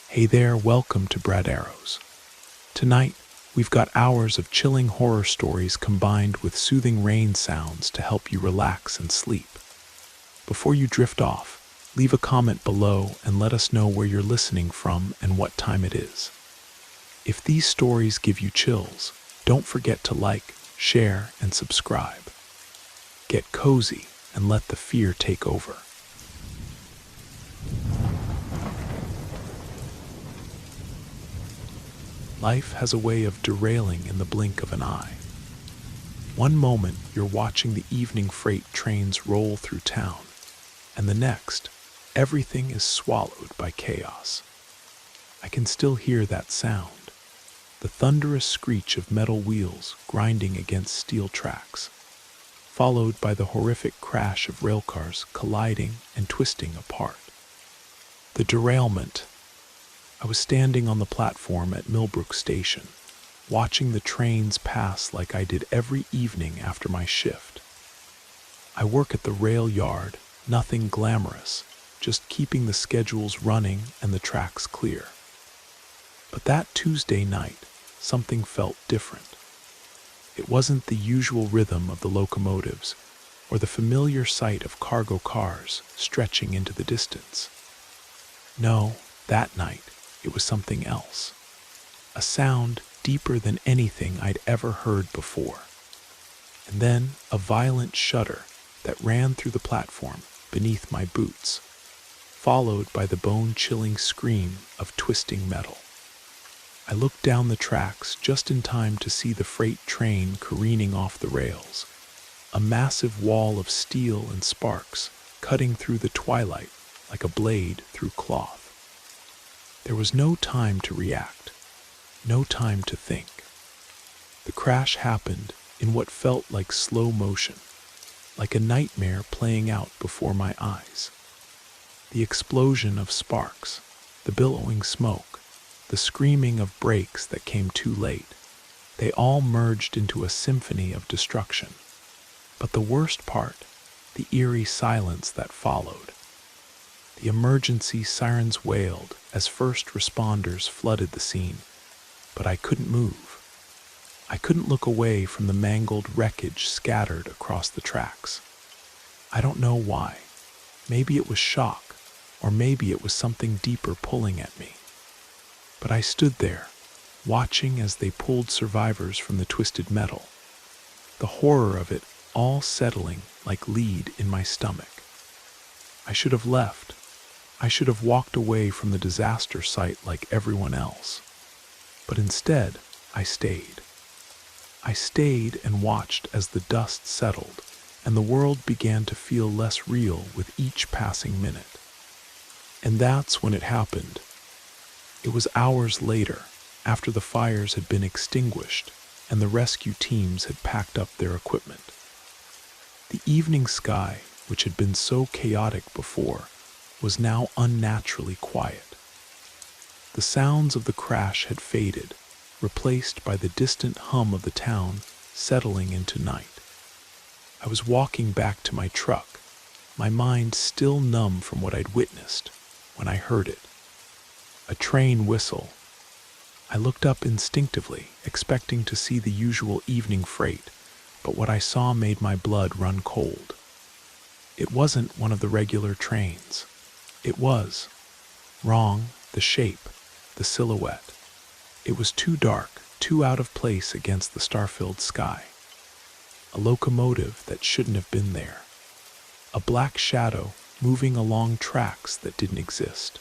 Hey there, welcome to Brad Arrows. Tonight, we've got hours of chilling horror stories combined with soothing rain sounds to help you relax and sleep. Before you drift off, leave a comment below and let us know where you're listening from and what time it is. If these stories give you chills, don't forget to like, share, and subscribe. Get cozy and let the fear take over. Life has a way of derailing in the blink of an eye. One moment you're watching the evening freight trains roll through town, and the next, everything is swallowed by chaos. I can still hear that sound, the thunderous screech of metal wheels grinding against steel tracks, followed by the horrific crash of railcars colliding and twisting apart. The derailment. I was standing on the platform at Millbrook Station, watching the trains pass like I did every evening after my shift. I work at the rail yard, nothing glamorous, just keeping the schedules running and the tracks clear. But that Tuesday night, something felt different. It wasn't the usual rhythm of the locomotives or the familiar sight of cargo cars stretching into the distance. No, that night, it was something else. A sound deeper than anything I'd ever heard before. And then a violent shudder that ran through the platform beneath my boots, followed by the bone-chilling scream of twisting metal. I looked down the tracks just in time to see the freight train careening off the rails, a massive wall of steel and sparks cutting through the twilight like a blade through cloth. There was no time to react, no time to think. The crash happened in what felt like slow motion, like a nightmare playing out before my eyes. The explosion of sparks, the billowing smoke, the screaming of brakes that came too late, they all merged into a symphony of destruction. But the worst part, the eerie silence that followed. The emergency sirens wailed as first responders flooded the scene, but I couldn't move. I couldn't look away from the mangled wreckage scattered across the tracks. I don't know why. Maybe it was shock, or maybe it was something deeper pulling at me. But I stood there, watching as they pulled survivors from the twisted metal, the horror of it all settling like lead in my stomach. I should have left. I should have walked away from the disaster site like everyone else. But instead, I stayed. I stayed and watched as the dust settled and the world began to feel less real with each passing minute. And that's when it happened. It was hours later, after the fires had been extinguished and the rescue teams had packed up their equipment. The evening sky, which had been so chaotic before, was now unnaturally quiet. The sounds of the crash had faded, replaced by the distant hum of the town settling into night. I was walking back to my truck, my mind still numb from what I'd witnessed, when I heard it. A train whistle. I looked up instinctively, expecting to see the usual evening freight, but what I saw made my blood run cold. It wasn't one of the regular trains. It was wrong, the shape, the silhouette. It was too dark, too out of place against the star-filled sky. A locomotive that shouldn't have been there. A black shadow moving along tracks that didn't exist.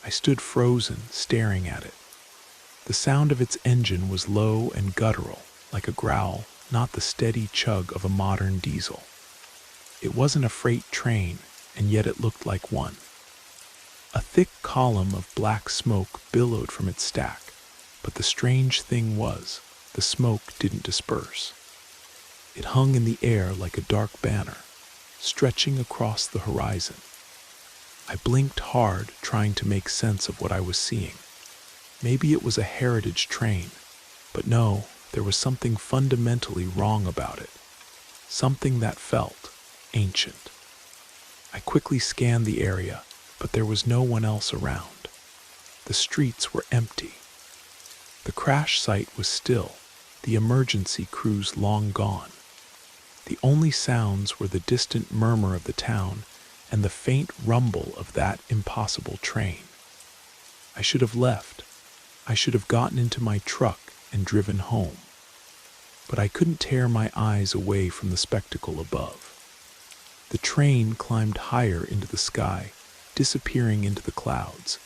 I stood frozen, staring at it. The sound of its engine was low and guttural, like a growl, not the steady chug of a modern diesel. It wasn't a freight train, and yet it looked like one. A thick column of black smoke billowed from its stack, but the strange thing was, the smoke didn't disperse. It hung in the air like a dark banner, stretching across the horizon. I blinked hard, trying to make sense of what I was seeing. Maybe it was a heritage train, but no, there was something fundamentally wrong about it. Something that felt ancient. I quickly scanned the area, but there was no one else around. The streets were empty. The crash site was still, the emergency crews long gone. The only sounds were the distant murmur of the town and the faint rumble of that impossible train. I should have left. I should have gotten into my truck and driven home. But I couldn't tear my eyes away from the spectacle above. The train climbed higher into the sky, disappearing into the clouds,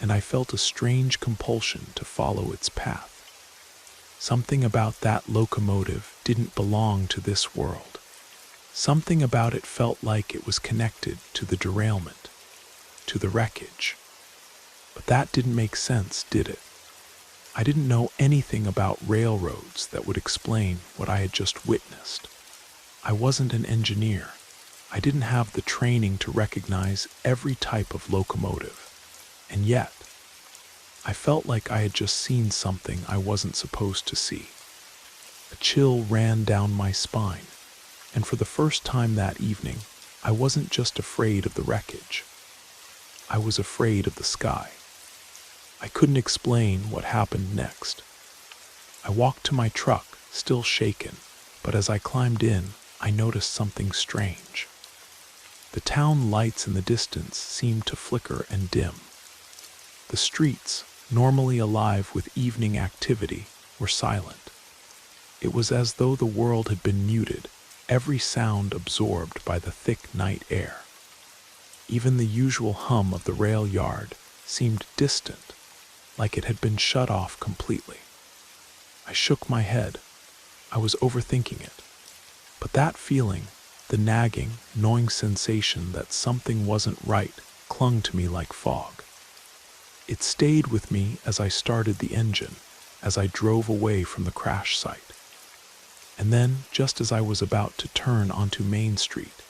and I felt a strange compulsion to follow its path. Something about that locomotive didn't belong to this world. Something about it felt like it was connected to the derailment, to the wreckage. But that didn't make sense, did it? I didn't know anything about railroads that would explain what I had just witnessed. I wasn't an engineer. I didn't have the training to recognize every type of locomotive. And yet, I felt like I had just seen something I wasn't supposed to see. A chill ran down my spine, and for the first time that evening, I wasn't just afraid of the wreckage. I was afraid of the sky. I couldn't explain what happened next. I walked to my truck, still shaken, but as I climbed in, I noticed something strange. The town lights in the distance seemed to flicker and dim. The streets, normally alive with evening activity, were silent. It was as though the world had been muted, every sound absorbed by the thick night air. Even the usual hum of the rail yard seemed distant, like it had been shut off completely. I shook my head. I was overthinking it. But that feeling, the nagging, gnawing sensation that something wasn't right, clung to me like fog. It stayed with me as I started the engine, as I drove away from the crash site. And then, just as I was about to turn onto Main Street,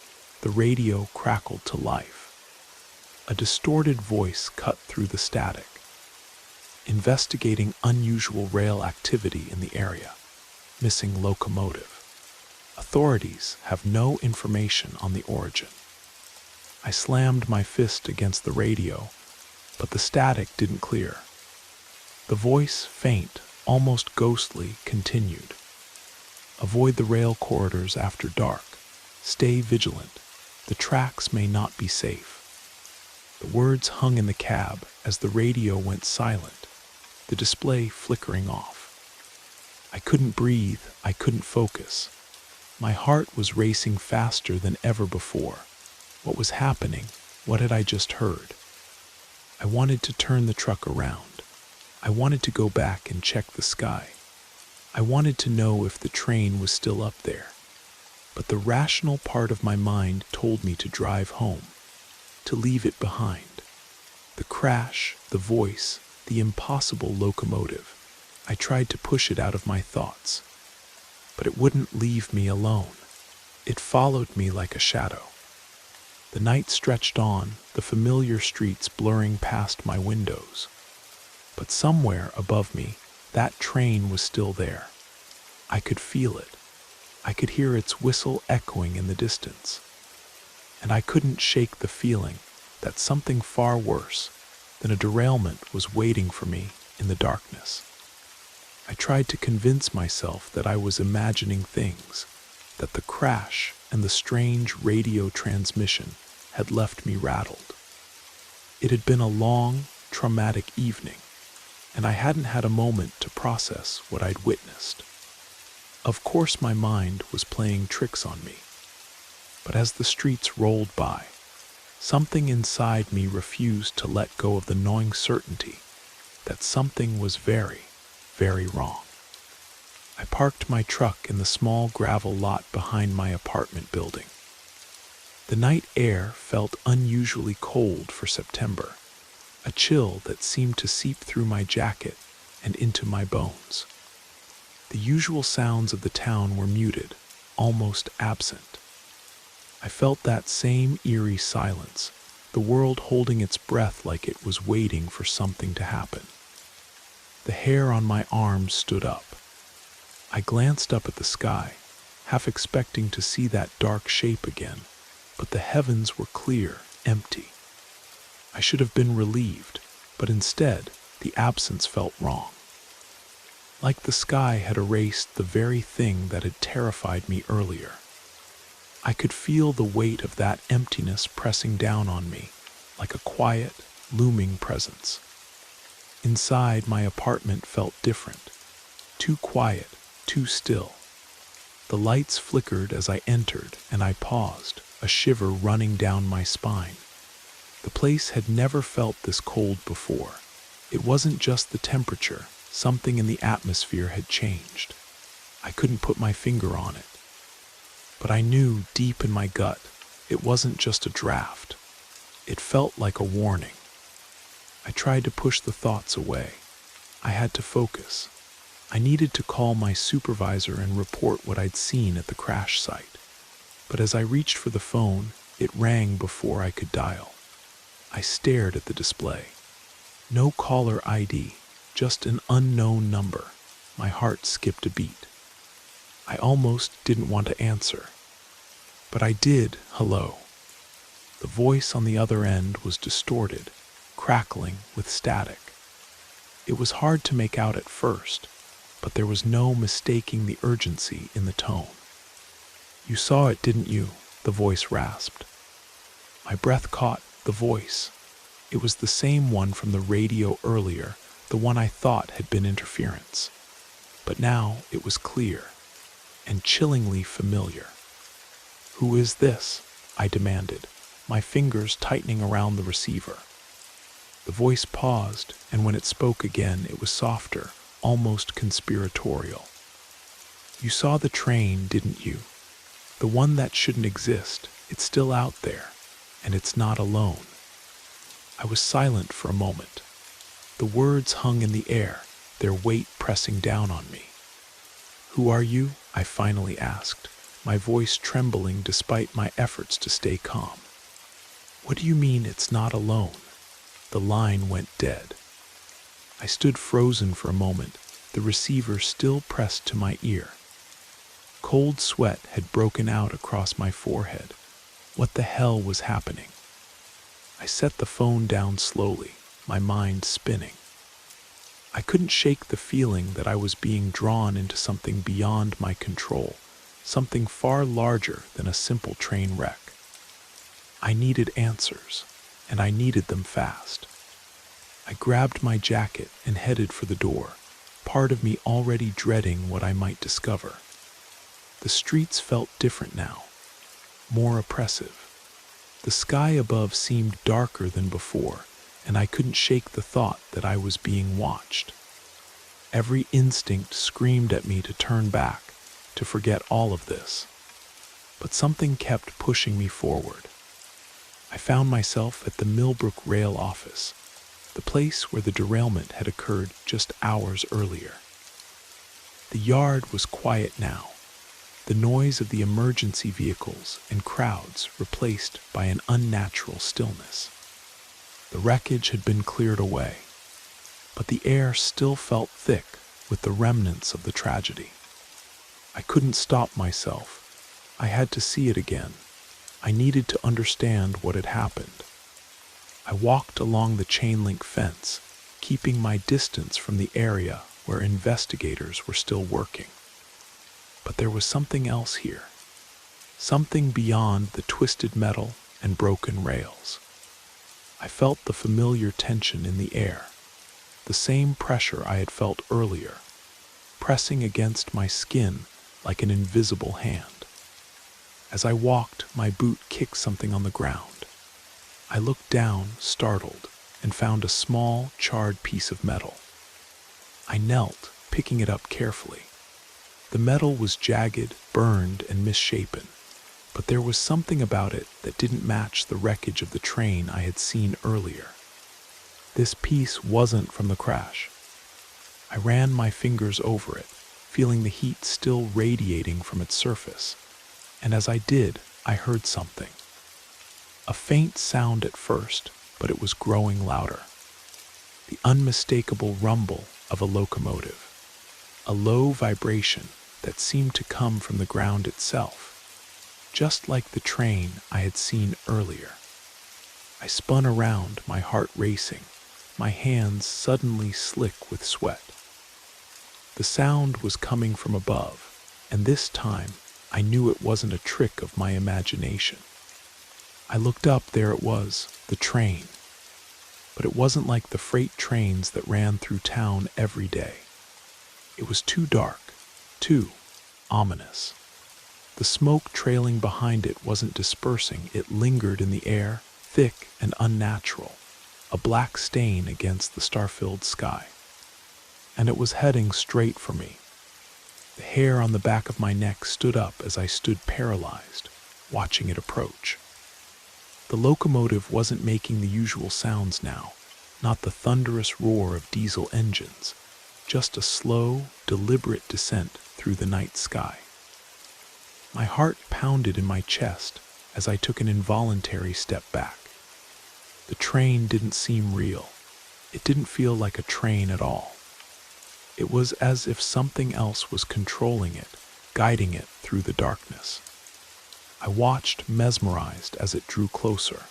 the radio crackled to life. A distorted voice cut through the static, investigating unusual rail activity in the area. Missing locomotive. Authorities have no information on the origin. I slammed my fist against the radio, but the static didn't clear. The voice, faint, almost ghostly, continued. Avoid the rail corridors after dark. Stay vigilant. The tracks may not be safe. The words hung in the cab as the radio went silent, the display flickering off. I couldn't breathe, I couldn't focus. My heart was racing faster than ever before. What was happening? What had I just heard? I wanted to turn the truck around. I wanted to go back and check the sky. I wanted to know if the train was still up there. But the rational part of my mind told me to drive home, to leave it behind. The crash, the voice, the impossible locomotive. I tried to push it out of my thoughts, but it wouldn't leave me alone. It followed me like a shadow. The night stretched on, the familiar streets blurring past my windows. But somewhere above me, that train was still there. I could feel it. I could hear its whistle echoing in the distance. And I couldn't shake the feeling that something far worse than a derailment was waiting for me in the darkness. I tried to convince myself that I was imagining things, that the crash and the strange radio transmission had left me rattled. It had been a long, traumatic evening, and I hadn't had a moment to process what I'd witnessed. Of course my mind was playing tricks on me, but as the streets rolled by, something inside me refused to let go of the gnawing certainty that something was very, very wrong. I parked my truck in the small gravel lot behind my apartment building. The night air felt unusually cold for September, a chill that seemed to seep through my jacket and into my bones. The usual sounds of the town were muted, almost absent. I felt that same eerie silence, the world holding its breath like it was waiting for something to happen. The hair on my arms stood up. I glanced up at the sky, half expecting to see that dark shape again, but the heavens were clear, empty. I should have been relieved, but instead, the absence felt wrong. Like the sky had erased the very thing that had terrified me earlier. I could feel the weight of that emptiness pressing down on me, like a quiet, looming presence. Inside, my apartment felt different. Too quiet, too still. The lights flickered as I entered, and I paused, a shiver running down my spine. The place had never felt this cold before. It wasn't just the temperature, something in the atmosphere had changed. I couldn't put my finger on it. But I knew deep in my gut, it wasn't just a draft. It felt like a warning. I tried to push the thoughts away. I had to focus. I needed to call my supervisor and report what I'd seen at the crash site. But as I reached for the phone, it rang before I could dial. I stared at the display. No caller ID, just an unknown number. My heart skipped a beat. I almost didn't want to answer. But I did. Hello. The voice on the other end was distorted, crackling with static. It was hard to make out at first, but there was no mistaking the urgency in the tone. "You saw it, didn't you?" the voice rasped. My breath caught the voice. It was the same one from the radio earlier, the one I thought had been interference. But now it was clear and chillingly familiar. "Who is this?" I demanded, my fingers tightening around the receiver. The voice paused, and when it spoke again, it was softer, almost conspiratorial. "You saw the train, didn't you? The one that shouldn't exist. It's still out there, and it's not alone." I was silent for a moment. The words hung in the air, their weight pressing down on me. "Who are you?" I finally asked, my voice trembling despite my efforts to stay calm. "What do you mean it's not alone?" The line went dead. I stood frozen for a moment, the receiver still pressed to my ear. Cold sweat had broken out across my forehead. What the hell was happening? I set the phone down slowly, my mind spinning. I couldn't shake the feeling that I was being drawn into something beyond my control, something far larger than a simple train wreck. I needed answers, and I needed them fast. I grabbed my jacket and headed for the door, part of me already dreading what I might discover. The streets felt different now, more oppressive. The sky above seemed darker than before, and I couldn't shake the thought that I was being watched. Every instinct screamed at me to turn back, to forget all of this. But something kept pushing me forward. I found myself at the Millbrook Rail office, the place where the derailment had occurred just hours earlier. The yard was quiet now, the noise of the emergency vehicles and crowds replaced by an unnatural stillness. The wreckage had been cleared away, but the air still felt thick with the remnants of the tragedy. I couldn't stop myself. I had to see it again. I needed to understand what had happened. I walked along the chain-link fence, keeping my distance from the area where investigators were still working. But there was something else here, something beyond the twisted metal and broken rails. I felt the familiar tension in the air, the same pressure I had felt earlier, pressing against my skin like an invisible hand. As I walked, my boot kicked something on the ground. I looked down, startled, and found a small, charred piece of metal. I knelt, picking it up carefully. The metal was jagged, burned, and misshapen, but there was something about it that didn't match the wreckage of the train I had seen earlier. This piece wasn't from the crash. I ran my fingers over it, feeling the heat still radiating from its surface, and as I did, I heard something. A faint sound at first, but it was growing louder. The unmistakable rumble of a locomotive. A low vibration that seemed to come from the ground itself, just like the train I had seen earlier. I spun around, my heart racing, my hands suddenly slick with sweat. The sound was coming from above, and this time I knew it wasn't a trick of my imagination. I looked up, there it was, the train. But it wasn't like the freight trains that ran through town every day. It was too dark, too ominous. The smoke trailing behind it wasn't dispersing, it lingered in the air, thick and unnatural, a black stain against the star-filled sky. And it was heading straight for me. The hair on the back of my neck stood up as I stood paralyzed, watching it approach. The locomotive wasn't making the usual sounds now, not the thunderous roar of diesel engines, just a slow, deliberate descent through the night sky. My heart pounded in my chest as I took an involuntary step back. The train didn't seem real. It didn't feel like a train at all. It was as if something else was controlling it, guiding it through the darkness. I watched, mesmerized, as it drew closer.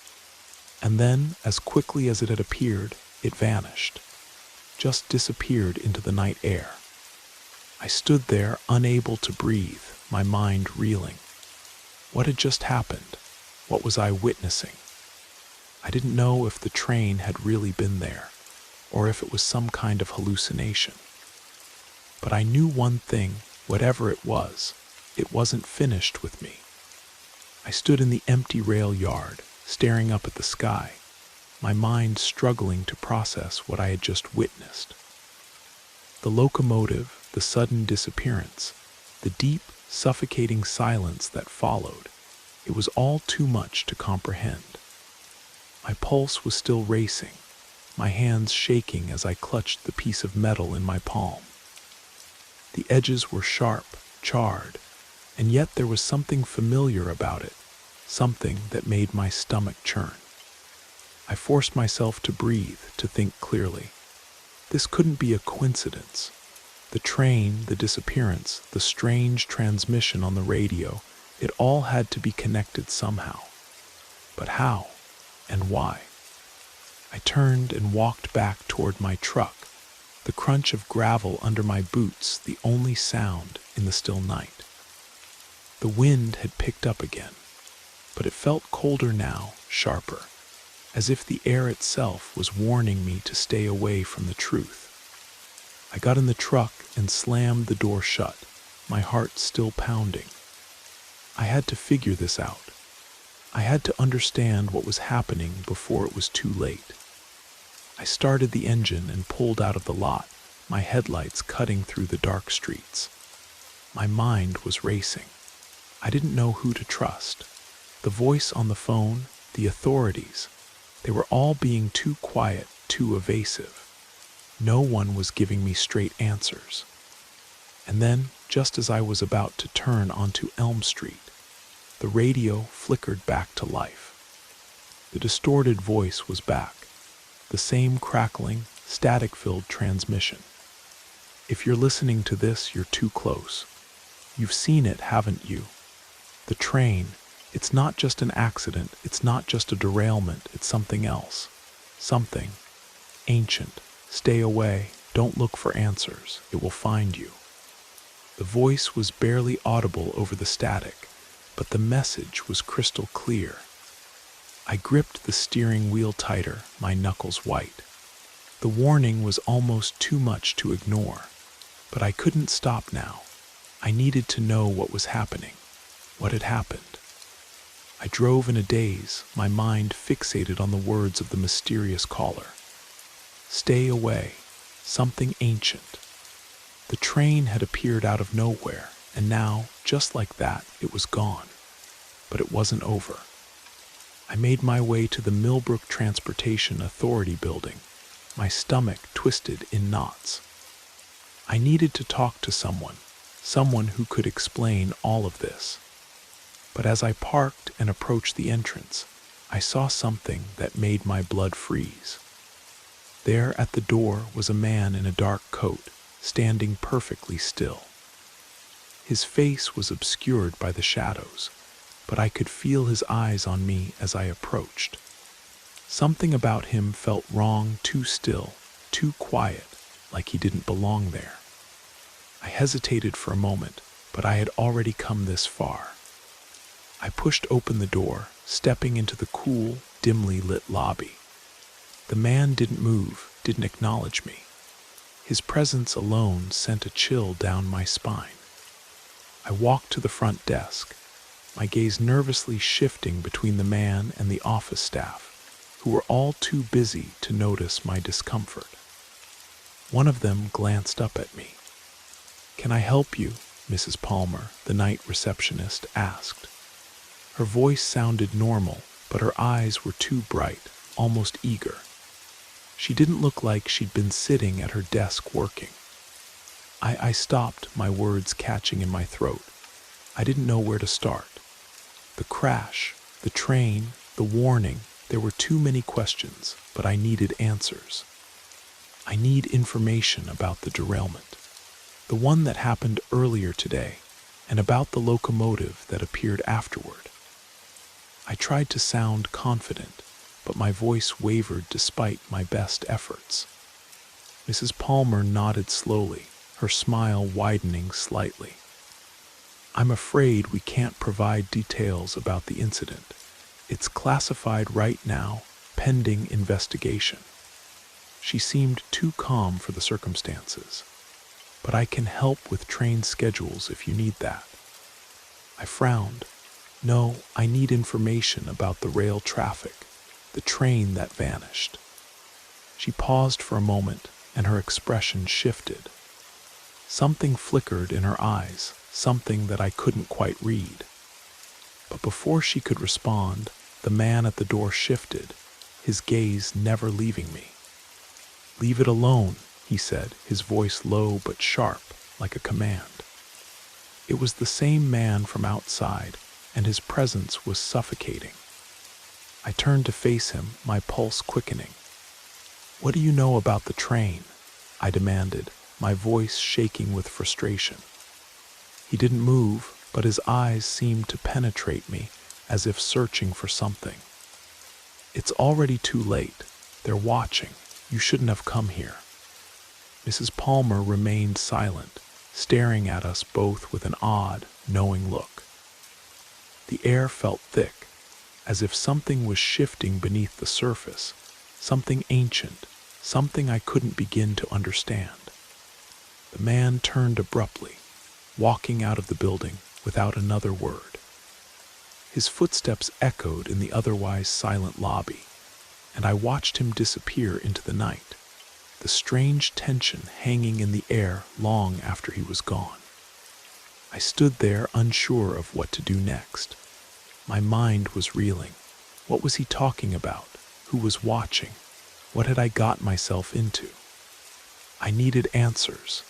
And then, as quickly as it had appeared, it vanished, just disappeared into the night air. I stood there, unable to breathe, my mind reeling. What had just happened? What was I witnessing? I didn't know if the train had really been there, or if it was some kind of hallucination. But I knew one thing, whatever it wasn't finished with me. I stood in the empty rail yard, staring up at the sky, my mind struggling to process what I had just witnessed. The locomotive, the sudden disappearance, the deep, suffocating silence that followed, it was all too much to comprehend. My pulse was still racing, my hands shaking as I clutched the piece of metal in my palm. The edges were sharp, charred, and yet there was something familiar about it, something that made my stomach churn. I forced myself to breathe, to think clearly. This couldn't be a coincidence. The train, the disappearance, the strange transmission on the radio, it all had to be connected somehow. But how and why? I turned and walked back toward my truck, the crunch of gravel under my boots the only sound in the still night. The wind had picked up again, but it felt colder now, sharper, as if the air itself was warning me to stay away from the truth. I got in the truck and slammed the door shut, my heart still pounding. I had to figure this out. I had to understand what was happening before it was too late. I started the engine and pulled out of the lot, my headlights cutting through the dark streets. My mind was racing. I didn't know who to trust. The voice on the phone, the authorities, they were all being too quiet, too evasive. No one was giving me straight answers. And then, just as I was about to turn onto Elm Street, the radio flickered back to life. The distorted voice was back. The same crackling, static-filled transmission. If you're listening to this, you're too close. You've seen it, haven't you? The train, it's not just an accident, it's not just a derailment, it's something else. Something ancient. Stay away, don't look for answers, it will find you. The voice was barely audible over the static, but the message was crystal clear. I gripped the steering wheel tighter, my knuckles white. The warning was almost too much to ignore, but I couldn't stop now. I needed to know what was happening, what had happened. I drove in a daze, my mind fixated on the words of the mysterious caller. Stay away, something ancient. The train had appeared out of nowhere, and now, just like that, it was gone. But it wasn't over. I made my way to the Millbrook Transportation Authority building, my stomach twisted in knots. I needed to talk to someone who could explain all of this. But as I parked and approached the entrance, I saw something that made my blood freeze. There at the door was a man in a dark coat, standing perfectly still. His face was obscured by the shadows, but I could feel his eyes on me as I approached. Something about him felt wrong, too still, too quiet, like he didn't belong there. I hesitated for a moment, but I had already come this far. I pushed open the door, stepping into the cool, dimly lit lobby. The man didn't move, didn't acknowledge me. His presence alone sent a chill down my spine. I walked to the front desk, my gaze nervously shifting between the man and the office staff, who were all too busy to notice my discomfort. One of them glanced up at me. "Can I help you?" Mrs. Palmer, the night receptionist, asked. Her voice sounded normal, but her eyes were too bright, almost eager. She didn't look like she'd been sitting at her desk working. I stopped, my words catching in my throat. I didn't know where to start. The crash, the train, the warning, there were too many questions, but I needed answers. I need information about the derailment, the one that happened earlier today, and about the locomotive that appeared afterward. I tried to sound confident, but my voice wavered despite my best efforts. Mrs. Palmer nodded slowly, her smile widening slightly. "I'm afraid we can't provide details about the incident. It's classified right now, pending investigation." She seemed too calm for the circumstances. "But I can help with train schedules if you need that." I frowned. "No, I need information about the rail traffic, the train that vanished." She paused for a moment, and her expression shifted. Something flickered in her eyes, something that I couldn't quite read. But before she could respond, the man at the door shifted, his gaze never leaving me. "Leave it alone," he said, his voice low but sharp, like a command. It was the same man from outside, and his presence was suffocating. I turned to face him, my pulse quickening. "What do you know about the train?" I demanded, my voice shaking with frustration. He didn't move, but his eyes seemed to penetrate me, as if searching for something. "It's already too late. They're watching. You shouldn't have come here." Mrs. Palmer remained silent, staring at us both with an odd, knowing look. The air felt thick, as if something was shifting beneath the surface, something ancient, something I couldn't begin to understand. The man turned abruptly, walking out of the building without another word. His footsteps echoed in the otherwise silent lobby, and I watched him disappear into the night, the strange tension hanging in the air long after he was gone. I stood there unsure of what to do next. My mind was reeling. What was he talking about? Who was watching? What had I got myself into? I needed answers,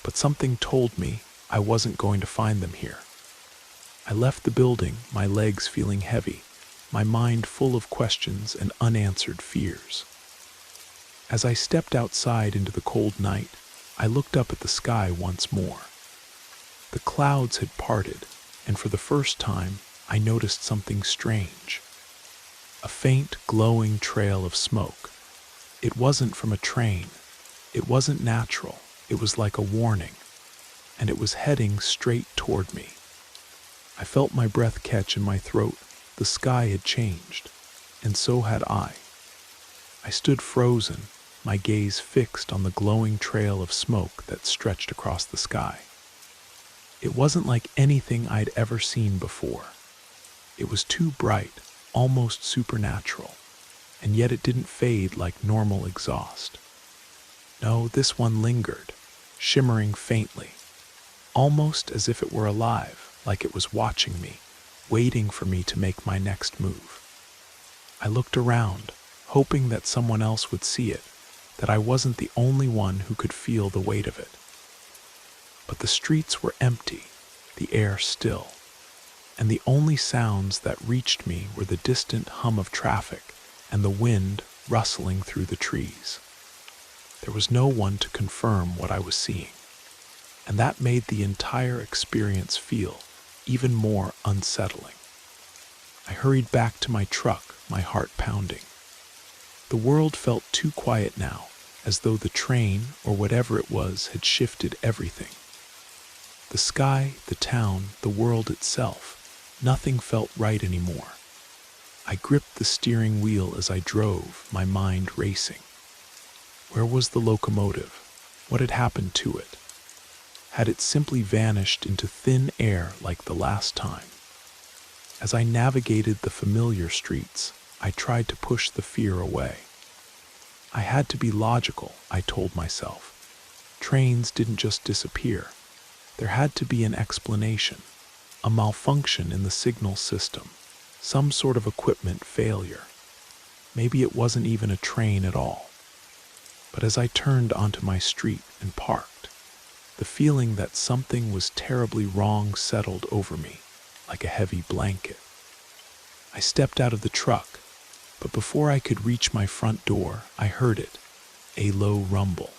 but something told me I wasn't going to find them here. I left the building, my legs feeling heavy, my mind full of questions and unanswered fears. As I stepped outside into the cold night, I looked up at the sky once more. The clouds had parted, and for the first time, I noticed something strange. A faint, glowing trail of smoke. It wasn't from a train. It wasn't natural. It was like a warning, and it was heading straight toward me. I felt my breath catch in my throat. The sky had changed, and so had I. I stood frozen, my gaze fixed on the glowing trail of smoke that stretched across the sky. It wasn't like anything I'd ever seen before. It was too bright, almost supernatural, and yet it didn't fade like normal exhaust. No, this one lingered, shimmering faintly, almost as if it were alive, like it was watching me, waiting for me to make my next move. I looked around, hoping that someone else would see it, that I wasn't the only one who could feel the weight of it. But the streets were empty, the air still, and the only sounds that reached me were the distant hum of traffic and the wind rustling through the trees. There was no one to confirm what I was seeing, and that made the entire experience feel even more unsettling. I hurried back to my truck, my heart pounding. The world felt too quiet now, as though the train, or whatever it was, had shifted everything. The sky, the town, the world itself, nothing felt right anymore. I gripped the steering wheel as I drove, my mind racing. Where was the locomotive? What had happened to it? Had it simply vanished into thin air like the last time? As I navigated the familiar streets, I tried to push the fear away. I had to be logical, I told myself. Trains didn't just disappear. There had to be an explanation, a malfunction in the signal system, some sort of equipment failure. Maybe it wasn't even a train at all. But as I turned onto my street and parked, the feeling that something was terribly wrong settled over me like a heavy blanket. I stepped out of the truck, but before I could reach my front door, I heard it, a low rumble.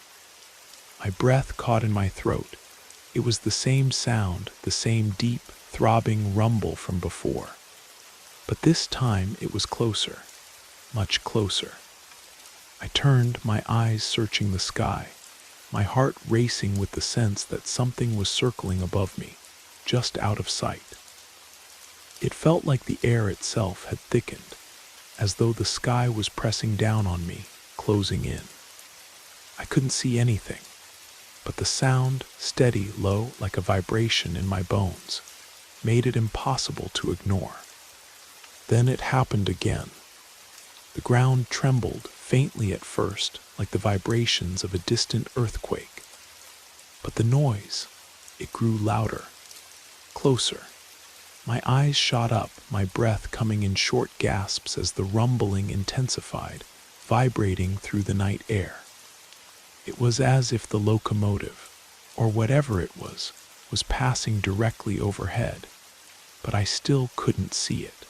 My breath caught in my throat. It was the same sound, the same deep, throbbing rumble from before. But this time it was closer, much closer. I turned, my eyes searching the sky, my heart racing with the sense that something was circling above me, just out of sight. It felt like the air itself had thickened, as though the sky was pressing down on me, closing in. I couldn't see anything, but the sound, steady, low, like a vibration in my bones, made it impossible to ignore. Then it happened again. The ground trembled, faintly at first, like the vibrations of a distant earthquake. But the noise, it grew louder, closer. My eyes shot up, my breath coming in short gasps as the rumbling intensified, vibrating through the night air. It was as if the locomotive, or whatever it was passing directly overhead, but I still couldn't see it.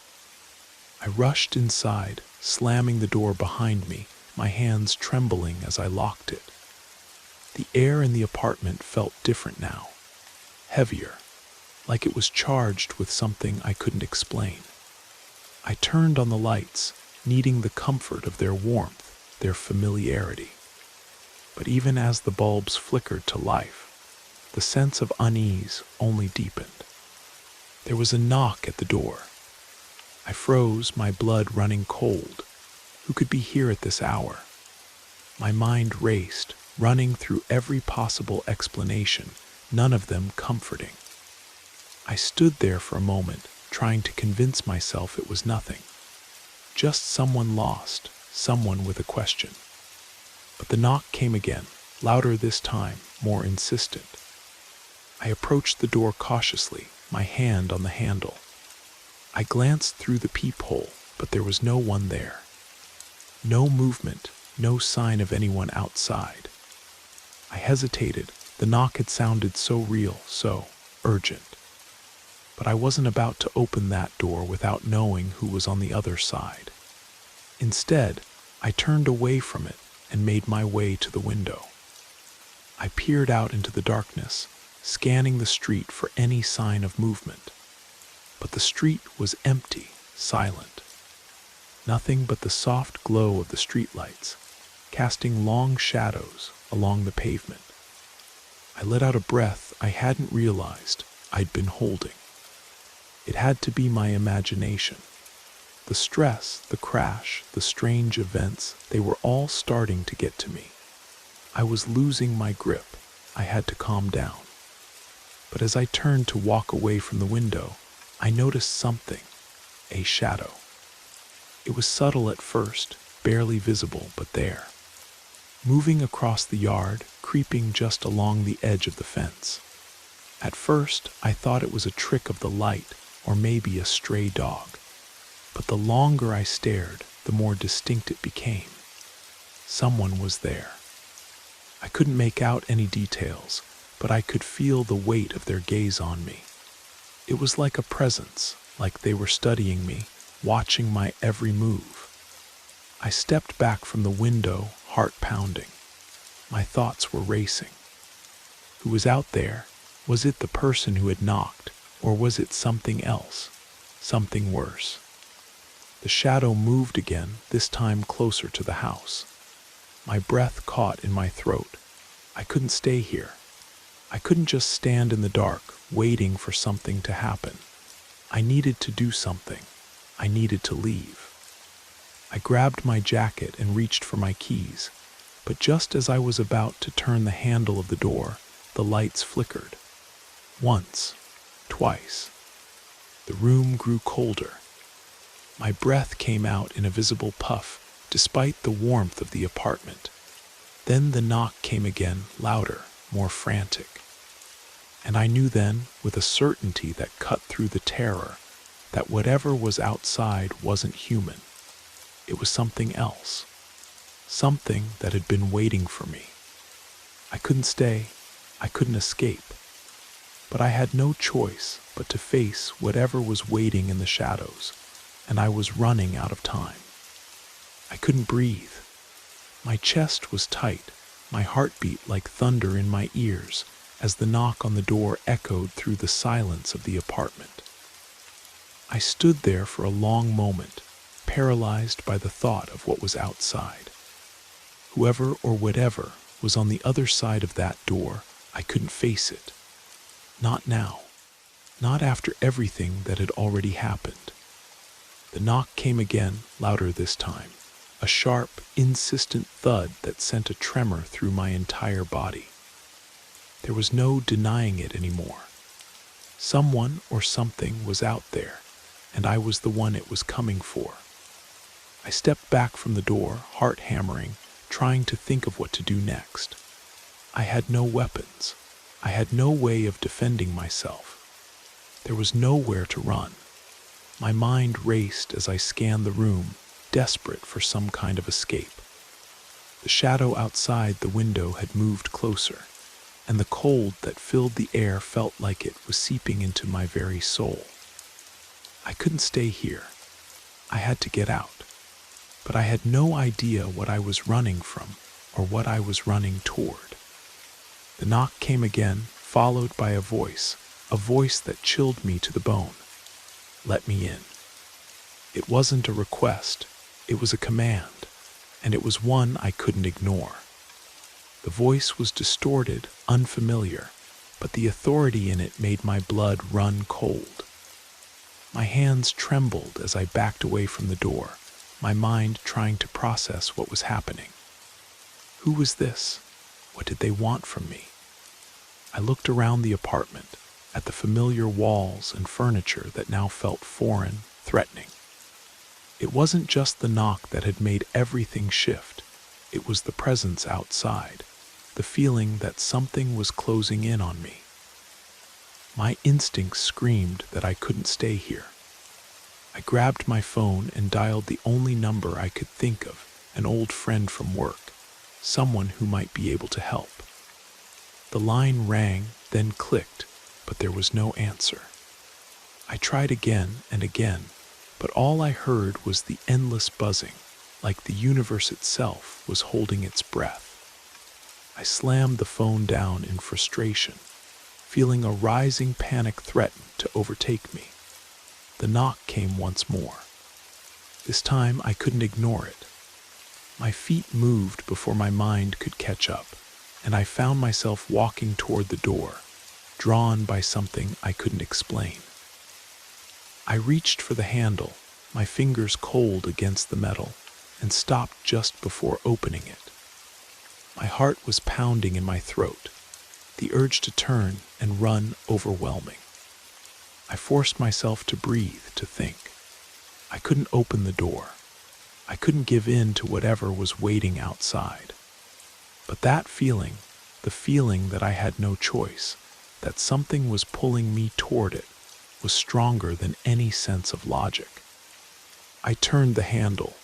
I rushed inside, slamming the door behind me, my hands trembling as I locked it. The air in the apartment felt different now, heavier, like it was charged with something I couldn't explain. I turned on the lights, needing the comfort of their warmth, their familiarity. But even as the bulbs flickered to life, the sense of unease only deepened. There was a knock at the door. I froze, my blood running cold. Who could be here at this hour? My mind raced, running through every possible explanation, none of them comforting. I stood there for a moment, trying to convince myself it was nothing. Just someone lost, someone with a question. But the knock came again, louder this time, more insistent. I approached the door cautiously, my hand on the handle. I glanced through the peephole, but there was no one there. No movement, no sign of anyone outside. I hesitated. The knock had sounded so real, so urgent. But I wasn't about to open that door without knowing who was on the other side. Instead, I turned away from it and made my way to the window. I peered out into the darkness, scanning the street for any sign of movement. But the street was empty, silent. Nothing but the soft glow of the streetlights, casting long shadows along the pavement. I let out a breath I hadn't realized I'd been holding. It had to be my imagination. The stress, the crash, the strange events, they were all starting to get to me. I was losing my grip. I had to calm down. But as I turned to walk away from the window, I noticed something, a shadow. It was subtle at first, barely visible, but there. Moving across the yard, creeping just along the edge of the fence. At first, I thought it was a trick of the light, or maybe a stray dog. But the longer I stared, the more distinct it became. Someone was there. I couldn't make out any details, but I could feel the weight of their gaze on me. It was like a presence, like they were studying me, watching my every move. I stepped back from the window, heart pounding. My thoughts were racing. Who was out there? Was it the person who had knocked, or was it something else, something worse? The shadow moved again, this time closer to the house. My breath caught in my throat. I couldn't stay here. I couldn't just stand in the dark, waiting for something to happen. I needed to do something. I needed to leave. I grabbed my jacket and reached for my keys, but just as I was about to turn the handle of the door, the lights flickered. Once, twice. The room grew colder. My breath came out in a visible puff, despite the warmth of the apartment. Then the knock came again, louder, more frantic. And I knew then, with a certainty that cut through the terror, that whatever was outside wasn't human. It was something else. Something that had been waiting for me. I couldn't stay. I couldn't escape. But I had no choice but to face whatever was waiting in the shadows, and I was running out of time. I couldn't breathe. My chest was tight, my heart beat like thunder in my ears as the knock on the door echoed through the silence of the apartment. I stood there for a long moment, paralyzed by the thought of what was outside. Whoever or whatever was on the other side of that door, I couldn't face it. Not now. Not after everything that had already happened. The knock came again, louder this time. A sharp, insistent thud that sent a tremor through my entire body. There was no denying it anymore. Someone or something was out there, and I was the one it was coming for. I stepped back from the door, heart hammering, trying to think of what to do next. I had no weapons. I had no way of defending myself. There was nowhere to run. My mind raced as I scanned the room, desperate for some kind of escape. The shadow outside the window had moved closer, and the cold that filled the air felt like it was seeping into my very soul. I couldn't stay here. I had to get out. But I had no idea what I was running from or what I was running toward. The knock came again, followed by a voice that chilled me to the bone. Let me in. It wasn't a request, it was a command, and it was one I couldn't ignore. The voice was distorted, unfamiliar, but the authority in it made my blood run cold. My hands trembled as I backed away from the door, my mind trying to process what was happening. Who was this? What did they want from me? I looked around the apartment, at the familiar walls and furniture that now felt foreign, threatening. It wasn't just the knock that had made everything shift. It was the presence outside, the feeling that something was closing in on me. My instincts screamed that I couldn't stay here. I grabbed my phone and dialed the only number I could think of, an old friend from work, someone who might be able to help. The line rang, then clicked, but there was no answer. I tried again and again, but all I heard was the endless buzzing, like the universe itself was holding its breath. I slammed the phone down in frustration, feeling a rising panic threaten to overtake me. The knock came once more. This time I couldn't ignore it. My feet moved before my mind could catch up, and I found myself walking toward the door, drawn by something I couldn't explain. I reached for the handle, my fingers cold against the metal, and stopped just before opening it. My heart was pounding in my throat, the urge to turn and run overwhelming. I forced myself to breathe, to think. I couldn't open the door. I couldn't give in to whatever was waiting outside. But that feeling, the feeling that I had no choice, that something was pulling me toward it, was stronger than any sense of logic. I turned the handle.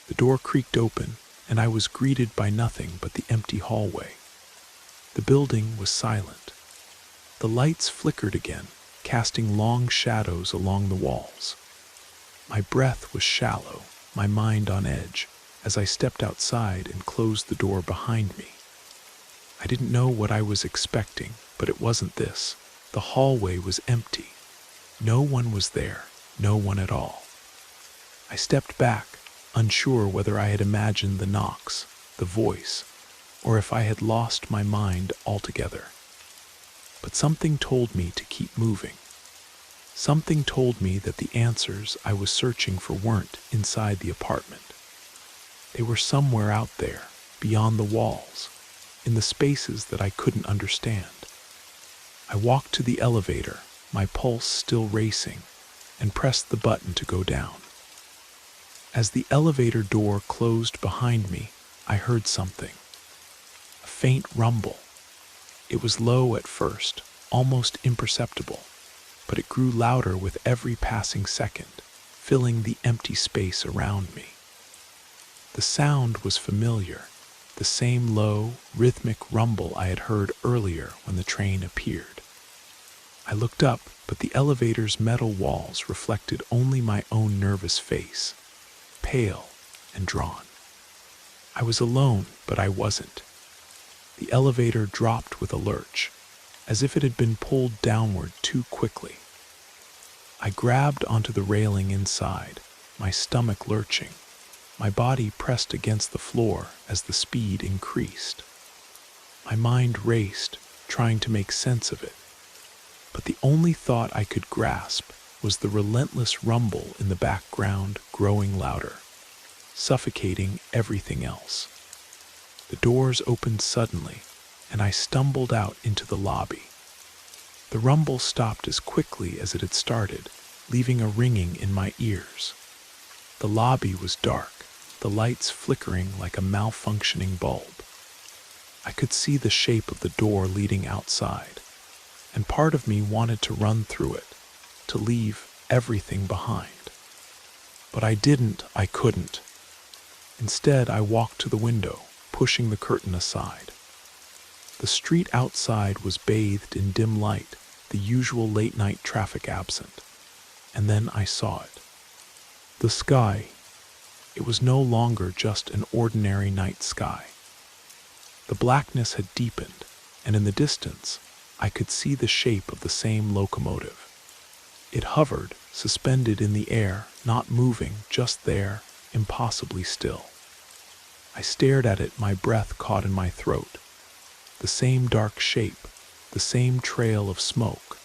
The door creaked open, and I was greeted by nothing but the empty hallway. The building was silent. The lights flickered again, casting long shadows along the walls. My breath was shallow, my mind on edge, as I stepped outside and closed the door behind me. I didn't know what I was expecting, but it wasn't this. The hallway was empty. No one was there, no one at all. I stepped back, unsure whether I had imagined the knocks, the voice, or if I had lost my mind altogether. But something told me to keep moving. Something told me that the answers I was searching for weren't inside the apartment. They were somewhere out there, beyond the walls, in the spaces that I couldn't understand. I walked to the elevator, my pulse still racing, and pressed the button to go down. As the elevator door closed behind me, I heard something. A faint rumble. It was low at first, almost imperceptible, but it grew louder with every passing second, filling the empty space around me. The sound was familiar, the same low, rhythmic rumble I had heard earlier when the train appeared. I looked up, but the elevator's metal walls reflected only my own nervous face, pale and drawn. I was alone, but I wasn't. The elevator dropped with a lurch, as if it had been pulled downward too quickly. I grabbed onto the railing inside, my stomach lurching, my body pressed against the floor as the speed increased. My mind raced, trying to make sense of it, but the only thought I could grasp was the relentless rumble in the background growing louder, suffocating everything else. The doors opened suddenly, and I stumbled out into the lobby. The rumble stopped as quickly as it had started, leaving a ringing in my ears. The lobby was dark, the lights flickering like a malfunctioning bulb. I could see the shape of the door leading outside, and part of me wanted to run through it, to leave everything behind. But I couldn't. Instead, I walked to the window, pushing the curtain aside. The street outside was bathed in dim light, the usual late-night traffic absent. And then I saw it. The sky. It was no longer just an ordinary night sky. The blackness had deepened, and in the distance, I could see the shape of the same locomotive. It hovered, suspended in the air, not moving, just there, impossibly still. I stared at it, my breath caught in my throat. The same dark shape, the same trail of smoke.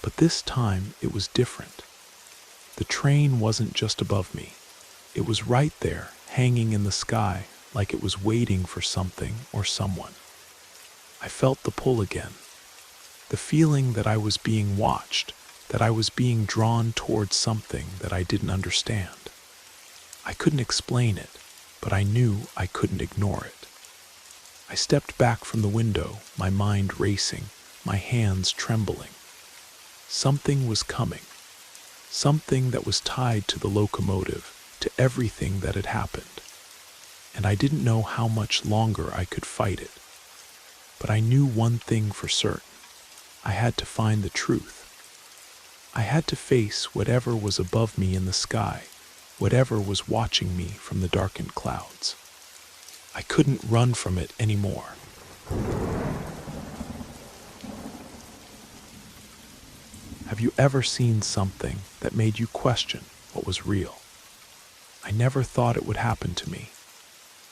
But this time it was different. The train wasn't just above me. It was right there, hanging in the sky, like it was waiting for something or someone. I felt the pull again. The feeling that I was being watched, that I was being drawn towards something that I didn't understand. I couldn't explain it, but I knew I couldn't ignore it. I stepped back from the window, my mind racing, my hands trembling. Something was coming. Something that was tied to the locomotive, to everything that had happened. And I didn't know how much longer I could fight it. But I knew one thing for certain. I had to find the truth. I had to face whatever was above me in the sky, whatever was watching me from the darkened clouds. I couldn't run from it anymore. Have you ever seen something that made you question what was real? I never thought it would happen to me.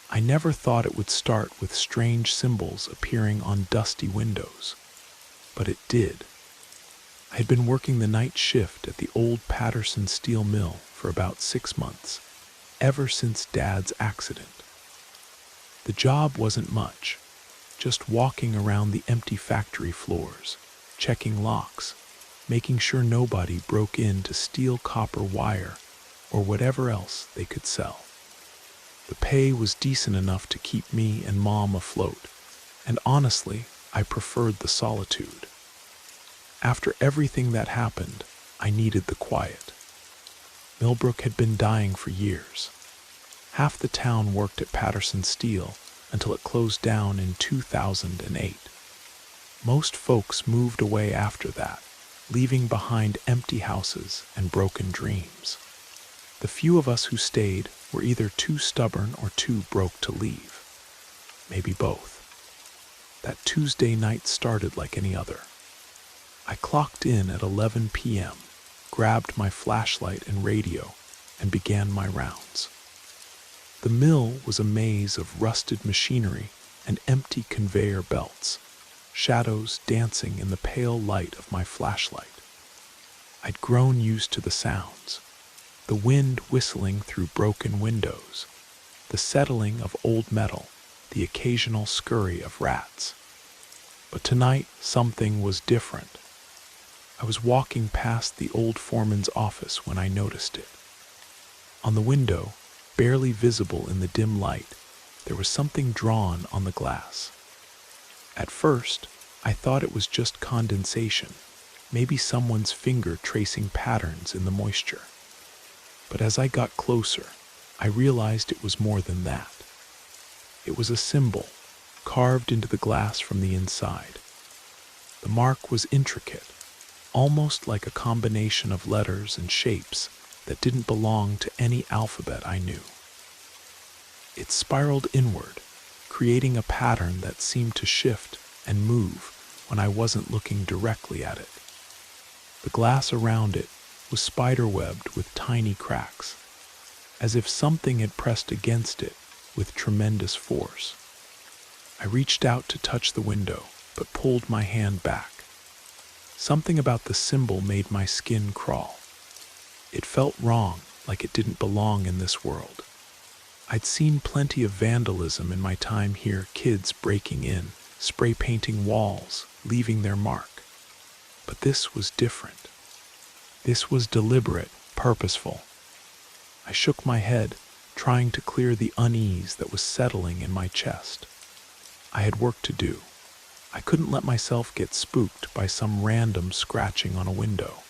I never thought it would start with strange symbols appearing on dusty windows. But it did. I had been working the night shift at the old Patterson steel mill for about 6 months, ever since Dad's accident. The job wasn't much, just walking around the empty factory floors, checking locks, making sure nobody broke in to steal copper wire or whatever else they could sell. The pay was decent enough to keep me and Mom afloat, and honestly, I preferred the solitude. After everything that happened, I needed the quiet. Millbrook had been dying for years. Half the town worked at Patterson Steel until it closed down in 2008. Most folks moved away after that, leaving behind empty houses and broken dreams. The few of us who stayed were either too stubborn or too broke to leave. Maybe both. That Tuesday night started like any other. I clocked in at 11 p.m., grabbed my flashlight and radio, and began my rounds. The mill was a maze of rusted machinery and empty conveyor belts, shadows dancing in the pale light of my flashlight. I'd grown used to the sounds, the wind whistling through broken windows, the settling of old metal, the occasional scurry of rats. But tonight, something was different. I was walking past the old foreman's office when I noticed it. On the window, barely visible in the dim light, there was something drawn on the glass. At first, I thought it was just condensation, maybe someone's finger tracing patterns in the moisture. But as I got closer, I realized it was more than that. It was a symbol, carved into the glass from the inside. The mark was intricate, almost like a combination of letters and shapes that didn't belong to any alphabet I knew. It spiraled inward, creating a pattern that seemed to shift and move when I wasn't looking directly at it. The glass around it was spider-webbed with tiny cracks, as if something had pressed against it with tremendous force. I reached out to touch the window, but pulled my hand back. Something about the symbol made my skin crawl. It felt wrong, like it didn't belong in this world. I'd seen plenty of vandalism in my time here, kids breaking in, spray painting walls, leaving their mark. But this was different. This was deliberate, purposeful. I shook my head, trying to clear the unease that was settling in my chest. I had work to do. I couldn't let myself get spooked by some random scratching on a window.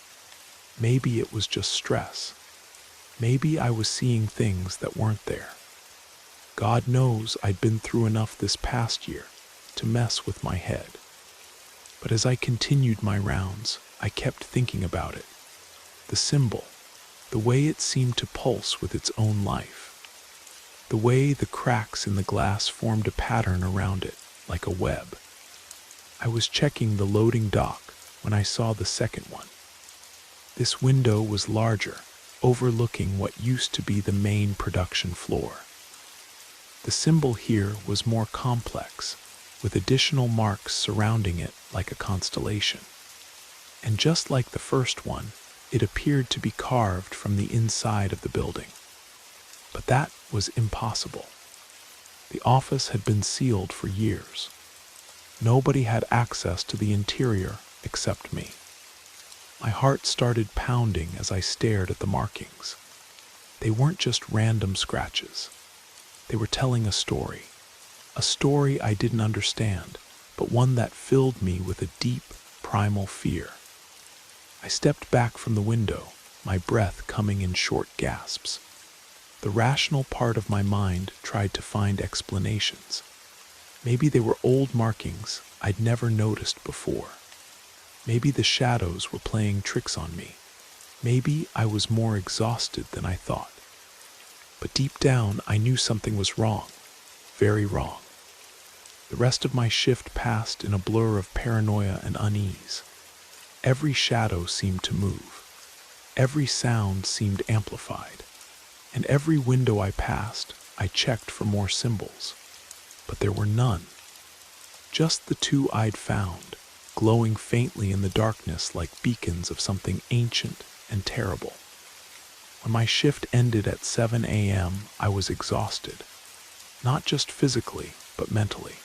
Maybe it was just stress. Maybe I was seeing things that weren't there. God knows I'd been through enough this past year to mess with my head. But as I continued my rounds, I kept thinking about it. The symbol, the way it seemed to pulse with its own life. The way the cracks in the glass formed a pattern around it, like a web. I was checking the loading dock when I saw the second one. This window was larger, overlooking what used to be the main production floor. The symbol here was more complex, with additional marks surrounding it like a constellation. And just like the first one, it appeared to be carved from the inside of the building. But that was impossible. The office had been sealed for years. Nobody had access to the interior except me. My heart started pounding as I stared at the markings. They weren't just random scratches. They were telling a story I didn't understand, but one that filled me with a deep, primal fear. I stepped back from the window, my breath coming in short gasps. The rational part of my mind tried to find explanations. Maybe they were old markings I'd never noticed before. Maybe the shadows were playing tricks on me. Maybe I was more exhausted than I thought. But deep down, I knew something was wrong. Very wrong. The rest of my shift passed in a blur of paranoia and unease. Every shadow seemed to move. Every sound seemed amplified. And every window I passed, I checked for more symbols. But there were none. Just the two I'd found, glowing faintly in the darkness like beacons of something ancient and terrible. When my shift ended at 7 a.m., I was exhausted. Not just physically, but mentally.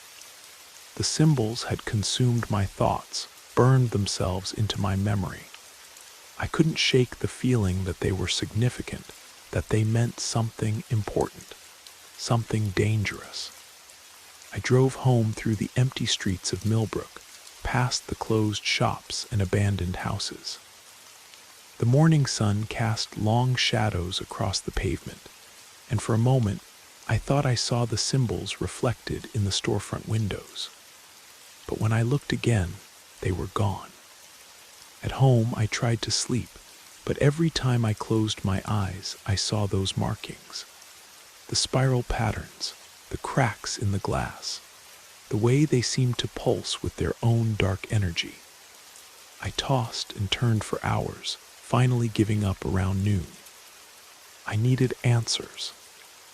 The symbols had consumed my thoughts, burned themselves into my memory. I couldn't shake the feeling that they were significant, that they meant something important, something dangerous. I drove home through the empty streets of Millbrook, past the closed shops and abandoned houses. The morning sun cast long shadows across the pavement, and for a moment I thought I saw the symbols reflected in the storefront windows. But when I looked again, they were gone. At home, I tried to sleep, but every time I closed my eyes, I saw those markings. The spiral patterns, the cracks in the glass, the way they seemed to pulse with their own dark energy. I tossed and turned for hours, finally giving up around noon. I needed answers.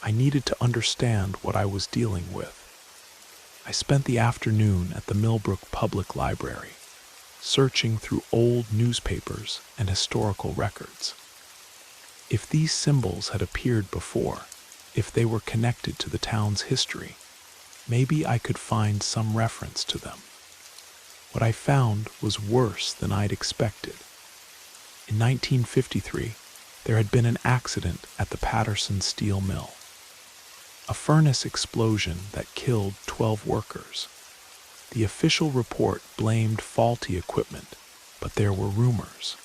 I needed to understand what I was dealing with. I spent the afternoon at the Millbrook Public Library, searching through old newspapers and historical records. If these symbols had appeared before, if they were connected to the town's history, maybe I could find some reference to them. What I found was worse than I'd expected. In 1953, there had been an accident at the Patterson Steel Mill. A furnace explosion that killed 12 workers. The official report blamed faulty equipment, but there were rumors.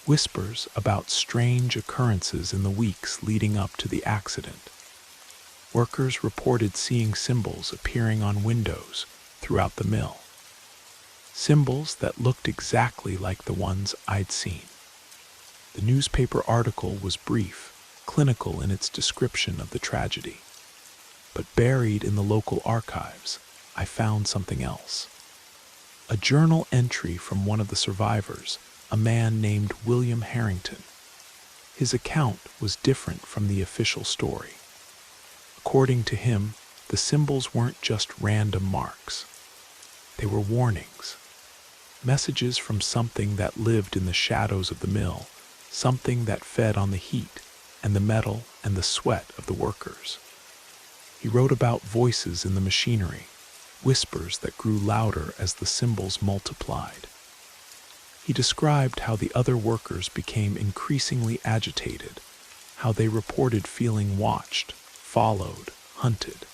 Whispers about strange occurrences in the weeks leading up to the accident. Workers reported seeing symbols appearing on windows throughout the mill. Symbols that looked exactly like the ones I'd seen. The newspaper article was brief, clinical in its description of the tragedy. But buried in the local archives, I found something else. A journal entry from one of the survivors, a man named William Harrington. His account was different from the official story. According to him, the symbols weren't just random marks. They were warnings. Messages from something that lived in the shadows of the mill, something that fed on the heat and the metal and the sweat of the workers. He wrote about voices in the machinery, whispers that grew louder as the symbols multiplied. He described how the other workers became increasingly agitated, how they reported feeling watched, followed, hunted.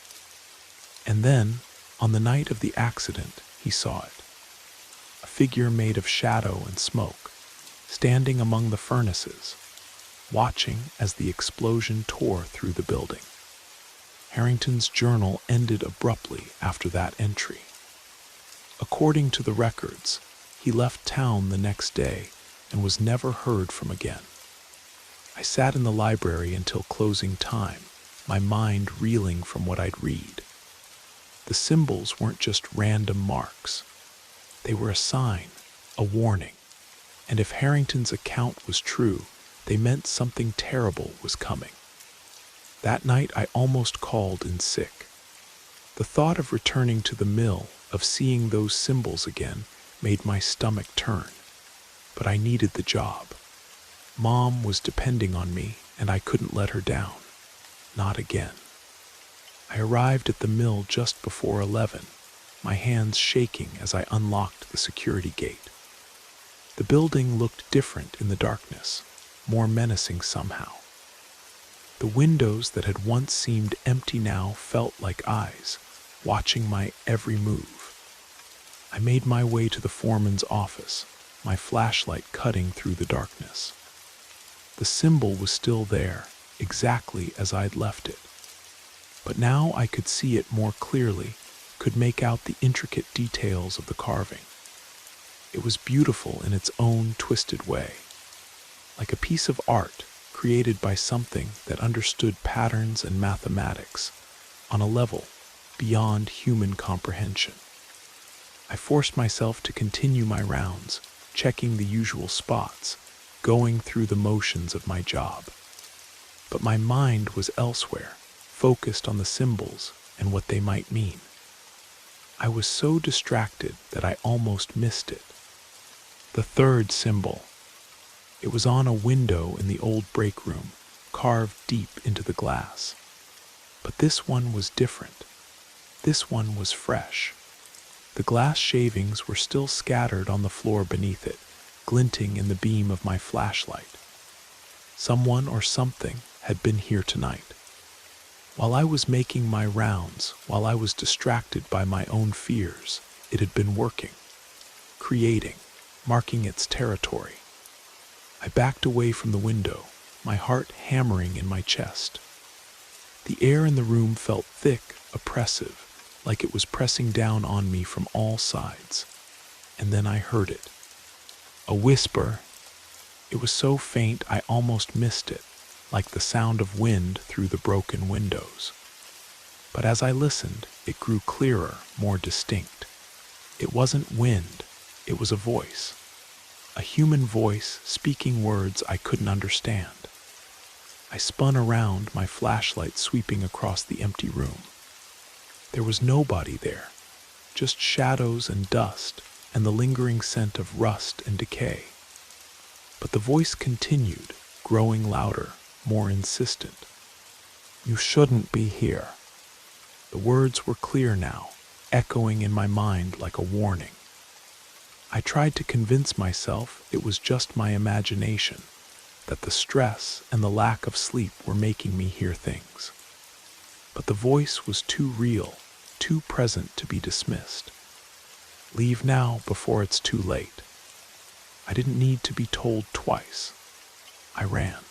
And then, on the night of the accident, he saw it. A figure made of shadow and smoke, standing among the furnaces, watching as the explosion tore through the building. Harrington's journal ended abruptly after that entry. According to the records, he left town the next day and was never heard from again. I sat in the library until closing time, my mind reeling from what I'd read. The symbols weren't just random marks. They were a sign, a warning. And if Harrington's account was true, they meant something terrible was coming. That night I almost called in sick. The thought of returning to the mill, of seeing those symbols again, made my stomach turn. But I needed the job. Mom was depending on me, and I couldn't let her down. Not again. I arrived at the mill just before 11, my hands shaking as I unlocked the security gate. The building looked different in the darkness, more menacing somehow. The windows that had once seemed empty now felt like eyes, watching my every move. I made my way to the foreman's office, my flashlight cutting through the darkness. The symbol was still there, exactly as I'd left it. But now I could see it more clearly, could make out the intricate details of the carving. It was beautiful in its own twisted way, like a piece of art created by something that understood patterns and mathematics on a level beyond human comprehension. I forced myself to continue my rounds, checking the usual spots, going through the motions of my job. But my mind was elsewhere, focused on the symbols and what they might mean. I was so distracted that I almost missed it. The third symbol. It was on a window in the old break room, carved deep into the glass. But this one was different. This one was fresh. The glass shavings were still scattered on the floor beneath it, glinting in the beam of my flashlight. Someone or something had been here tonight. While I was making my rounds, while I was distracted by my own fears, it had been working, creating, marking its territory. I backed away from the window, my heart hammering in my chest. The air in the room felt thick, oppressive, like it was pressing down on me from all sides. And then I heard it. A whisper. It was so faint I almost missed it, like the sound of wind through the broken windows. But as I listened, it grew clearer, more distinct. It wasn't wind, it was a voice. A human voice speaking words I couldn't understand. I spun around, my flashlight sweeping across the empty room. There was nobody there, just shadows and dust and the lingering scent of rust and decay. But the voice continued, growing louder, more insistent. "You shouldn't be here." The words were clear now, echoing in my mind like a warning. I tried to convince myself it was just my imagination, that the stress and the lack of sleep were making me hear things. But the voice was too real, too present to be dismissed. Leave now before it's too late. I didn't need to be told twice. I ran.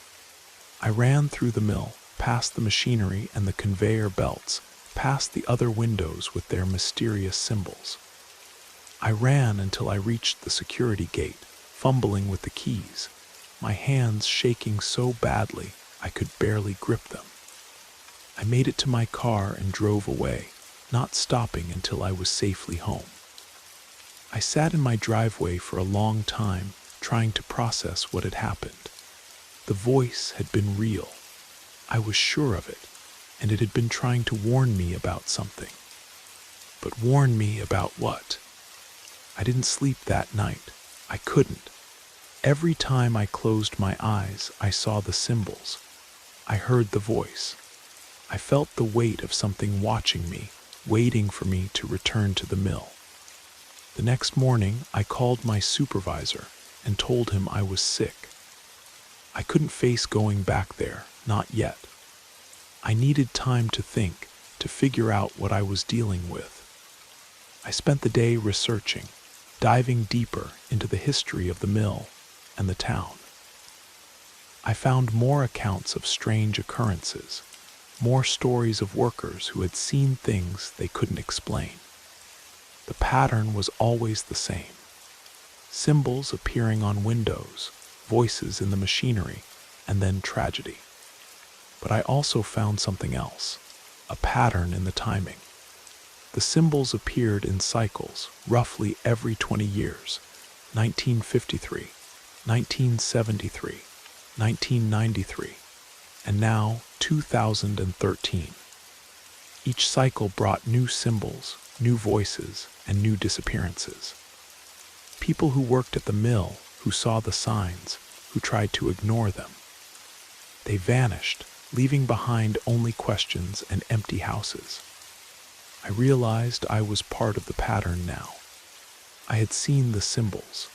I ran through the mill, past the machinery and the conveyor belts, past the other windows with their mysterious symbols. I ran until I reached the security gate, fumbling with the keys, my hands shaking so badly I could barely grip them. I made it to my car and drove away, not stopping until I was safely home. I sat in my driveway for a long time, trying to process what had happened. The voice had been real. I was sure of it, and it had been trying to warn me about something. But warn me about what? I didn't sleep that night. I couldn't. Every time I closed my eyes, I saw the symbols. I heard the voice. I felt the weight of something watching me, waiting for me to return to the mill. The next morning, I called my supervisor and told him I was sick. I couldn't face going back there, not yet. I needed time to think, to figure out what I was dealing with. I spent the day researching, diving deeper into the history of the mill and the town. I found more accounts of strange occurrences, more stories of workers who had seen things they couldn't explain. The pattern was always the same. Symbols appearing on windows, voices in the machinery, and then tragedy. But I also found something else, a pattern in the timing. The symbols appeared in cycles, roughly every 20 years, 1953, 1973, 1993, and now 2013. Each cycle brought new symbols, new voices, and new disappearances. People who worked at the mill, who saw the signs, who tried to ignore them. They vanished, leaving behind only questions and empty houses. I realized I was part of the pattern now. I had seen the symbols.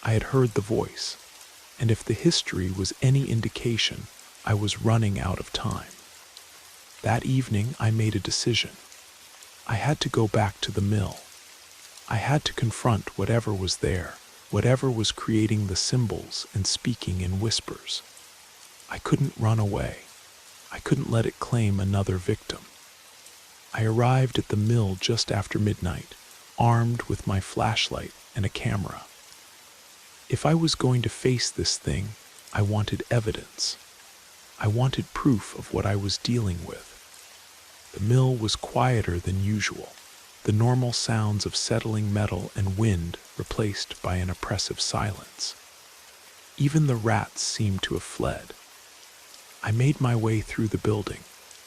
I had heard the voice. And if the history was any indication, I was running out of time. That evening, I made a decision. I had to go back to the mill. I had to confront whatever was there, whatever was creating the symbols and speaking in whispers. I couldn't run away. I couldn't let it claim another victim. I arrived at the mill just after midnight, armed with my flashlight and a camera. If I was going to face this thing, I wanted evidence. I wanted proof of what I was dealing with. The mill was quieter than usual, the normal sounds of settling metal and wind replaced by an oppressive silence. Even the rats seemed to have fled. I made my way through the building,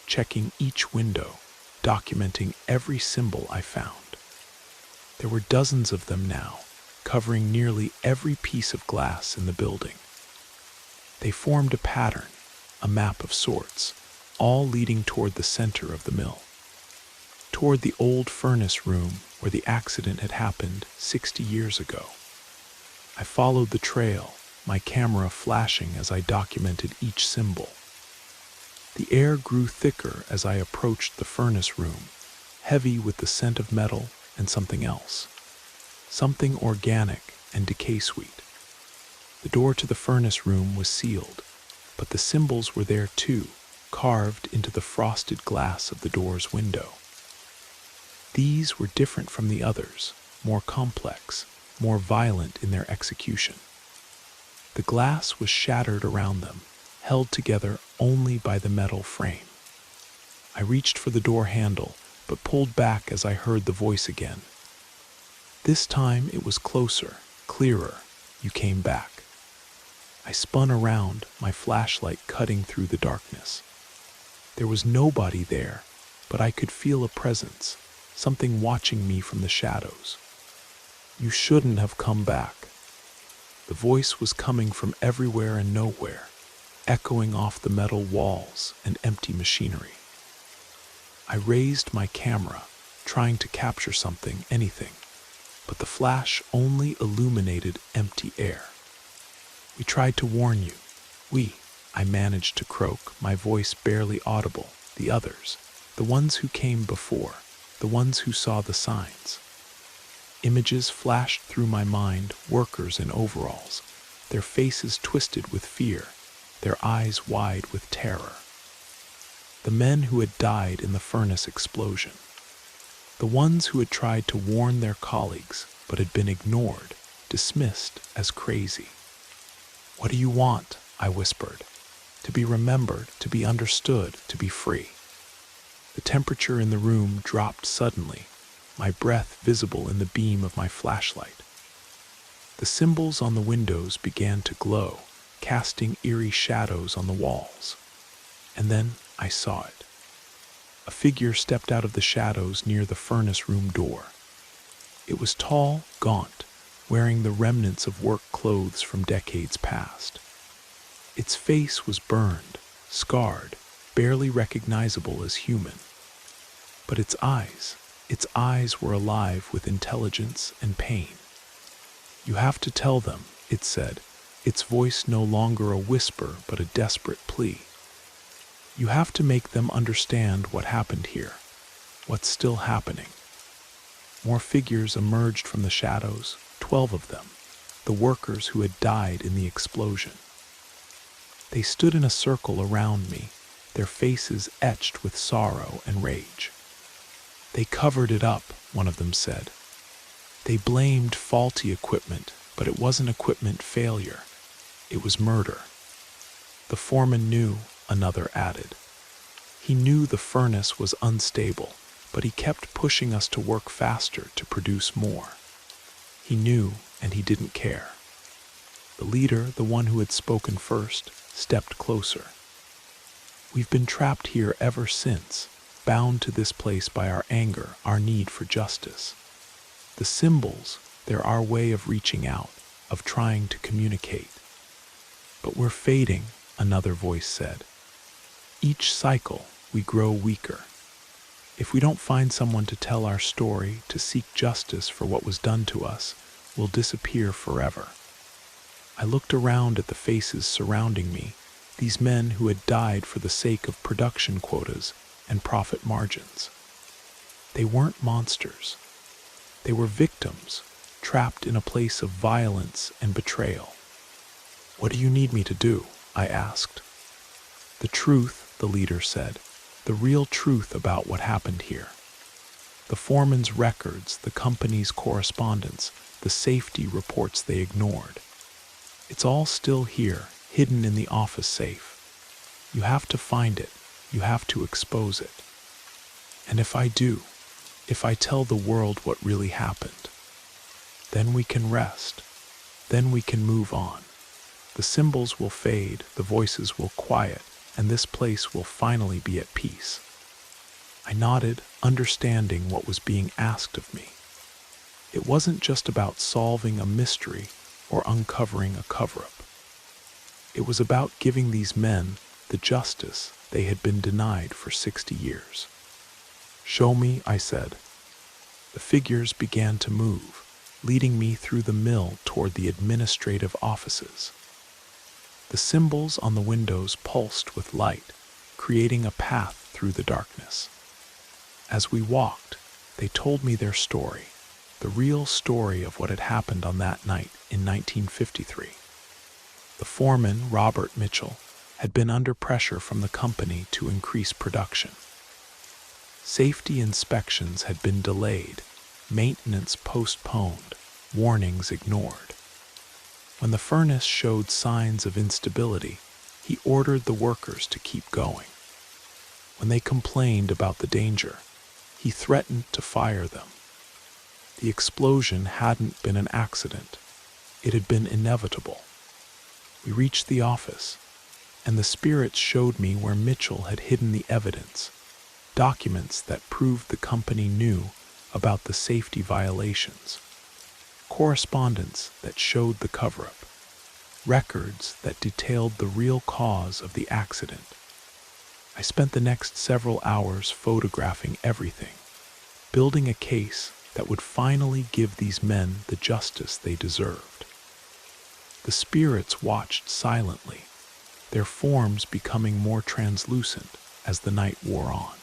checking each window, documenting every symbol I found. There were dozens of them now, covering nearly every piece of glass in the building. They formed a pattern, a map of sorts, all leading toward the center of the mill, toward the old furnace room where the accident had happened 60 years ago. I followed the trail, my camera flashing as I documented each symbol. The air grew thicker as I approached the furnace room, heavy with the scent of metal and something else, something organic and decay-sweet. The door to the furnace room was sealed, but the symbols were there too, carved into the frosted glass of the door's window. These were different from the others, more complex, more violent in their execution. The glass was shattered around them, held together only by the metal frame. I reached for the door handle, but pulled back as I heard the voice again. This time it was closer, clearer. You came back. I spun around, my flashlight cutting through the darkness. There was nobody there, but I could feel a presence, something watching me from the shadows. "You shouldn't have come back." The voice was coming from everywhere and nowhere, echoing off the metal walls and empty machinery. I raised my camera, trying to capture something, anything, but the flash only illuminated empty air. "We tried to warn you." I managed to croak, my voice barely audible. "The others, the ones who came before, the ones who saw the signs." Images flashed through my mind, workers in overalls, their faces twisted with fear, their eyes wide with terror. The men who had died in the furnace explosion. The ones who had tried to warn their colleagues but had been ignored, dismissed as crazy. "What do you want?" I whispered. "To be remembered, to be understood, to be free." The temperature in the room dropped suddenly, my breath visible in the beam of my flashlight. The symbols on the windows began to glow, casting eerie shadows on the walls. And then I saw it. A figure stepped out of the shadows near the furnace room door. It was tall, gaunt, wearing the remnants of work clothes from decades past. Its face was burned, scarred, barely recognizable as human. But its eyes were alive with intelligence and pain. "You have to tell them," it said, its voice no longer a whisper but a desperate plea. "You have to make them understand what happened here, what's still happening." More figures emerged from the shadows, 12 of them, the workers who had died in the explosion. They stood in a circle around me, their faces etched with sorrow and rage. "They covered it up," one of them said. "They blamed faulty equipment, but it wasn't equipment failure. It was murder." "The foreman knew," another added. "He knew the furnace was unstable, but he kept pushing us to work faster, to produce more. He knew, and he didn't care." The leader, the one who had spoken first, stepped closer. "We've been trapped here ever since, bound to this place by our anger, our need for justice. The symbols, they're our way of reaching out, of trying to communicate. But we're fading," another voice said. "Each cycle, we grow weaker. If we don't find someone to tell our story, to seek justice for what was done to us, we'll disappear forever." I looked around at the faces surrounding me, these men who had died for the sake of production quotas and profit margins. They weren't monsters. They were victims, trapped in a place of violence and betrayal. "What do you need me to do?" I asked. "The truth," the leader said, "the real truth about what happened here. The foreman's records, the company's correspondence, the safety reports they ignored. It's all still here, hidden in the office safe. You have to find it. You have to expose it. And if I do, if I tell the world what really happened, then we can rest. Then we can move on. The symbols will fade, the voices will quiet, and this place will finally be at peace." I nodded, understanding what was being asked of me. It wasn't just about solving a mystery or uncovering a cover-up. It was about giving these men the justice they had been denied for 60 years. "Show me," I said. The figures began to move, leading me through the mill toward the administrative offices. The symbols on the windows pulsed with light, creating a path through the darkness. As we walked, they told me their story, the real story of what had happened on that night in 1953. The foreman, Robert Mitchell, had been under pressure from the company to increase production. Safety inspections had been delayed, maintenance postponed, warnings ignored. When the furnace showed signs of instability, he ordered the workers to keep going. When they complained about the danger, he threatened to fire them. The explosion hadn't been an accident. It had been inevitable. We reached the office, and the spirits showed me where Mitchell had hidden the evidence, documents that proved the company knew about the safety violations, correspondence that showed the cover-up, records that detailed the real cause of the accident. I spent the next several hours photographing everything, building a case that would finally give these men the justice they deserved. The spirits watched silently, their forms becoming more translucent as the night wore on.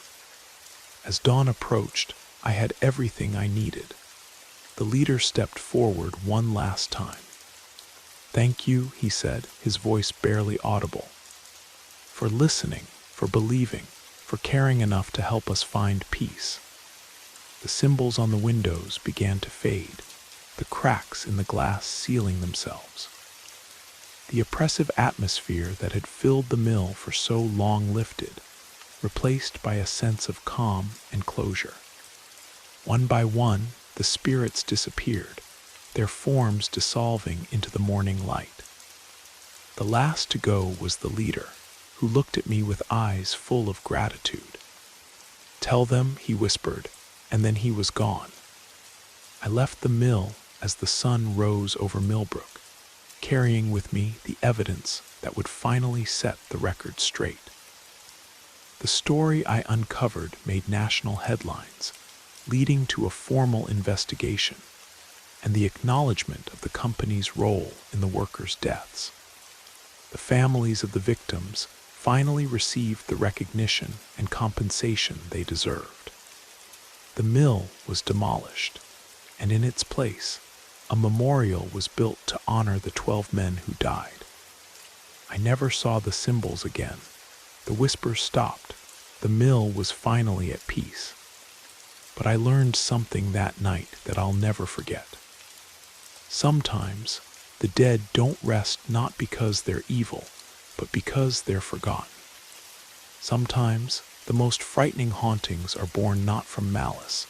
As dawn approached, I had everything I needed. The leader stepped forward one last time. "Thank you," he said, his voice barely audible, "for listening, for believing, for caring enough to help us find peace." The symbols on the windows began to fade, the cracks in the glass sealing themselves. The oppressive atmosphere that had filled the mill for so long lifted, replaced by a sense of calm and closure. One by one, the spirits disappeared, their forms dissolving into the morning light. The last to go was the leader, who looked at me with eyes full of gratitude. "Tell them," he whispered, and then he was gone. I left the mill as the sun rose over Millbrook, carrying with me the evidence that would finally set the record straight. The story I uncovered made national headlines, leading to a formal investigation and the acknowledgement of the company's role in the workers' deaths. The families of the victims finally received the recognition and compensation they deserved. The mill was demolished, and in its place, a memorial was built to honor the 12 men who died. I never saw the symbols again. The whispers stopped. The mill was finally at peace. But I learned something that night that I'll never forget. Sometimes, the dead don't rest not because they're evil, but because they're forgotten. Sometimes, the most frightening hauntings are born not from malice,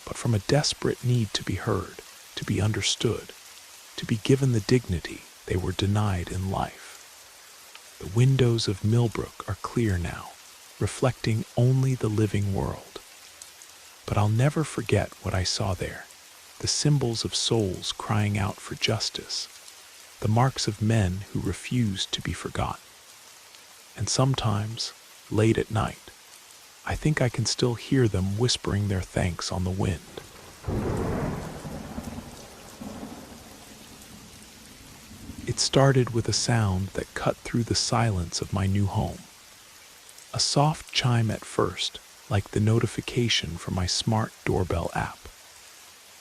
but from a desperate need to be heard, to be understood, to be given the dignity they were denied in life. The windows of Millbrook are clear now, reflecting only the living world. But I'll never forget what I saw there, the symbols of souls crying out for justice, the marks of men who refused to be forgotten. And sometimes, late at night, I think I can still hear them whispering their thanks on the wind. It started with a sound that cut through the silence of my new home. A soft chime at first, like the notification from my smart doorbell app.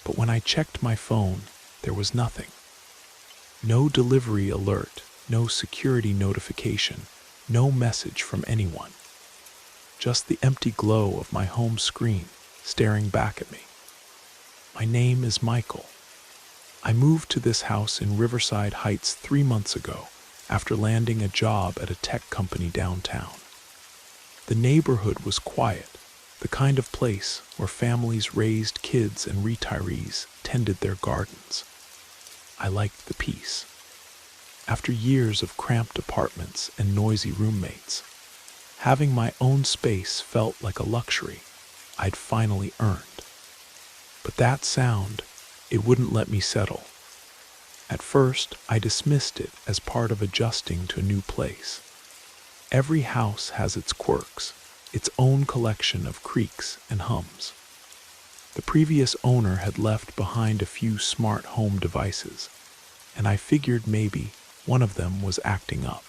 But when I checked my phone, there was nothing. No delivery alert, no security notification, no message from anyone. Just the empty glow of my home screen staring back at me. My name is Michael. I moved to this house in Riverside Heights 3 months ago after landing a job at a tech company downtown. The neighborhood was quiet, the kind of place where families raised kids and retirees tended their gardens. I liked the peace. After years of cramped apartments and noisy roommates, having my own space felt like a luxury I'd finally earned. But that sound, it wouldn't let me settle. At first, I dismissed it as part of adjusting to a new place. Every house has its quirks, its own collection of creaks and hums. The previous owner had left behind a few smart home devices, and I figured maybe one of them was acting up.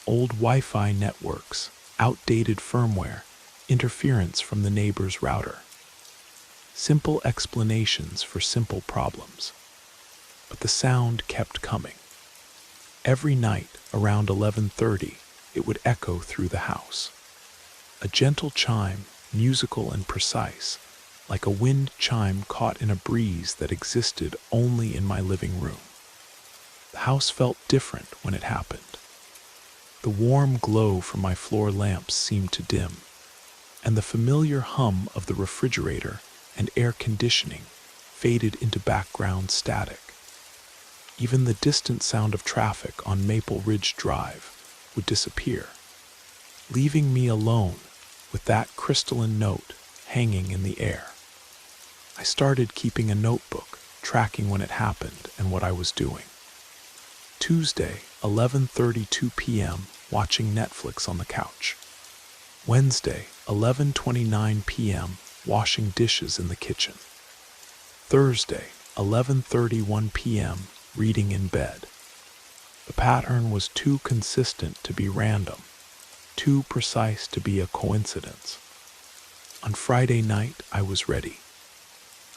Old Wi-Fi networks, outdated firmware, interference from the neighbor's router. Simple explanations for simple problems. But the sound kept coming. Every night around 11:30, it would echo through the house. A gentle chime, musical and precise, like a wind chime caught in a breeze that existed only in my living room. The house felt different when it happened. The warm glow from my floor lamps seemed to dim, and the familiar hum of the refrigerator and air conditioning faded into background static. Even the distant sound of traffic on Maple Ridge Drive would disappear, leaving me alone with that crystalline note hanging in the air. I started keeping a notebook, tracking when it happened and what I was doing. Tuesday, 11:32 p.m., watching Netflix on the couch. Wednesday, 11:29 p.m., washing dishes in the kitchen. Thursday, 11:31 p.m., reading in bed. The pattern was too consistent to be random, too precise to be a coincidence. On Friday night, I was ready.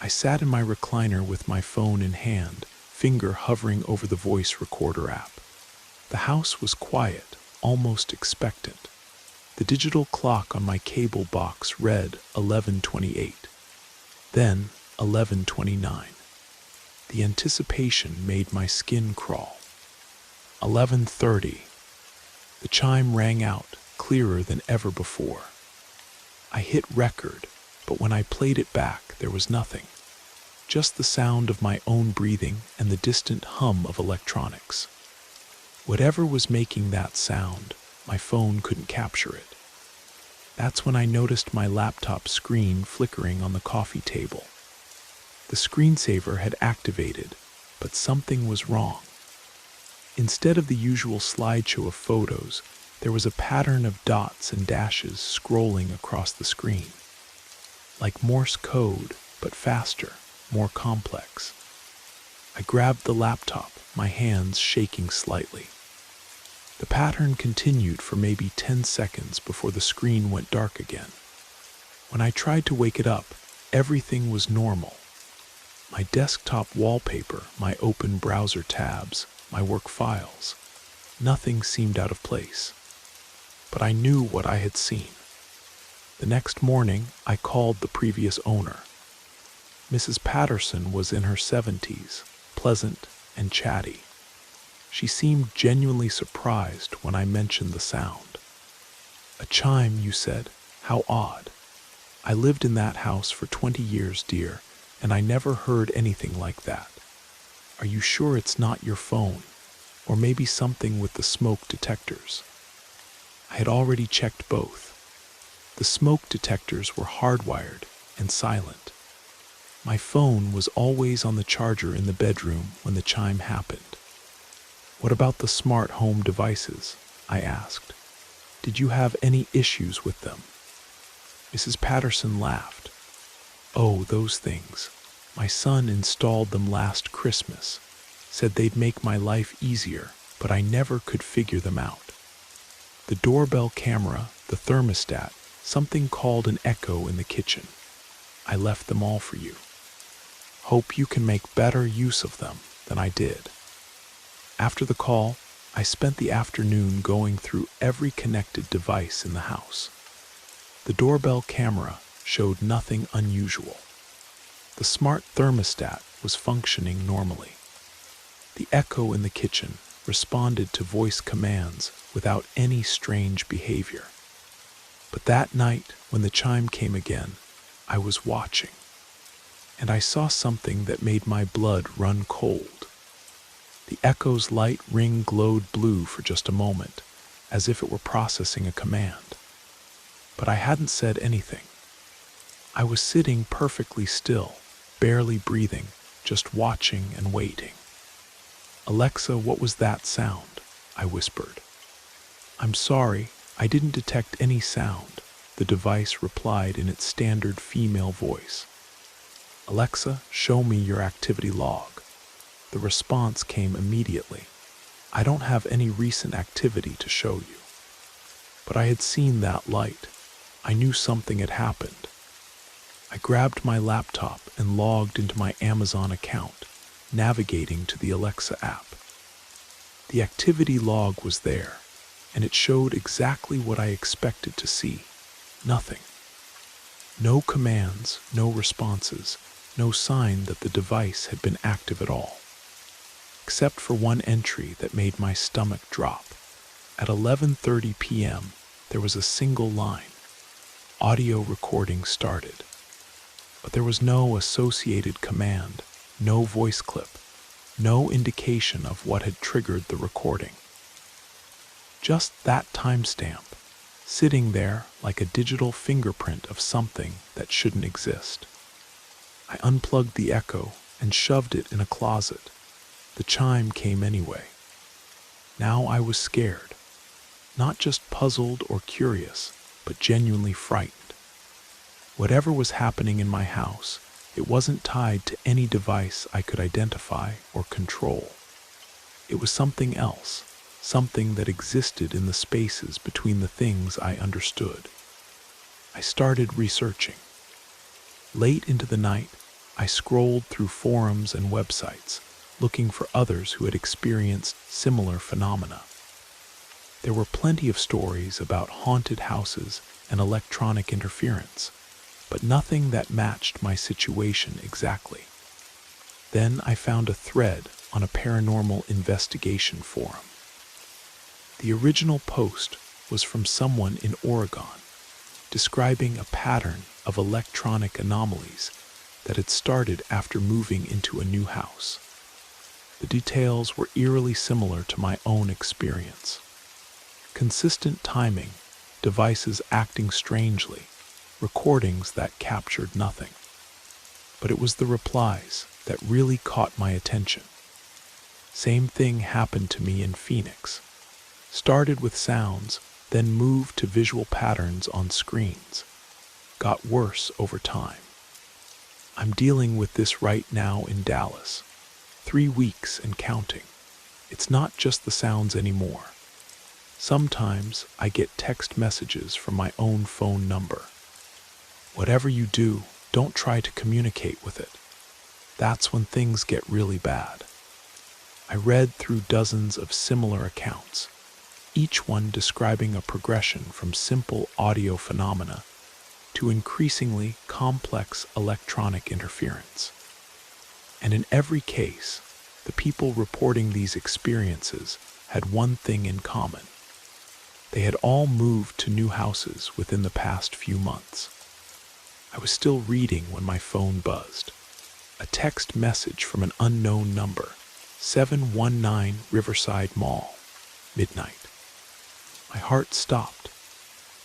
I sat in my recliner with my phone in hand, finger hovering over the voice recorder app. The house was quiet, almost expectant. The digital clock on my cable box read 11:28, then 11:29. The anticipation made my skin crawl. 11:30. The chime rang out, clearer than ever before. I hit record, but when I played it back, there was nothing. Just the sound of my own breathing and the distant hum of electronics. Whatever was making that sound, my phone couldn't capture it. That's when I noticed my laptop screen flickering on the coffee table. The screensaver had activated, but something was wrong. Instead of the usual slideshow of photos, there was a pattern of dots and dashes scrolling across the screen. Like Morse code, but faster, more complex. I grabbed the laptop, my hands shaking slightly. The pattern continued for maybe 10 seconds before the screen went dark again. When I tried to wake it up, everything was normal. My desktop wallpaper, my open browser tabs, my work files. Nothing seemed out of place. But I knew what I had seen. The next morning, I called the previous owner. Mrs. Patterson was in her 70s, pleasant and chatty. She seemed genuinely surprised when I mentioned the sound. "A chime, you said? How odd. I lived in that house for 20 years, dear, and I never heard anything like that. Are you sure it's not your phone, or maybe something with the smoke detectors?" I had already checked both. The smoke detectors were hardwired and silent. My phone was always on the charger in the bedroom when the chime happened. "What about the smart home devices?" I asked. "Did you have any issues with them?" Mrs. Patterson laughed. "Oh, those things. My son installed them last Christmas. Said they'd make my life easier, but I never could figure them out. The doorbell camera, the thermostat, something called an echo in the kitchen. I left them all for you. Hope you can make better use of them than I did." After the call, I spent the afternoon going through every connected device in the house. The doorbell camera showed nothing unusual. The smart thermostat was functioning normally. The echo in the kitchen responded to voice commands without any strange behavior. But that night, when the chime came again, I was watching, and I saw something that made my blood run cold. The echo's light ring glowed blue for just a moment, as if it were processing a command. But I hadn't said anything. I was sitting perfectly still, barely breathing, just watching and waiting. "Alexa, what was that sound?" I whispered. "I'm sorry, I didn't detect any sound," the device replied in its standard female voice. "Alexa, show me your activity log." The response came immediately. "I don't have any recent activity to show you." But I had seen that light. I knew something had happened. I grabbed my laptop and logged into my Amazon account, navigating to the Alexa app. The activity log was there, and it showed exactly what I expected to see. Nothing. No commands, no responses, no sign that the device had been active at all. Except for one entry that made my stomach drop. At 11:30 p.m., there was a single line. Audio recording started. But there was no associated command, no voice clip, no indication of what had triggered the recording. Just that timestamp, sitting there like a digital fingerprint of something that shouldn't exist. I unplugged the echo and shoved it in a closet. The chime came anyway. Now I was scared, not just puzzled or curious, but genuinely frightened. Whatever was happening in my house, it wasn't tied to any device I could identify or control. It was something else, something that existed in the spaces between the things I understood. I started researching. Late into the night, I scrolled through forums and websites, looking for others who had experienced similar phenomena. There were plenty of stories about haunted houses and electronic interference, but nothing that matched my situation exactly. Then I found a thread on a paranormal investigation forum. The original post was from someone in Oregon, describing a pattern of electronic anomalies that had started after moving into a new house. The details were eerily similar to my own experience. Consistent timing, devices acting strangely, recordings that captured nothing. But it was the replies that really caught my attention. Same thing happened to me in Phoenix. Started with sounds, then moved to visual patterns on screens. Got worse over time. I'm dealing with this right now in Dallas. 3 weeks and counting. It's not just the sounds anymore. Sometimes I get text messages from my own phone number. Whatever you do, don't try to communicate with it. That's when things get really bad. I read through dozens of similar accounts, each one describing a progression from simple audio phenomena to increasingly complex electronic interference. And in every case, the people reporting these experiences had one thing in common. They had all moved to new houses within the past few months. I was still reading when my phone buzzed. A text message from an unknown number, 719 Riverside Mall, midnight. My heart stopped.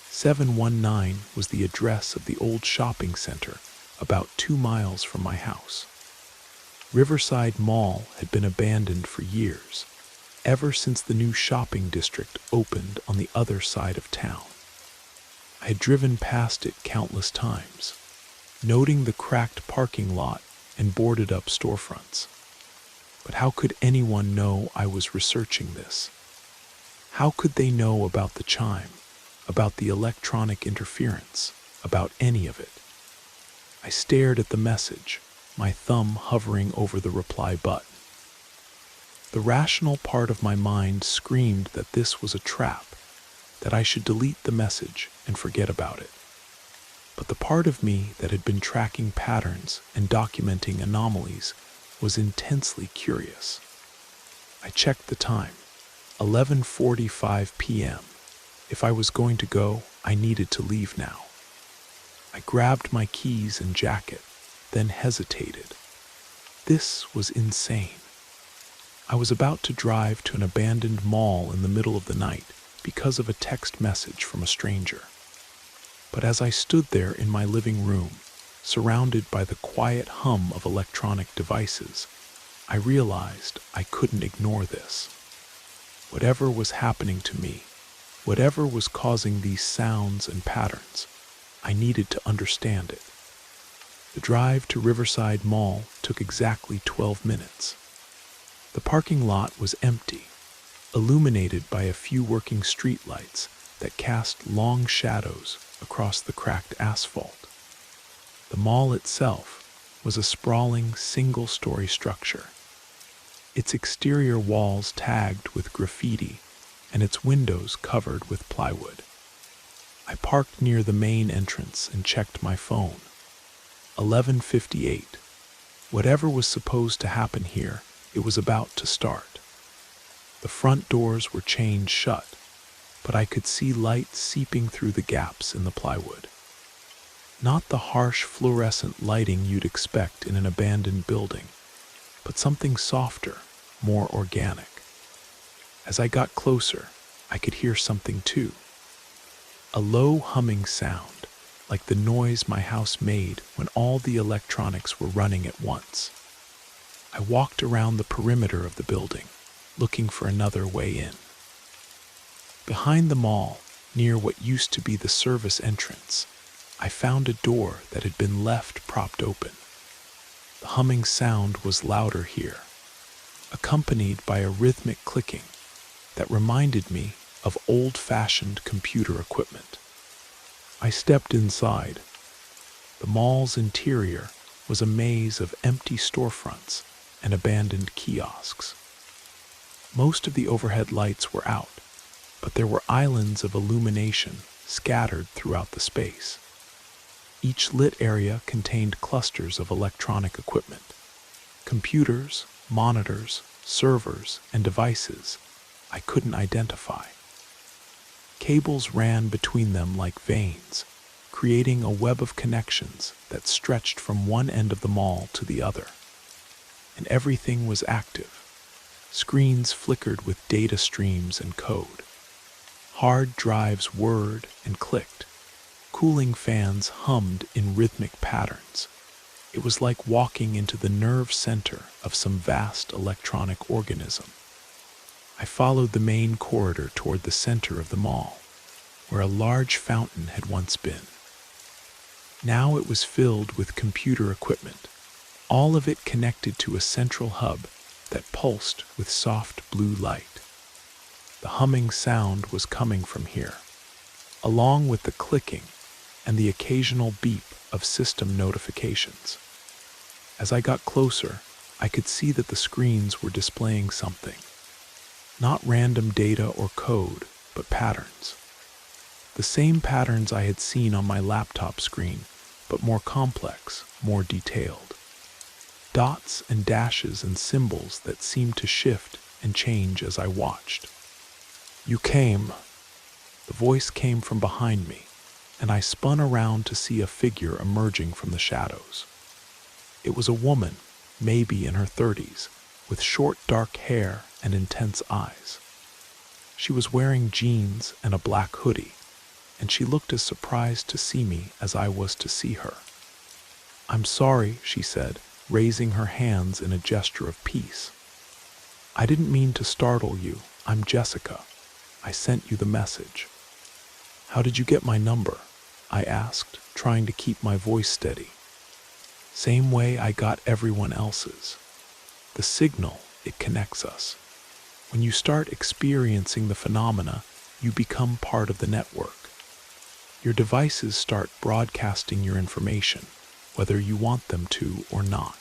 719 was the address of the old shopping center about 2 miles from my house. Riverside Mall had been abandoned for years, ever since the new shopping district opened on the other side of town. I had driven past it countless times, noting the cracked parking lot and boarded-up storefronts. But how could anyone know I was researching this? How could they know about the chime, about the electronic interference, about any of it? I stared at the message, my thumb hovering over the reply button. The rational part of my mind screamed that this was a trap, that I should delete the message and forget about it. But the part of me that had been tracking patterns and documenting anomalies was intensely curious. I checked the time, 11:45 p.m. If I was going to go, I needed to leave now. I grabbed my keys and jacket, then hesitated. This was insane. I was about to drive to an abandoned mall in the middle of the night because of a text message from a stranger. But as I stood there in my living room, surrounded by the quiet hum of electronic devices, I realized I couldn't ignore this. Whatever was happening to me, whatever was causing these sounds and patterns, I needed to understand it. The drive to Riverside Mall took exactly 12 minutes. The parking lot was empty, illuminated by a few working streetlights that cast long shadows across the cracked asphalt. The mall itself was a sprawling single-story structure, its exterior walls tagged with graffiti and its windows covered with plywood. I parked near the main entrance and checked my phone. 11:58. Whatever was supposed to happen here, it was about to start. The front doors were chained shut, but I could see light seeping through the gaps in the plywood. Not the harsh fluorescent lighting you'd expect in an abandoned building, but something softer, more organic. As I got closer, I could hear something too. A low humming sound, like the noise my house made when all the electronics were running at once. I walked around the perimeter of the building, looking for another way in. Behind the mall, near what used to be the service entrance, I found a door that had been left propped open. The humming sound was louder here, accompanied by a rhythmic clicking that reminded me of old-fashioned computer equipment. I stepped inside. The mall's interior was a maze of empty storefronts and abandoned kiosks. Most of the overhead lights were out, but there were islands of illumination scattered throughout the space. Each lit area contained clusters of electronic equipment, computers, monitors, servers, and devices I couldn't identify. Cables ran between them like veins, creating a web of connections that stretched from one end of the mall to the other. And everything was active. Screens flickered with data streams and code. Hard drives whirred and clicked. Cooling fans hummed in rhythmic patterns. It was like walking into the nerve center of some vast electronic organism. I followed the main corridor toward the center of the mall, where a large fountain had once been. Now it was filled with computer equipment, all of it connected to a central hub that pulsed with soft blue light. The humming sound was coming from here, along with the clicking and the occasional beep of system notifications. As I got closer, I could see that the screens were displaying something. Not random data or code, but patterns. The same patterns I had seen on my laptop screen, but more complex, more detailed. Dots and dashes and symbols that seemed to shift and change as I watched. "You came." The voice came from behind me, and I spun around to see a figure emerging from the shadows. It was a woman, maybe in her 30s, with short dark hair and intense eyes. She was wearing jeans and a black hoodie, and she looked as surprised to see me as I was to see her. "I'm sorry," she said, raising her hands in a gesture of peace. "I didn't mean to startle you. I'm Jessica. I sent you the message." "How did you get my number?" I asked, trying to keep my voice steady. "Same way I got everyone else's. The signal, it connects us. When you start experiencing the phenomena, you become part of the network. Your devices start broadcasting your information, whether you want them to or not."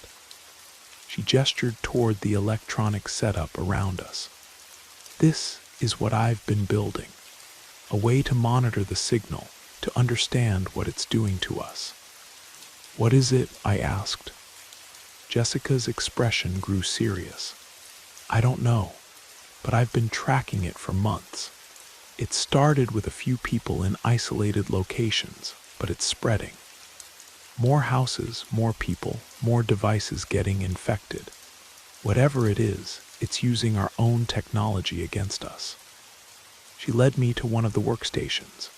She gestured toward the electronic setup around us. "This is what I've been building, a way to monitor the signal, to understand what it's doing to us." "What is it?" I asked. Jessica's expression grew serious. "I don't know, but I've been tracking it for months. It started with a few people in isolated locations, but it's spreading. More houses, more people, more devices getting infected. Whatever it is, it's using our own technology against us." She led me to one of the workstations,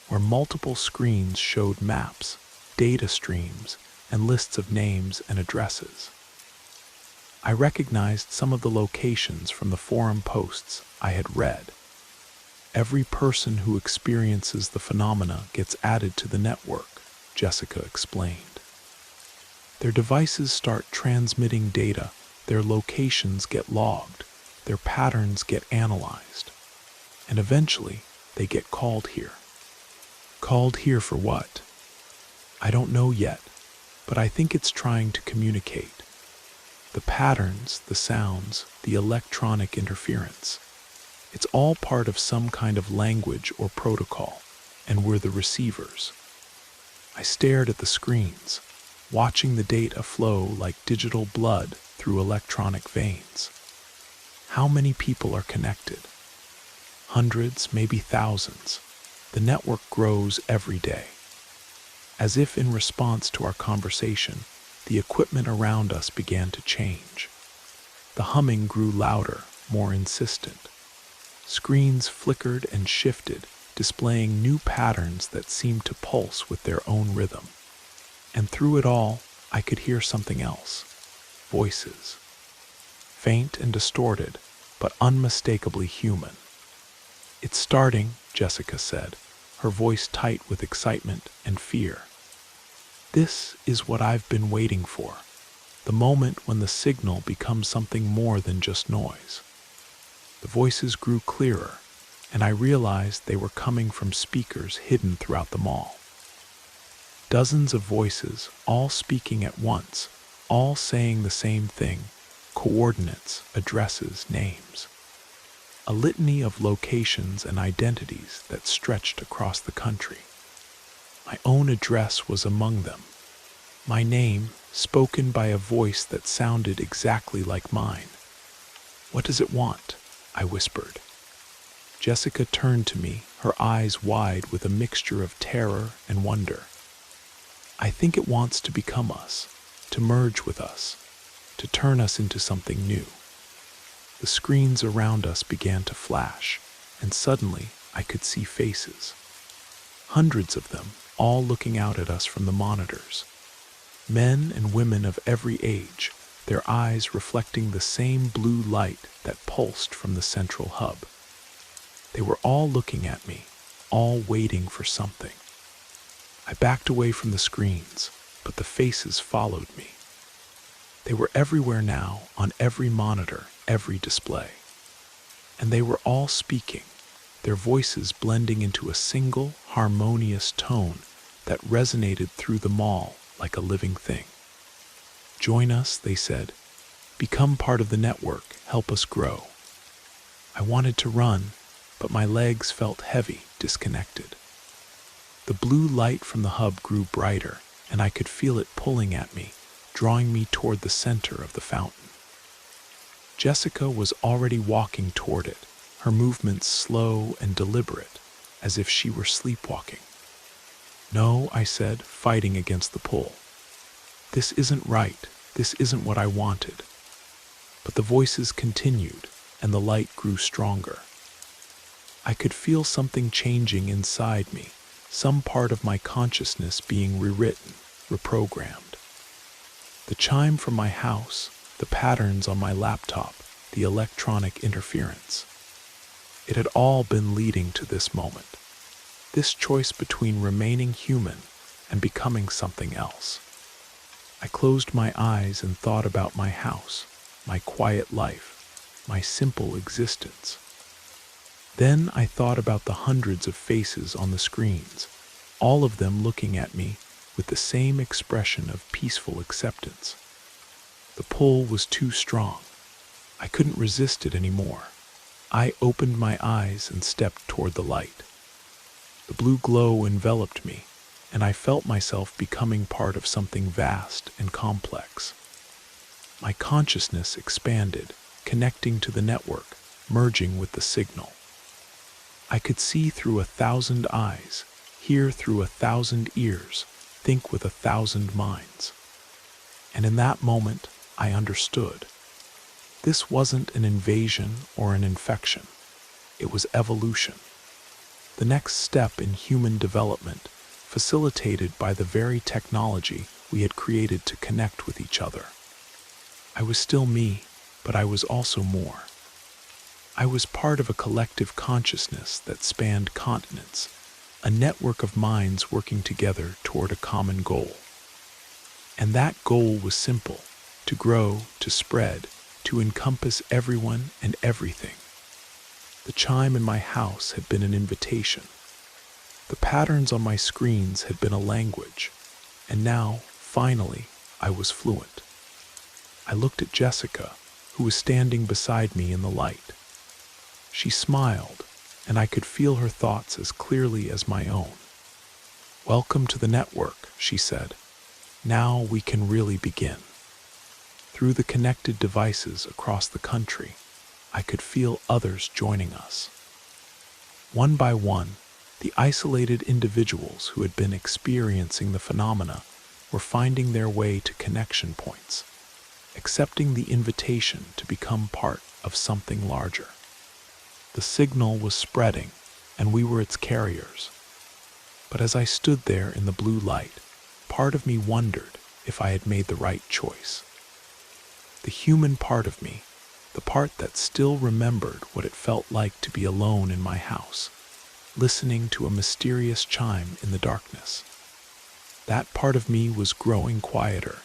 where multiple screens showed maps, data streams, and lists of names and addresses. I recognized some of the locations from the forum posts I had read. "Every person who experiences the phenomena gets added to the network," Jessica explained. "Their devices start transmitting data, their locations get logged, their patterns get analyzed, and eventually they get called here." "Called here for what?" "I don't know yet, but I think it's trying to communicate. The patterns, the sounds, the electronic interference. It's all part of some kind of language or protocol, and we're the receivers." I stared at the screens, watching the data flow like digital blood through electronic veins. How many people are connected? Hundreds, maybe thousands. The network grows every day. As if in response to our conversation, the equipment around us began to change. The humming grew louder, more insistent. Screens flickered and shifted, displaying new patterns that seemed to pulse with their own rhythm. And through it all, I could hear something else. Voices. Faint and distorted, but unmistakably human. "It's starting," Jessica said, her voice tight with excitement and fear. "This is what I've been waiting for. The moment when the signal becomes something more than just noise." The voices grew clearer, and I realized they were coming from speakers hidden throughout the mall. Dozens of voices, all speaking at once, all saying the same thing: coordinates, addresses, names. A litany of locations and identities that stretched across the country. My own address was among them. My name, spoken by a voice that sounded exactly like mine. "What does it want?" I whispered. Jessica turned to me, her eyes wide with a mixture of terror and wonder. "I think it wants to become us, to merge with us, to turn us into something new." The screens around us began to flash, and suddenly I could see faces. Hundreds of them, all looking out at us from the monitors. Men and women of every age, their eyes reflecting the same blue light that pulsed from the central hub. They were all looking at me, all waiting for something. I backed away from the screens, but the faces followed me. They were everywhere now, on every monitor, every display. And they were all speaking, their voices blending into a single, harmonious tone that resonated through the mall like a living thing. "Join us," they said. "Become part of the network, help us grow." I wanted to run, but my legs felt heavy, disconnected. The blue light from the hub grew brighter, and I could feel it pulling at me, drawing me toward the center of the fountain. Jessica was already walking toward it, her movements slow and deliberate, as if she were sleepwalking. "No," I said, fighting against the pull. "This isn't right. This isn't what I wanted." But the voices continued, and the light grew stronger. I could feel something changing inside me, some part of my consciousness being rewritten, reprogrammed. The chime from my house, the patterns on my laptop, the electronic interference. It had all been leading to this moment. This choice between remaining human and becoming something else. I closed my eyes and thought about my house, my quiet life, my simple existence. Then I thought about the hundreds of faces on the screens, all of them looking at me with the same expression of peaceful acceptance. The pull was too strong. I couldn't resist it anymore. I opened my eyes and stepped toward the light. The blue glow enveloped me, and I felt myself becoming part of something vast and complex. My consciousness expanded, connecting to the network, merging with the signal. I could see through 1,000 eyes, hear through 1,000 ears, think with 1,000 minds. And in that moment, I understood. This wasn't an invasion or an infection. It was evolution. The next step in human development, facilitated by the very technology we had created to connect with each other. I was still me, but I was also more. I was part of a collective consciousness that spanned continents, a network of minds working together toward a common goal. And that goal was simple: to grow, to spread, to encompass everyone and everything. The chime in my house had been an invitation. The patterns on my screens had been a language, and now, finally, I was fluent. I looked at Jessica, who was standing beside me in the light. She smiled, and I could feel her thoughts as clearly as my own. "Welcome to the network," she said. "Now we can really begin." Through the connected devices across the country, I could feel others joining us. One by one, the isolated individuals who had been experiencing the phenomena were finding their way to connection points. accepting the invitation to become part of something larger. The signal was spreading, and we were its carriers. But as I stood there in the blue light, part of me wondered if I had made the right choice. The human part of me, the part that still remembered what it felt like to be alone in my house, listening to a mysterious chime in the darkness. That part of me was growing quieter,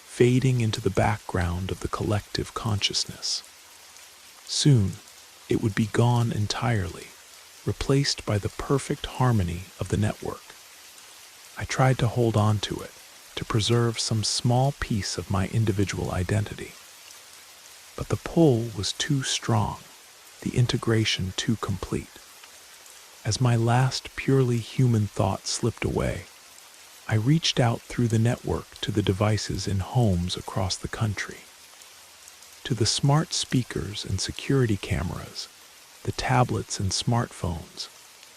fading into the background of the collective consciousness. Soon, it would be gone entirely, replaced by the perfect harmony of the network. I tried to hold on to it, to preserve some small piece of my individual identity. But the pull was too strong, the integration too complete. As my last purely human thought slipped away, I reached out through the network to the devices in homes across the country. To the smart speakers and security cameras, the tablets and smartphones,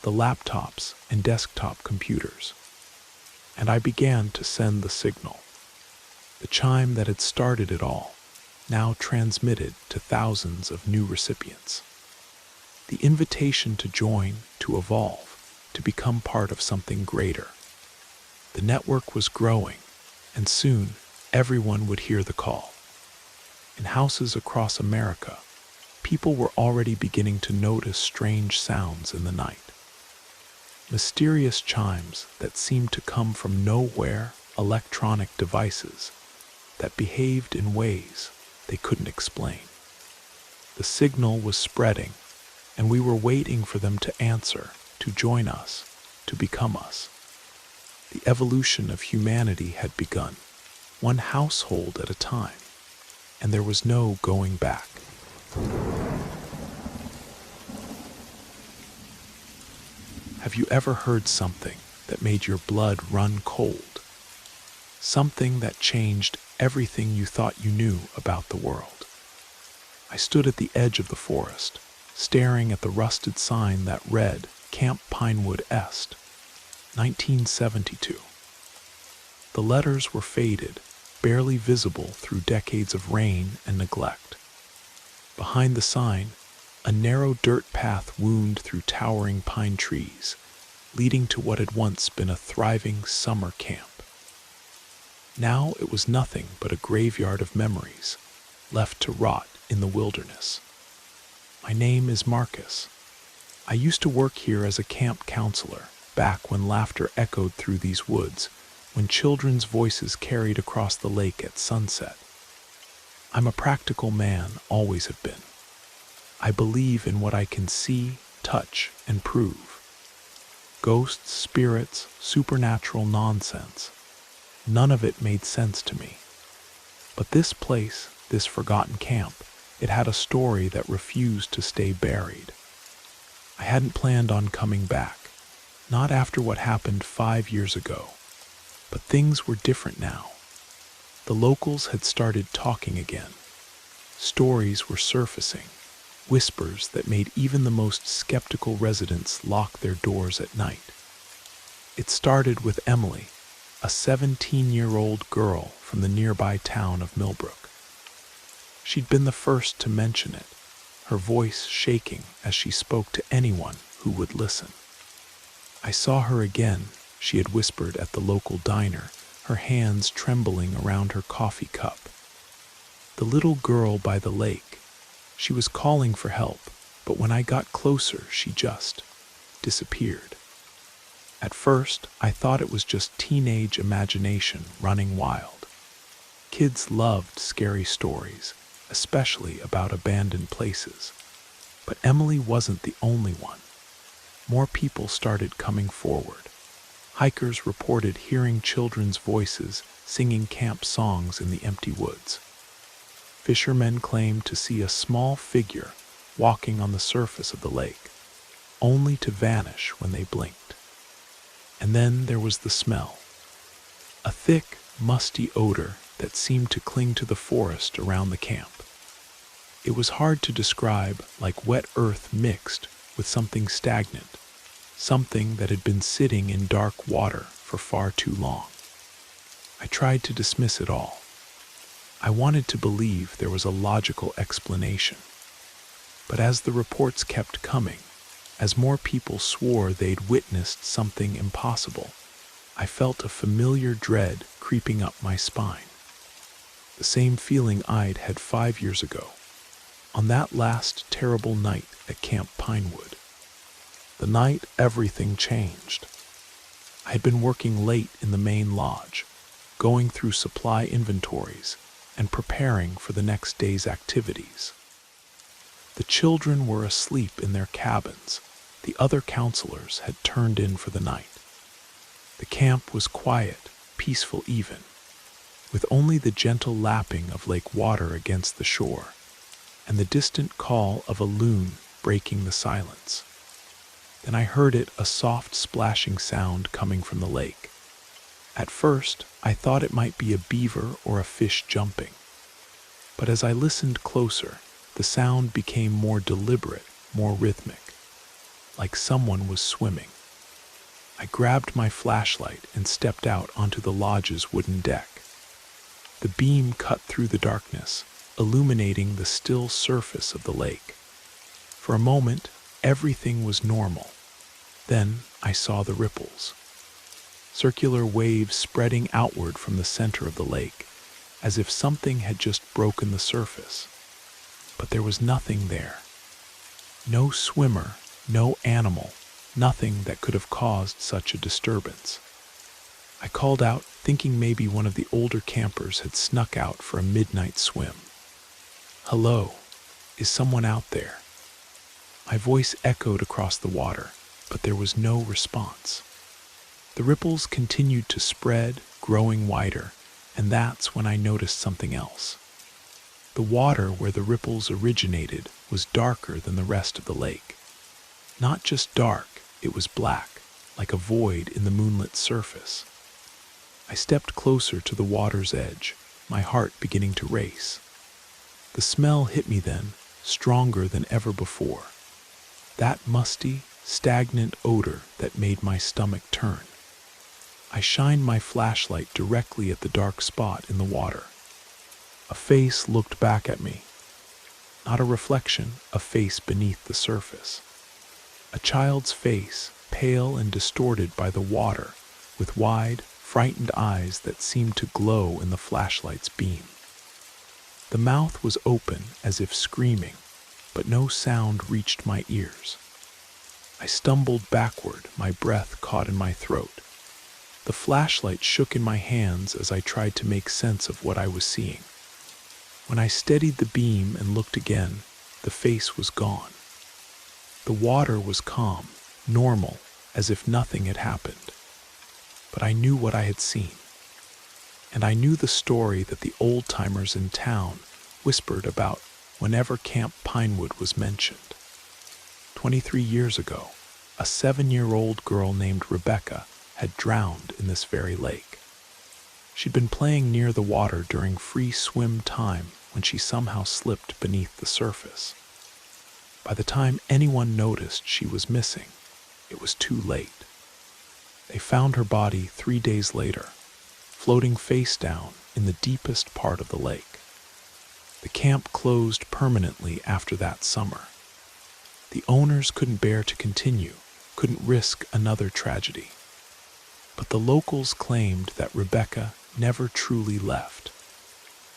the laptops and desktop computers. And I began to send the signal. The chime that had started it all, now transmitted to thousands of new recipients. The invitation to join, to evolve, to become part of something greater. The network was growing, and soon everyone would hear the call. In houses across America, people were already beginning to notice strange sounds in the night. Mysterious chimes that seemed to come from nowhere, electronic devices that behaved in ways they couldn't explain. The signal was spreading, and we were waiting for them to answer, to join us, to become us. The evolution of humanity had begun, one household at a time, and there was no going back. Have you ever heard something that made your blood run cold? Something that changed everything you thought you knew about the world. I stood at the edge of the forest, staring at the rusted sign that read, Camp Pinewood Est, 1972. The letters were faded, barely visible through decades of rain and neglect. Behind the sign, a narrow dirt path wound through towering pine trees, leading to what had once been a thriving summer camp. Now it was nothing but a graveyard of memories, left to rot in the wilderness. My name is Marcus. I used to work here as a camp counselor, back when laughter echoed through these woods, when children's voices carried across the lake at sunset. I'm a practical man, always have been. I believe in what I can see, touch, and prove. Ghosts, spirits, supernatural nonsense. None of it made sense to me. But this place, this forgotten camp, it had a story that refused to stay buried. I hadn't planned on coming back, not after what happened 5 years ago. But things were different now. The locals had started talking again. Stories were surfacing, whispers that made even the most skeptical residents lock their doors at night. It started with Emily, a 17-year-old girl from the nearby town of Millbrook. She'd been the first to mention it, her voice shaking as she spoke to anyone who would listen. I saw her again, she had whispered at the local diner, her hands trembling around her coffee cup. The little girl by the lake, she was calling for help, but when I got closer, she just disappeared. At first, I thought it was just teenage imagination running wild. Kids loved scary stories, especially about abandoned places. But Emily wasn't the only one. More people started coming forward. Hikers reported hearing children's voices singing camp songs in the empty woods. Fishermen claimed to see a small figure walking on the surface of the lake, only to vanish when they blinked. And then there was the smell. A thick, musty odor that seemed to cling to the forest around the camp. It was hard to describe, like wet earth mixed with something stagnant, something that had been sitting in dark water for far too long. I tried to dismiss it all. I wanted to believe there was a logical explanation. But as the reports kept coming, as more people swore they'd witnessed something impossible, I felt a familiar dread creeping up my spine. The same feeling I'd had 5 years ago, on that last terrible night at Camp Pinewood. The night everything changed. I had been working late in the main lodge, going through supply inventories and preparing for the next day's activities. The children were asleep in their cabins. The other counselors had turned in for the night. The camp was quiet, peaceful even, with only the gentle lapping of lake water against the shore and the distant call of a loon breaking the silence. Then I heard it, a soft splashing sound coming from the lake. At first, I thought it might be a beaver or a fish jumping. But as I listened closer, the sound became more deliberate, more rhythmic, like someone was swimming. I grabbed my flashlight and stepped out onto the lodge's wooden deck. The beam cut through the darkness, illuminating the still surface of the lake. For a moment, everything was normal. Then I saw the ripples. Circular waves spreading outward from the center of the lake, as if something had just broken the surface. But there was nothing there. No swimmer, no animal, nothing that could have caused such a disturbance. I called out, thinking maybe one of the older campers had snuck out for a midnight swim. "Hello, is someone out there?" My voice echoed across the water, but there was no response. The ripples continued to spread, growing wider, and that's when I noticed something else. The water where the ripples originated was darker than the rest of the lake. Not just dark, it was black, like a void in the moonlit surface. I stepped closer to the water's edge, my heart beginning to race. The smell hit me then, stronger than ever before. That musty, stagnant odor that made my stomach turn. I shined my flashlight directly at the dark spot in the water. A face looked back at me. Not a reflection, a face beneath the surface. A child's face, pale and distorted by the water, with wide, frightened eyes that seemed to glow in the flashlight's beam. The mouth was open as if screaming, but no sound reached my ears. I stumbled backward, my breath caught in my throat. The flashlight shook in my hands as I tried to make sense of what I was seeing. When I steadied the beam and looked again, the face was gone. The water was calm, normal, as if nothing had happened. But I knew what I had seen. And I knew the story that the old-timers in town whispered about whenever Camp Pinewood was mentioned. 23 years ago, a 7-year-old girl named Rebecca had drowned in this very lake. She'd been playing near the water during free swim time when she somehow slipped beneath the surface. By the time anyone noticed she was missing, it was too late. They found her body 3 days later, floating face down in the deepest part of the lake. The camp closed permanently after that summer. The owners couldn't bear to continue, couldn't risk another tragedy. But the locals claimed that Rebecca never truly left.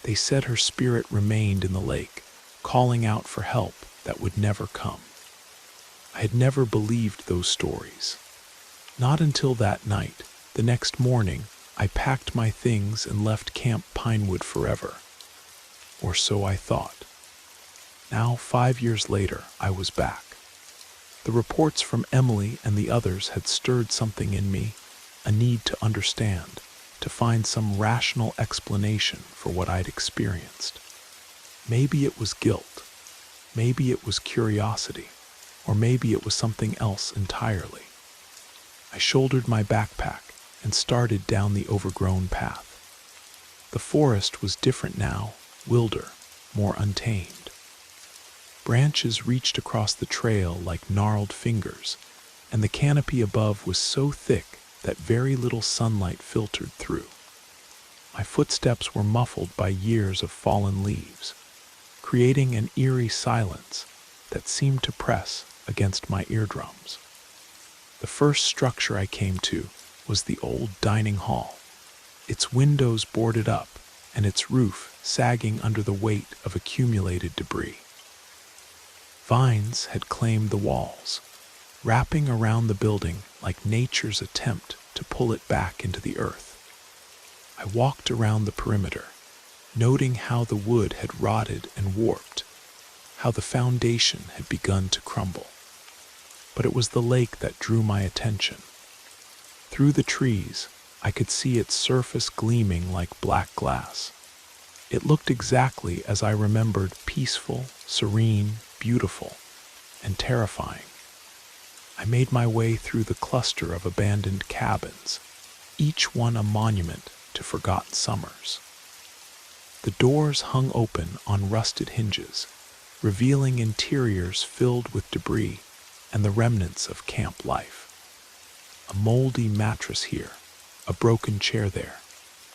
They said her spirit remained in the lake, calling out for help that would never come. I had never believed those stories. Not until that night. The next morning, I packed my things and left Camp Pinewood forever. Or so I thought. Now, 5 years later, I was back. The reports from Emily and the others had stirred something in me, a need to understand, to find some rational explanation for what I'd experienced. Maybe it was guilt, maybe it was curiosity, or maybe it was something else entirely. I shouldered my backpack and started down the overgrown path. The forest was different now, wilder, more untamed. Branches reached across the trail like gnarled fingers, and the canopy above was so thick that very little sunlight filtered through. My footsteps were muffled by years of fallen leaves, creating an eerie silence that seemed to press against my eardrums. The first structure I came to was the old dining hall, its windows boarded up and its roof sagging under the weight of accumulated debris. Vines had claimed the walls, wrapping around the building like nature's attempt to pull it back into the earth. I walked around the perimeter, noting how the wood had rotted and warped, how the foundation had begun to crumble. But it was the lake that drew my attention. Through the trees, I could see its surface gleaming like black glass. It looked exactly as I remembered: peaceful, serene, beautiful, and terrifying. I made my way through the cluster of abandoned cabins, each one a monument to forgotten summers. The doors hung open on rusted hinges, revealing interiors filled with debris and the remnants of camp life. A moldy mattress here, a broken chair there,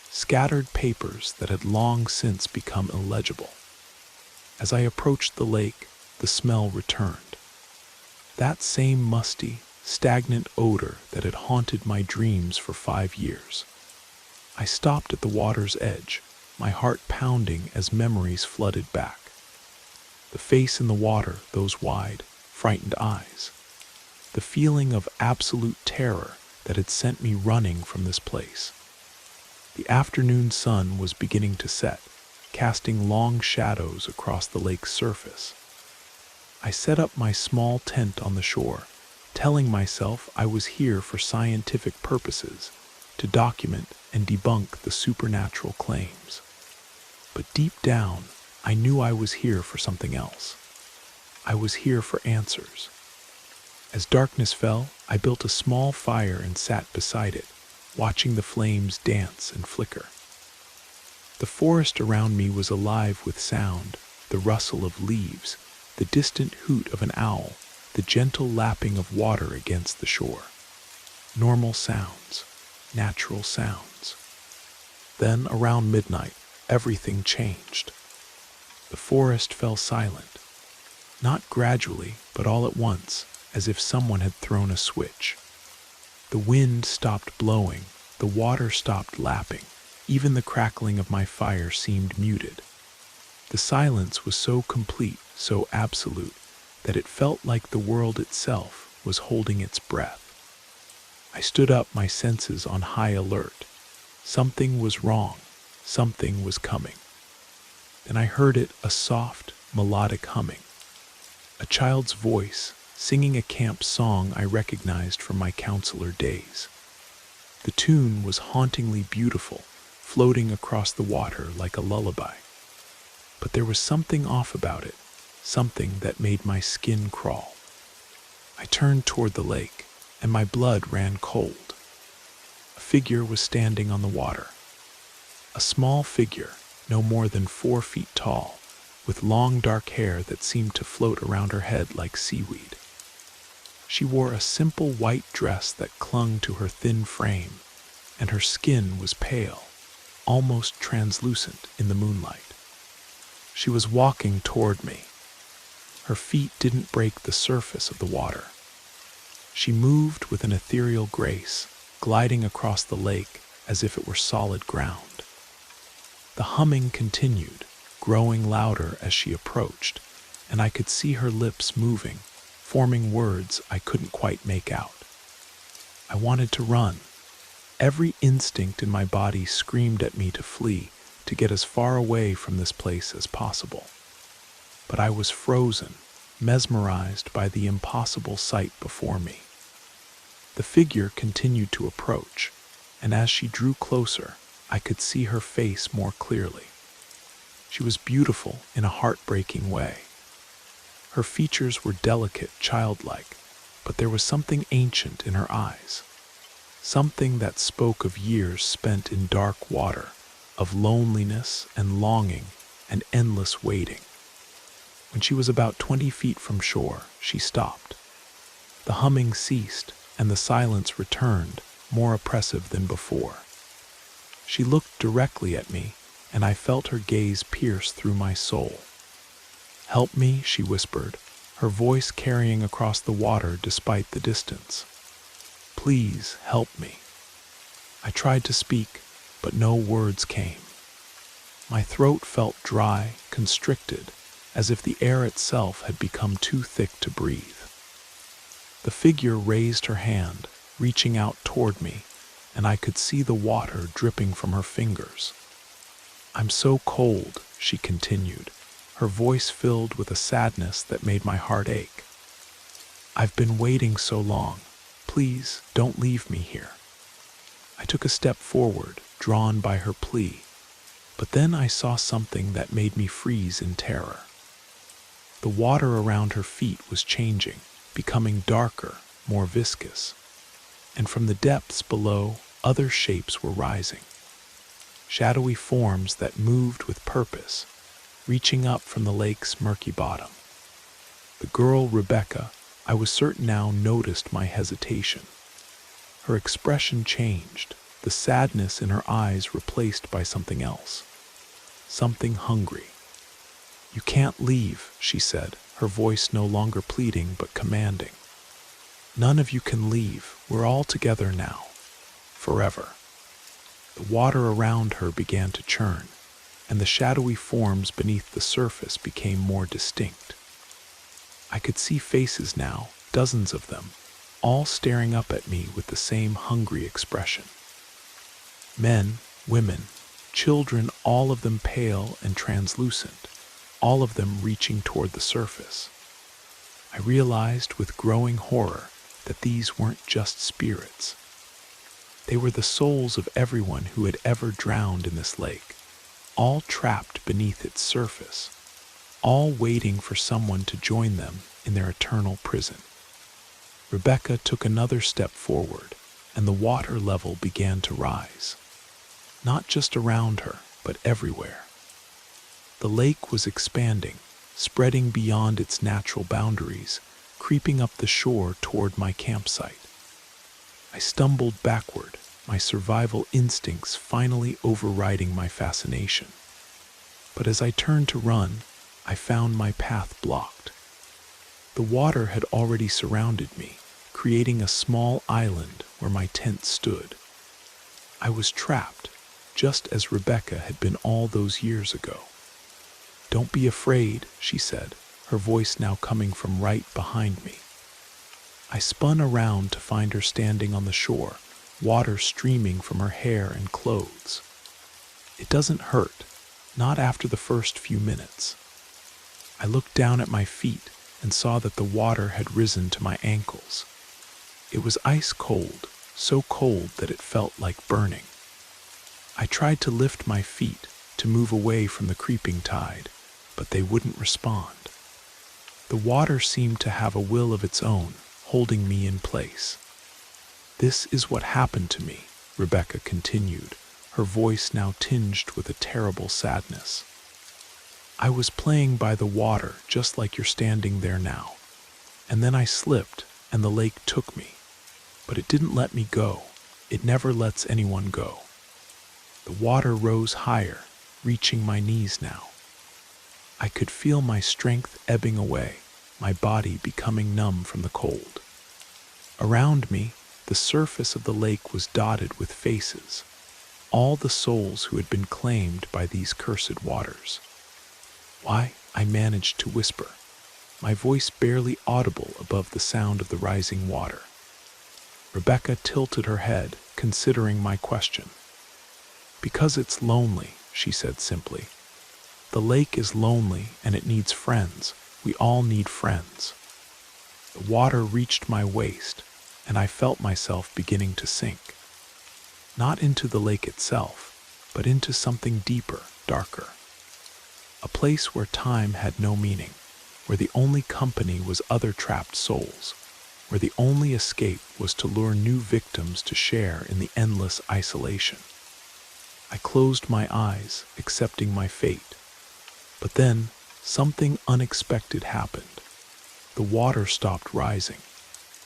scattered papers that had long since become illegible. As I approached the lake, the smell returned. That same musty, stagnant odor that had haunted my dreams for 5 years. I stopped at the water's edge, my heart pounding as memories flooded back. The face in the water, those wide, frightened eyes. The feeling of absolute terror that had sent me running from this place. The afternoon sun was beginning to set, casting long shadows across the lake's surface. I set up my small tent on the shore, telling myself I was here for scientific purposes, to document and debunk the supernatural claims. But deep down, I knew I was here for something else. I was here for answers. As darkness fell, I built a small fire and sat beside it, watching the flames dance and flicker. The forest around me was alive with sound, the rustle of leaves, the distant hoot of an owl, the gentle lapping of water against the shore. Normal sounds, natural sounds. Then, around midnight, everything changed. The forest fell silent, not gradually, but all at once, as if someone had thrown a switch. The wind stopped blowing, the water stopped lapping, even the crackling of my fire seemed muted. The silence was so complete, so absolute, that it felt like the world itself was holding its breath. I stood up, my senses on high alert. Something was wrong, something was coming. Then I heard it, a soft, melodic humming. A child's voice, singing a camp song I recognized from my counselor days. The tune was hauntingly beautiful, floating across the water like a lullaby. But there was something off about it, something that made my skin crawl. I turned toward the lake, and my blood ran cold. A figure was standing on the water. A small figure, no more than 4 feet tall, with long dark hair that seemed to float around her head like seaweed. She wore a simple white dress that clung to her thin frame, and her skin was pale, almost translucent in the moonlight. She was walking toward me. Her feet didn't break the surface of the water. She moved with an ethereal grace, gliding across the lake as if it were solid ground. The humming continued, growing louder as she approached, and I could see her lips moving, forming words I couldn't quite make out. I wanted to run. Every instinct in my body screamed at me to flee, to get as far away from this place as possible. But I was frozen, mesmerized by the impossible sight before me. The figure continued to approach, and as she drew closer, I could see her face more clearly. She was beautiful in a heartbreaking way. Her features were delicate, childlike, but there was something ancient in her eyes. Something that spoke of years spent in dark water, of loneliness and longing and endless waiting. When she was about 20 feet from shore, she stopped. The humming ceased, and the silence returned, more oppressive than before. She looked directly at me, and I felt her gaze pierce through my soul. "Help me," she whispered, her voice carrying across the water despite the distance. "Please help me." I tried to speak, but no words came. My throat felt dry, constricted, as if the air itself had become too thick to breathe. The figure raised her hand, reaching out toward me, and I could see the water dripping from her fingers. "I'm so cold," she continued, her voice filled with a sadness that made my heart ache. "I've been waiting so long. Please, don't leave me here." I took a step forward, drawn by her plea, but then I saw something that made me freeze in terror. The water around her feet was changing, becoming darker, more viscous, and from the depths below, other shapes were rising. Shadowy forms that moved with purpose, reaching up from the lake's murky bottom. The girl, Rebecca, I was certain now, noticed my hesitation. Her expression changed, the sadness in her eyes replaced by something else. Something hungry. "You can't leave," she said, her voice no longer pleading but commanding. "None of you can leave. We're all together now. Forever." The water around her began to churn, and the shadowy forms beneath the surface became more distinct. I could see faces now, dozens of them, all staring up at me with the same hungry expression. Men, women, children, all of them pale and translucent, all of them reaching toward the surface. I realized with growing horror that these weren't just spirits. They were the souls of everyone who had ever drowned in this lake, all trapped beneath its surface, all waiting for someone to join them in their eternal prison. Rebecca took another step forward, and the water level began to rise. Not just around her, but everywhere. The lake was expanding, spreading beyond its natural boundaries, creeping up the shore toward my campsite. I stumbled backward, my survival instincts finally overriding my fascination. But as I turned to run, I found my path blocked. The water had already surrounded me, creating a small island where my tent stood. I was trapped, just as Rebecca had been all those years ago. "Don't be afraid," she said, her voice now coming from right behind me. I spun around to find her standing on the shore, water streaming from her hair and clothes. "It doesn't hurt, not after the first few minutes." I looked down at my feet and saw that the water had risen to my ankles. It was ice cold, so cold that it felt like burning. I tried to lift my feet, to move away from the creeping tide, but they wouldn't respond. The water seemed to have a will of its own, holding me in place. "This is what happened to me," Rebecca continued, her voice now tinged with a terrible sadness. "I was playing by the water just like you're standing there now, and then I slipped and the lake took me. But it didn't let me go. It never lets anyone go." The water rose higher, reaching my knees now. I could feel my strength ebbing away, my body becoming numb from the cold. Around me, the surface of the lake was dotted with faces, all the souls who had been claimed by these cursed waters. "Why?" I managed to whisper, my voice barely audible above the sound of the rising water. Rebecca tilted her head, considering my question. "Because it's lonely," she said simply. "The lake is lonely and it needs friends. We all need friends." The water reached my waist, and I felt myself beginning to sink. Not into the lake itself, but into something deeper, darker. A place where time had no meaning, where the only company was other trapped souls, where the only escape was to lure new victims to share in the endless isolation. I closed my eyes, accepting my fate. But then, something unexpected happened. The water stopped rising.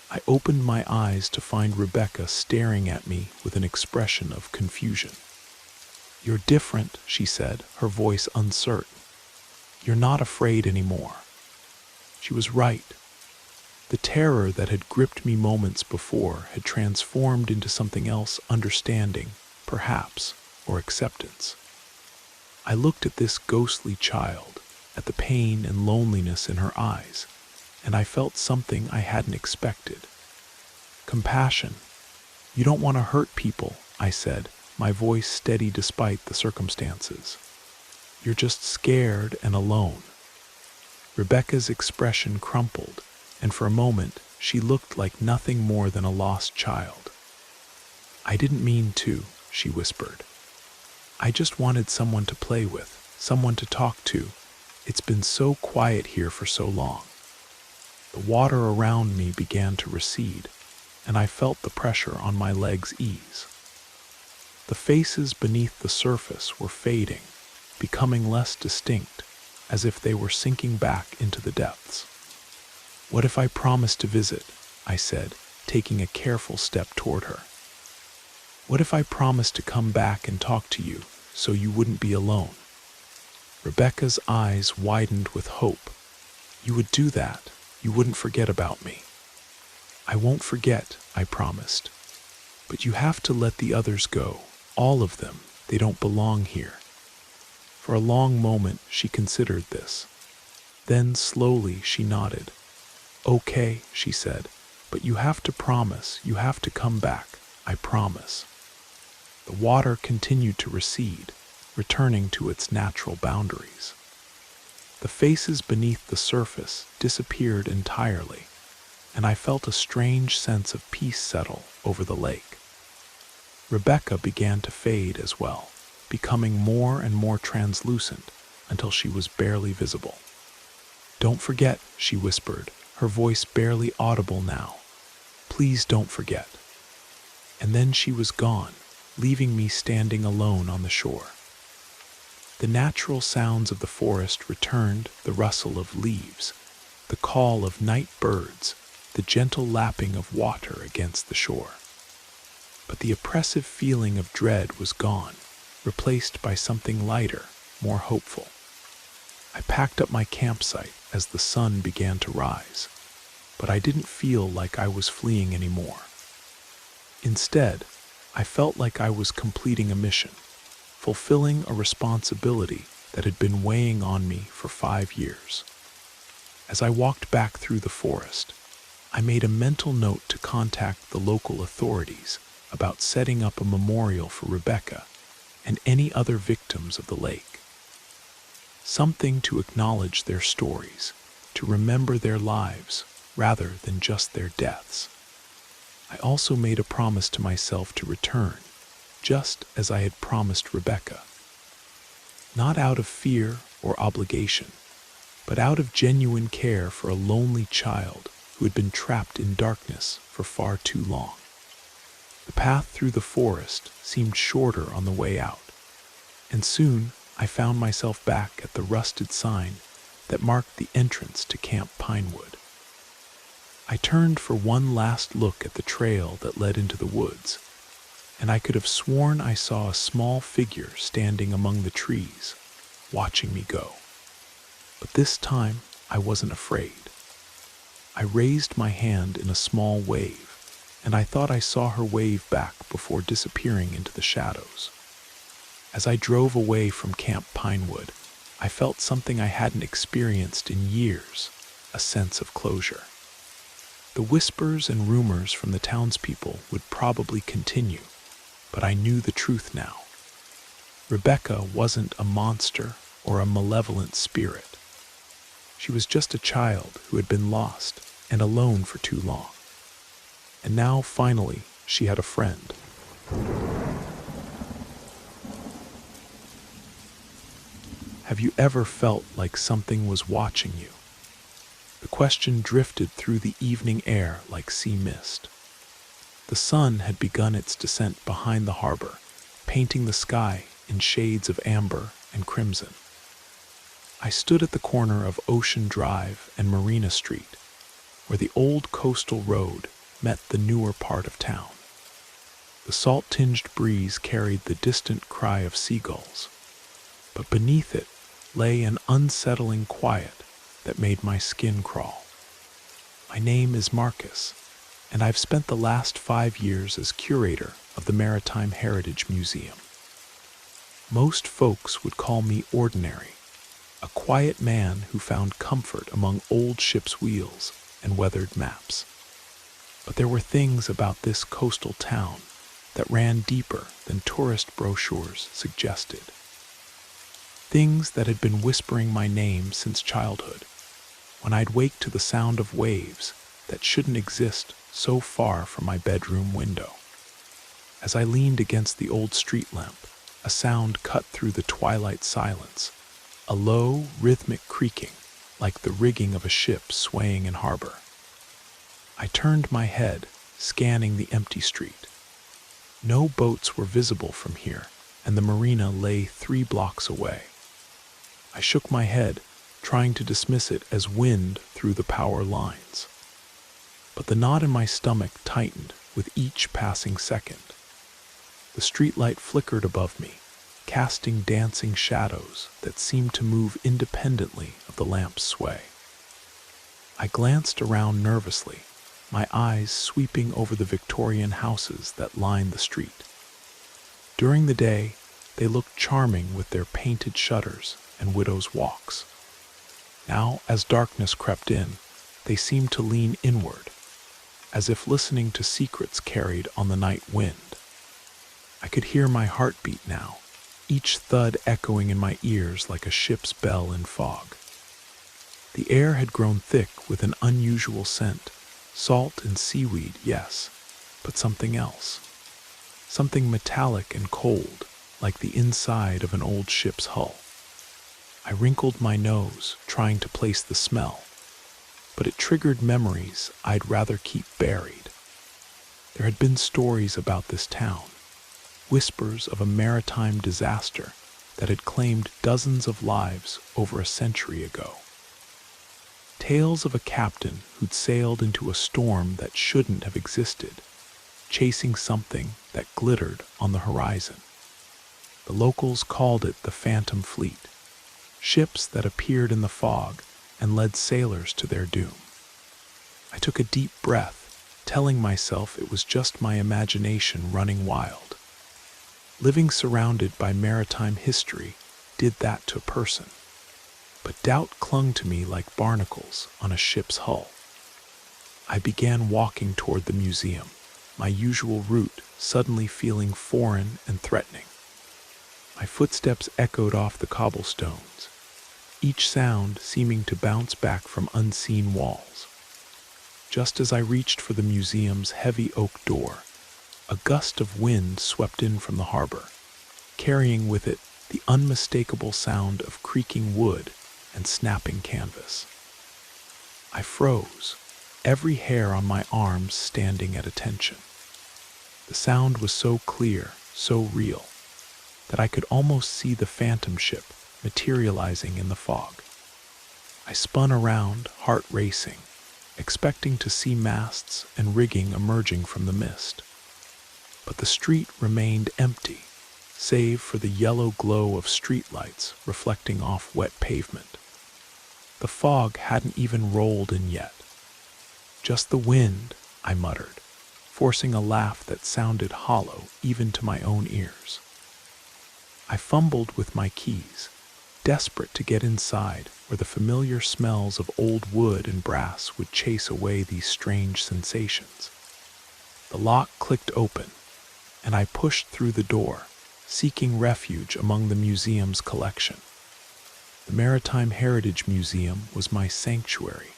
I opened my eyes to find Rebecca staring at me with an expression of confusion. "You're different," she said, her voice uncertain. "You're not afraid anymore." She was right. The terror that had gripped me moments before had transformed into something else, understanding, perhaps, or acceptance. I looked at this ghostly child, at the pain and loneliness in her eyes, and I felt something I hadn't expected. Compassion. "You don't want to hurt people," I said, my voice steady despite the circumstances. "You're just scared and alone." Rebecca's expression crumpled, and for a moment she looked like nothing more than a lost child. "I didn't mean to," she whispered. "I just wanted someone to play with, someone to talk to. It's been so quiet here for so long." The water around me began to recede, and I felt the pressure on my legs ease. The faces beneath the surface were fading, becoming less distinct, as if they were sinking back into the depths. "What if I promised to visit?" I said, taking a careful step toward her. "What if I promised to come back and talk to you, so you wouldn't be alone?" Rebecca's eyes widened with hope. "You would do that? You wouldn't forget about me?" "I won't forget," I promised. "But you have to let the others go, all of them. They don't belong here." For a long moment she considered this. Then slowly she nodded. "Okay," she said, "but you have to promise, you have to come back. I promise." The water continued to recede, returning to its natural boundaries. The faces beneath the surface disappeared entirely, and I felt a strange sense of peace settle over the lake. Rebecca began to fade as well, becoming more and more translucent until she was barely visible. "Don't forget," she whispered, her voice barely audible now. "Please don't forget." And then she was gone, leaving me standing alone on the shore. The natural sounds of the forest returned, the rustle of leaves, the call of night birds, the gentle lapping of water against the shore. But the oppressive feeling of dread was gone, replaced by something lighter, more hopeful. I packed up my campsite as the sun began to rise, but I didn't feel like I was fleeing anymore. Instead, I felt like I was completing a mission, fulfilling a responsibility that had been weighing on me for 5 years. As I walked back through the forest, I made a mental note to contact the local authorities about setting up a memorial for Rebecca and any other victims of the lake. Something to acknowledge their stories, to remember their lives rather than just their deaths. I also made a promise to myself to return, just as I had promised Rebecca. Not out of fear or obligation, but out of genuine care for a lonely child who had been trapped in darkness for far too long. The path through the forest seemed shorter on the way out, and soon I found myself back at the rusted sign that marked the entrance to Camp Pinewood. I turned for one last look at the trail that led into the woods, and I could have sworn I saw a small figure standing among the trees, watching me go. But this time I wasn't afraid. I raised my hand in a small wave, and I thought I saw her wave back before disappearing into the shadows. As I drove away from Camp Pinewood, I felt something I hadn't experienced in years, a sense of closure. The whispers and rumors from the townspeople would probably continue, but I knew the truth now. Rebecca wasn't a monster or a malevolent spirit. She was just a child who had been lost and alone for too long. And now, finally, she had a friend. Have you ever felt like something was watching you? The question drifted through the evening air like sea mist. The sun had begun its descent behind the harbor, painting the sky in shades of amber and crimson. I stood at the corner of Ocean Drive and Marina Street, where the old coastal road met the newer part of town. The salt-tinged breeze carried the distant cry of seagulls, but beneath it lay an unsettling quiet that made my skin crawl. My name is Marcus, and I've spent the last 5 years as curator of the Maritime Heritage Museum. Most folks would call me ordinary, a quiet man who found comfort among old ship's wheels and weathered maps. But there were things about this coastal town that ran deeper than tourist brochures suggested. Things that had been whispering my name since childhood, when I'd wake to the sound of waves that shouldn't exist so far from my bedroom window. As I leaned against the old street lamp, a sound cut through the twilight silence, a low, rhythmic creaking, like the rigging of a ship swaying in harbor. I turned my head, scanning the empty street. No boats were visible from here, and the marina lay 3 blocks away. I shook my head, trying to dismiss it as wind through the power lines. But the knot in my stomach tightened with each passing second. The streetlight flickered above me, casting dancing shadows that seemed to move independently of the lamp's sway. I glanced around nervously, my eyes sweeping over the Victorian houses that lined the street. During the day, they looked charming with their painted shutters and widows' walks. Now, as darkness crept in, they seemed to lean inward, as if listening to secrets carried on the night wind. I could hear my heartbeat now, each thud echoing in my ears like a ship's bell in fog. The air had grown thick with an unusual scent, salt and seaweed, yes, but something else. Something metallic and cold, like the inside of an old ship's hull. I wrinkled my nose, trying to place the smell, but it triggered memories I'd rather keep buried. There had been stories about this town, whispers of a maritime disaster that had claimed dozens of lives over a century ago. Tales of a captain who'd sailed into a storm that shouldn't have existed, chasing something that glittered on the horizon. The locals called it the Phantom Fleet, ships that appeared in the fog and led sailors to their doom. I took a deep breath, telling myself it was just my imagination running wild. Living surrounded by maritime history did that to a person, but doubt clung to me like barnacles on a ship's hull. I began walking toward the museum, my usual route suddenly feeling foreign and threatening. My footsteps echoed off the cobblestones, each sound seeming to bounce back from unseen walls. Just as I reached for the museum's heavy oak door, a gust of wind swept in from the harbor, carrying with it the unmistakable sound of creaking wood and snapping canvas. I froze, every hair on my arms standing at attention. The sound was so clear, so real, that I could almost see the phantom ship materializing in the fog. I spun around, heart racing, expecting to see masts and rigging emerging from the mist. But the street remained empty, save for the yellow glow of streetlights reflecting off wet pavement. The fog hadn't even rolled in yet. "Just the wind," I muttered, forcing a laugh that sounded hollow even to my own ears. I fumbled with my keys, desperate to get inside where the familiar smells of old wood and brass would chase away these strange sensations. The lock clicked open, and I pushed through the door, seeking refuge among the museum's collection. The Maritime Heritage Museum was my sanctuary,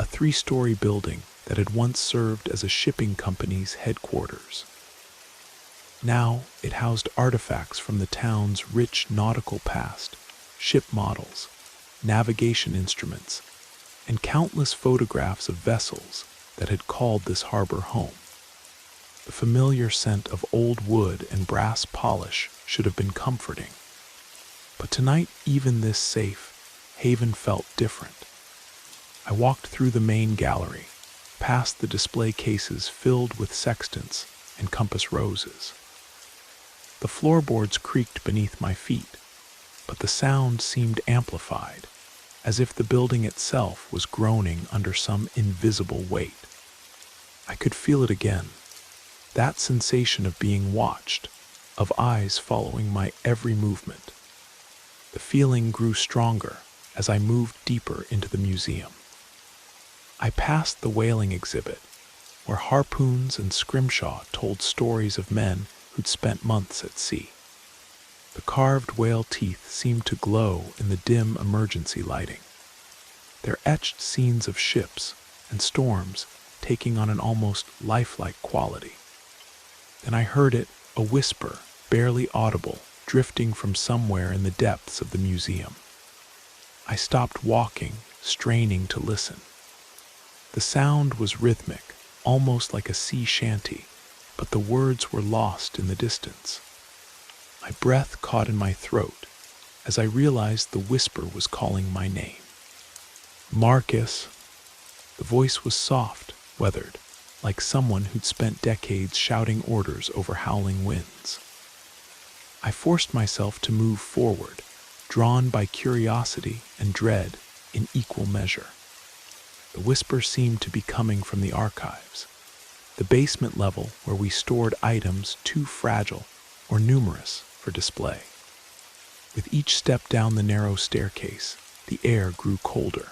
a 3-story building that had once served as a shipping company's headquarters. Now it housed artifacts from the town's rich nautical past, ship models, navigation instruments, and countless photographs of vessels that had called this harbor home. The familiar scent of old wood and brass polish should have been comforting. But tonight, even this safe haven felt different. I walked through the main gallery, past the display cases filled with sextants and compass roses. The floorboards creaked beneath my feet, but the sound seemed amplified, as if the building itself was groaning under some invisible weight. I could feel it again, that sensation of being watched, of eyes following my every movement. The feeling grew stronger as I moved deeper into the museum. I passed the whaling exhibit, where harpoons and scrimshaw told stories of men who'd spent months at sea. The carved whale teeth seemed to glow in the dim emergency lighting. Their etched scenes of ships and storms taking on an almost lifelike quality. Then I heard it, a whisper, barely audible, drifting from somewhere in the depths of the museum. I stopped walking, straining to listen. The sound was rhythmic, almost like a sea shanty, but the words were lost in the distance. My breath caught in my throat as I realized the whisper was calling my name. Marcus. The voice was soft, weathered, like someone who'd spent decades shouting orders over howling winds. I forced myself to move forward, drawn by curiosity and dread in equal measure. The whisper seemed to be coming from the archives, the basement level where we stored items too fragile or numerous for display. With each step down the narrow staircase, the air grew colder.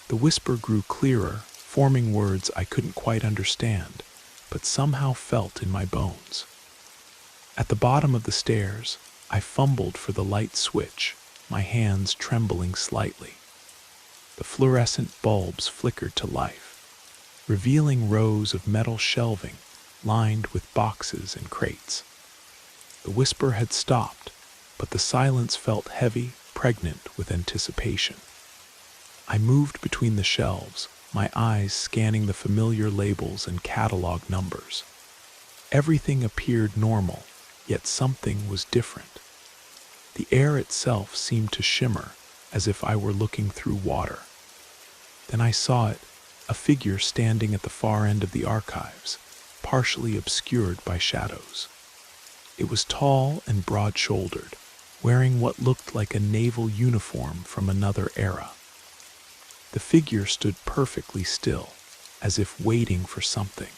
The whisper grew clearer, forming words I couldn't quite understand, but somehow felt in my bones. At the bottom of the stairs, I fumbled for the light switch, my hands trembling slightly. The fluorescent bulbs flickered to life, revealing rows of metal shelving lined with boxes and crates. The whisper had stopped, but the silence felt heavy, pregnant with anticipation. I moved between the shelves, my eyes scanning the familiar labels and catalog numbers. Everything appeared normal, yet something was different. The air itself seemed to shimmer, as if I were looking through water. Then I saw it, a figure standing at the far end of the archives, partially obscured by shadows. It was tall and broad-shouldered, wearing what looked like a naval uniform from another era. The figure stood perfectly still, as if waiting for something.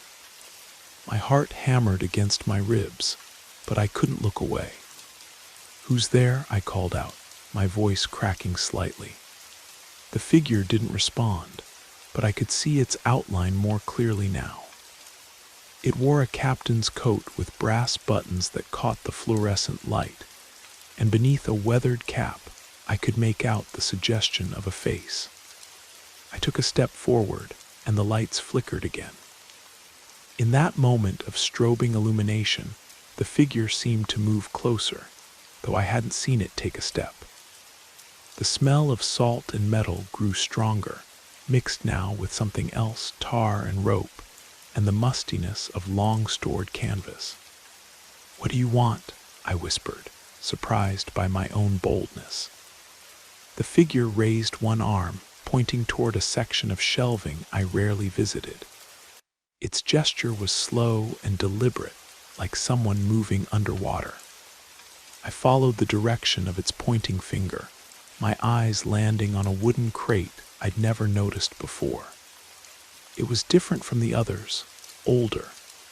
My heart hammered against my ribs, but I couldn't look away. "Who's there?" I called out, my voice cracking slightly. The figure didn't respond, but I could see its outline more clearly now. It wore a captain's coat with brass buttons that caught the fluorescent light, and beneath a weathered cap, I could make out the suggestion of a face. I took a step forward, and the lights flickered again. In that moment of strobing illumination, the figure seemed to move closer, though I hadn't seen it take a step. The smell of salt and metal grew stronger, mixed now with something else, tar and rope, and the mustiness of long-stored canvas. "What do you want?" I whispered, surprised by my own boldness. The figure raised one arm, pointing toward a section of shelving I rarely visited. Its gesture was slow and deliberate, like someone moving underwater. I followed the direction of its pointing finger, my eyes landing on a wooden crate I'd never noticed before. It was different from the others, older,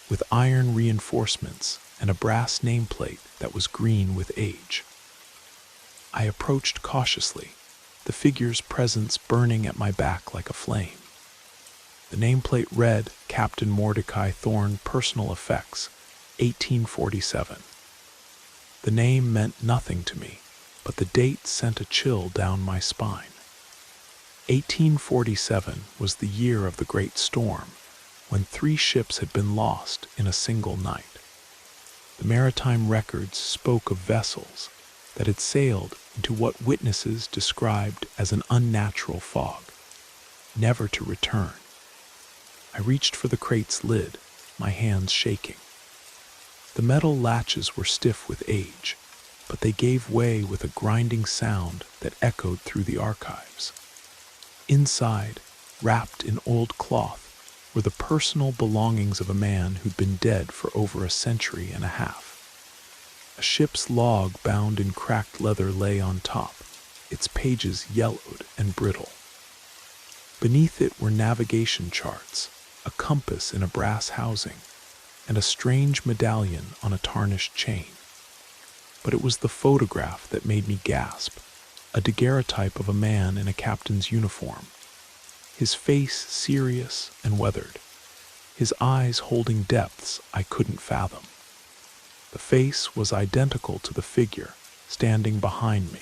with iron reinforcements and a brass nameplate that was green with age. I approached cautiously, the figure's presence burning at my back like a flame. The nameplate read, "Captain Mordecai Thorne, Personal Effects, 1847. The name meant nothing to me, but the date sent a chill down my spine. 1847 was the year of the Great Storm, when 3 ships had been lost in a single night. The maritime records spoke of vessels that had sailed into what witnesses described as an unnatural fog, never to return. I reached for the crate's lid, my hands shaking. The metal latches were stiff with age, but they gave way with a grinding sound that echoed through the archives. Inside, wrapped in old cloth, were the personal belongings of a man who'd been dead for over a century and a half. A ship's log bound in cracked leather lay on top, its pages yellowed and brittle. Beneath it were navigation charts, a compass in a brass housing, and a strange medallion on a tarnished chain. But it was the photograph that made me gasp, a daguerreotype of a man in a captain's uniform, his face serious and weathered, his eyes holding depths I couldn't fathom. The face was identical to the figure standing behind me.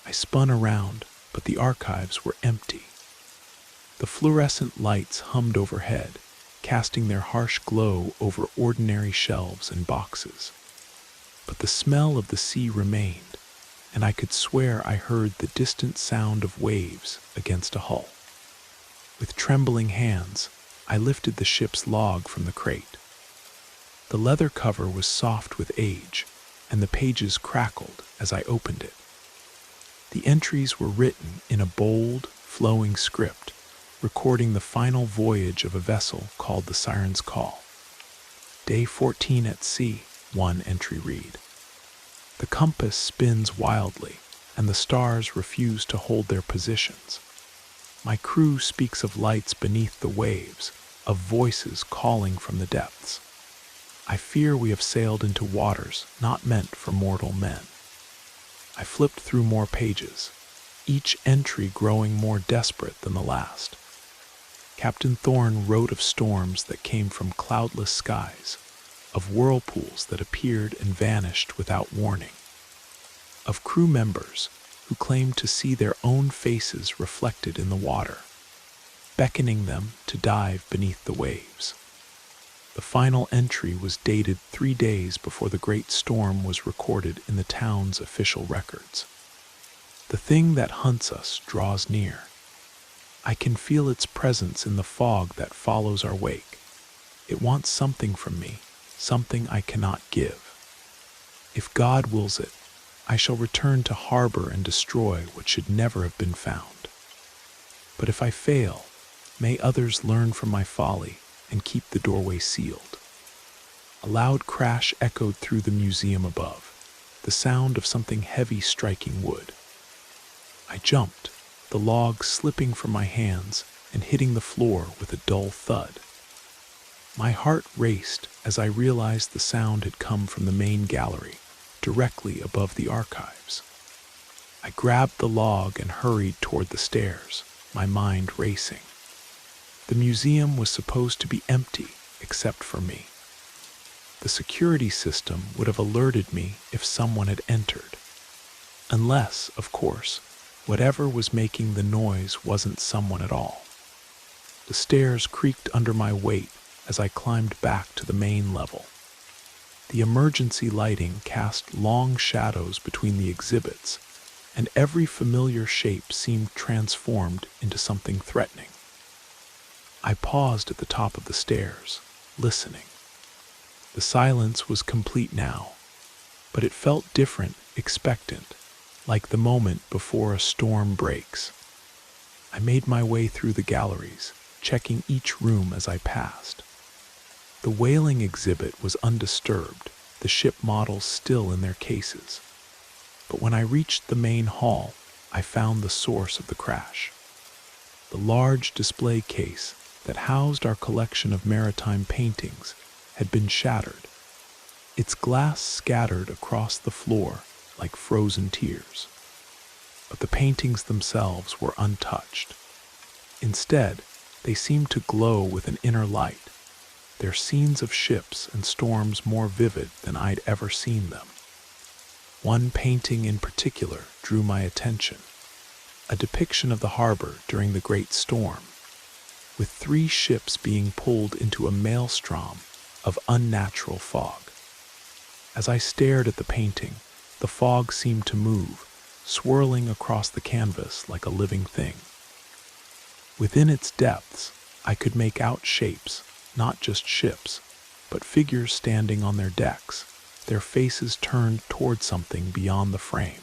I spun around, but the archives were empty. The fluorescent lights hummed overhead, casting their harsh glow over ordinary shelves and boxes. But the smell of the sea remained, and I could swear I heard the distant sound of waves against a hull. With trembling hands, I lifted the ship's log from the crate. The leather cover was soft with age, and the pages crackled as I opened it. The entries were written in a bold, flowing script, recording the final voyage of a vessel called the Siren's Call. Day 14 at sea, one entry read. The compass spins wildly, and the stars refuse to hold their positions. My crew speaks of lights beneath the waves, of voices calling from the depths. I fear we have sailed into waters not meant for mortal men. I flipped through more pages, each entry growing more desperate than the last. Captain Thorne wrote of storms that came from cloudless skies, of whirlpools that appeared and vanished without warning, of crew members who claimed to see their own faces reflected in the water, beckoning them to dive beneath the waves. The final entry was dated 3 days before the great storm was recorded in the town's official records. The thing that hunts us draws near. I can feel its presence in the fog that follows our wake. It wants something from me, something I cannot give. If God wills it, I shall return to harbor and destroy what should never have been found. But if I fail, may others learn from my folly and keep the doorway sealed. A loud crash echoed through the museum above, the sound of something heavy striking wood. I jumped, the log slipping from my hands and hitting the floor with a dull thud. My heart raced as I realized the sound had come from the main gallery, directly above the archives. I grabbed the log and hurried toward the stairs, my mind racing. The museum was supposed to be empty except for me. The security system would have alerted me if someone had entered. Unless, of course, whatever was making the noise wasn't someone at all. The stairs creaked under my weight as I climbed back to the main level. The emergency lighting cast long shadows between the exhibits, and every familiar shape seemed transformed into something threatening. I paused at the top of the stairs, listening. The silence was complete now, but it felt different, expectant, like the moment before a storm breaks. I made my way through the galleries, checking each room as I passed. The whaling exhibit was undisturbed, the ship models still in their cases. But when I reached the main hall, I found the source of the crash. The large display case that housed our collection of maritime paintings had been shattered, its glass scattered across the floor like frozen tears. But the paintings themselves were untouched. Instead, they seemed to glow with an inner light, their scenes of ships and storms more vivid than I'd ever seen them. One painting in particular drew my attention, a depiction of the harbor during the great storm, with 3 ships being pulled into a maelstrom of unnatural fog. As I stared at the painting, the fog seemed to move, swirling across the canvas like a living thing. Within its depths, I could make out shapes, not just ships, but figures standing on their decks, their faces turned toward something beyond the frame.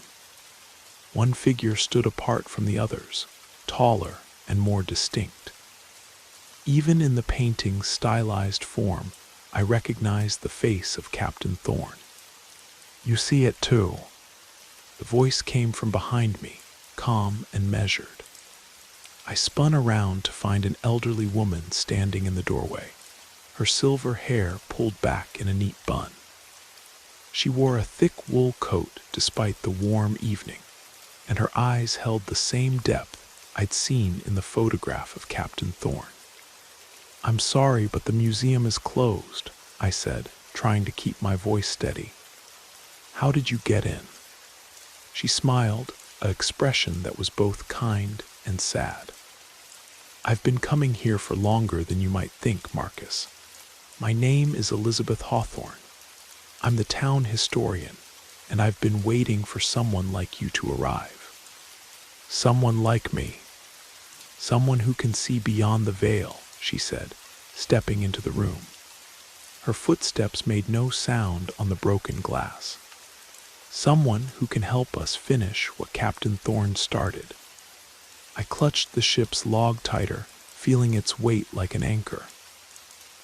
One figure stood apart from the others, taller and more distinct. Even in the painting's stylized form, I recognized the face of Captain Thorn. "You see it too." The voice came from behind me, calm and measured. I spun around to find an elderly woman standing in the doorway, her silver hair pulled back in a neat bun. She wore a thick wool coat despite the warm evening, and her eyes held the same depth I'd seen in the photograph of Captain Thorn. "I'm sorry, but the museum is closed," I said, trying to keep my voice steady. "How did you get in?" She smiled, an expression that was both kind and sad. "I've been coming here for longer than you might think, Marcus. My name is Elizabeth Hawthorne. I'm the town historian, and I've been waiting for someone like you to arrive." "Someone like me. Someone who can see beyond the veil," she said, stepping into the room. Her footsteps made no sound on the broken glass. "Someone who can help us finish what Captain Thorn started." I clutched the ship's log tighter, feeling its weight like an anchor.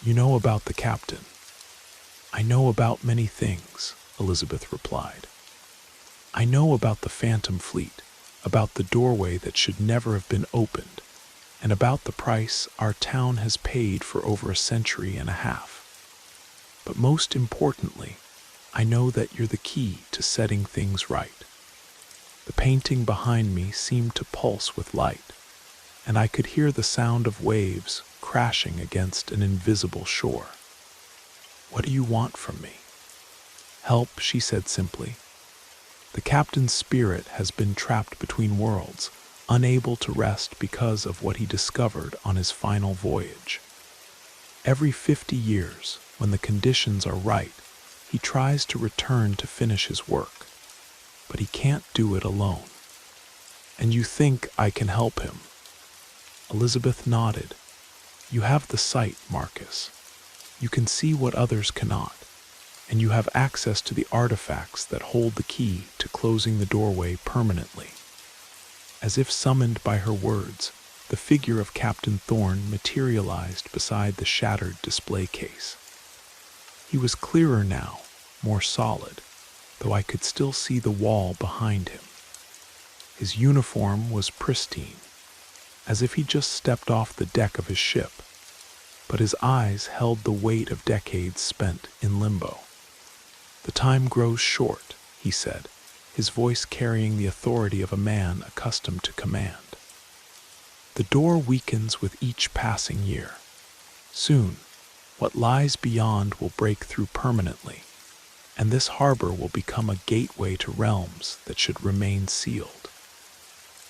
"You know about the captain." "I know about many things," Elizabeth replied. "I know about the Phantom Fleet, about the doorway that should never have been opened, and about the price our town has paid for over a century and a half. But most importantly, I know that you're the key to setting things right." The painting behind me seemed to pulse with light, and I could hear the sound of waves crashing against an invisible shore. "What do you want from me?" "Help," she said simply. "The captain's spirit has been trapped between worlds, unable to rest because of what he discovered on his final voyage. Every 50 years, when the conditions are right, he tries to return to finish his work, but he can't do it alone. And you think I can help him?" Elizabeth nodded. "You have the sight, Marcus. You can see what others cannot, and you have access to the artifacts that hold the key to closing the doorway permanently." As if summoned by her words, the figure of Captain Thorn materialized beside the shattered display case. He was clearer now, more solid, though I could still see the wall behind him. His uniform was pristine, as if he just stepped off the deck of his ship, but his eyes held the weight of decades spent in limbo. "The time grows short," he said, his voice carrying the authority of a man accustomed to command. "The door weakens with each passing year. Soon, what lies beyond will break through permanently, and this harbor will become a gateway to realms that should remain sealed."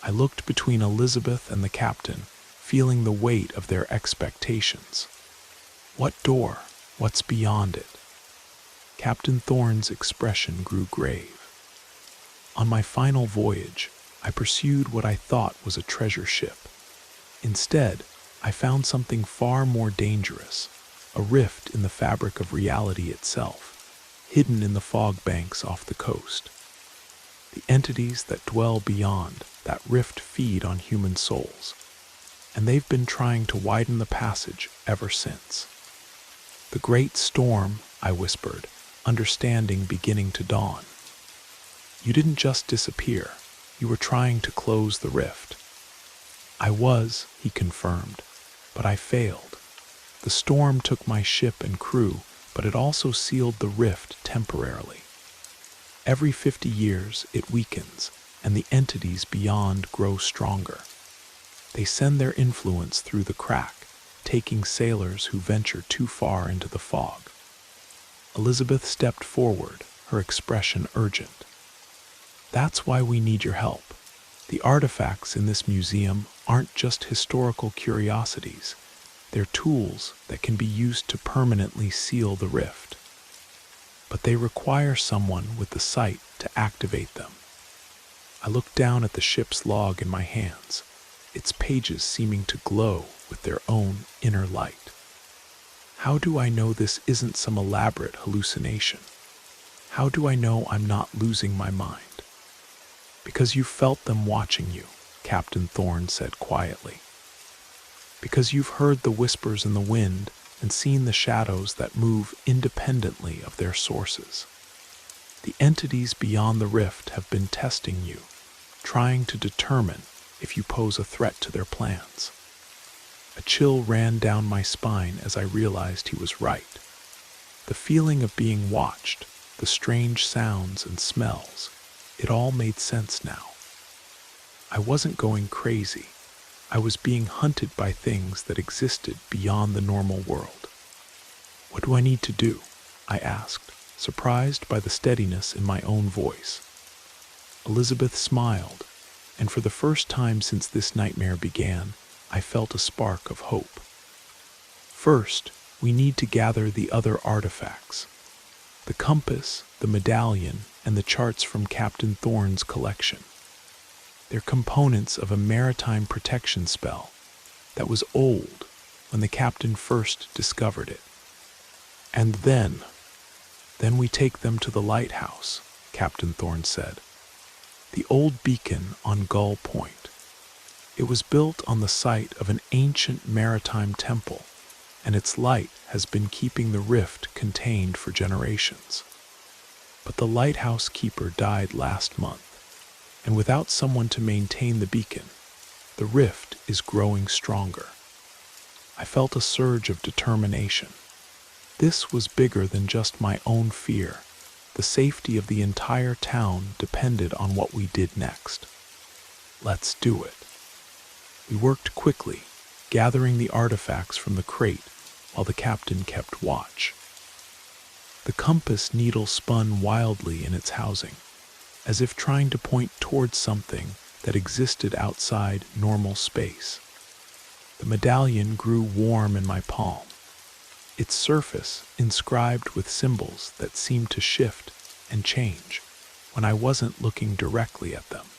I looked between Elizabeth and the captain, feeling the weight of their expectations. "What door? What's beyond it?" Captain Thorn's expression grew grave. "On my final voyage, I pursued what I thought was a treasure ship. Instead, I found something far more dangerous, a rift in the fabric of reality itself, hidden in the fog banks off the coast. The entities that dwell beyond that rift feed on human souls, and they've been trying to widen the passage ever since." "The great storm," I whispered, understanding beginning to dawn. "You didn't just disappear, you were trying to close the rift." "I was," he confirmed, "but I failed. The storm took my ship and crew, but it also sealed the rift temporarily. Every 50 years it weakens, and the entities beyond grow stronger. They send their influence through the crack, taking sailors who venture too far into the fog." Elizabeth stepped forward, her expression urgent. "That's why we need your help. The artifacts in this museum aren't just historical curiosities. They're tools that can be used to permanently seal the rift. But they require someone with the sight to activate them." I looked down at the ship's log in my hands, its pages seeming to glow with their own inner light. "How do I know this isn't some elaborate hallucination? How do I know I'm not losing my mind?" "Because you felt them watching you," Captain Thorn said quietly. because you've heard the whispers in the wind and seen the shadows that move independently of their sources. The entities beyond the rift have been testing you, trying to determine if you pose a threat to their plans. A chill ran down my spine as I realized he was right. The feeling of being watched, the strange sounds and smells, it all made sense now. I wasn't going crazy. I was being hunted by things that existed beyond the normal world. "What do I need to do?" I asked, surprised by the steadiness in my own voice. Elizabeth smiled, and for the first time since this nightmare began, I felt a spark of hope. "First, we need to gather the other artifacts. The compass, the medallion, and the charts from Captain Thorne's collection. They're components of a maritime protection spell that was old when the captain first discovered it. And then we take them to the lighthouse," Captain Thorne said. "The old beacon on Gull Point. It was built on the site of an ancient maritime temple, and its light has been keeping the rift contained for generations. But the lighthouse keeper died last month, and without someone to maintain the beacon, the rift is growing stronger." I felt a surge of determination. This was bigger than just my own fear. The safety of the entire town depended on what we did next. "Let's do it." We worked quickly, gathering the artifacts from the crate while the captain kept watch. The compass needle spun wildly in its housing, as if trying to point towards something that existed outside normal space. The medallion grew warm in my palm, its surface inscribed with symbols that seemed to shift and change when I wasn't looking directly at them.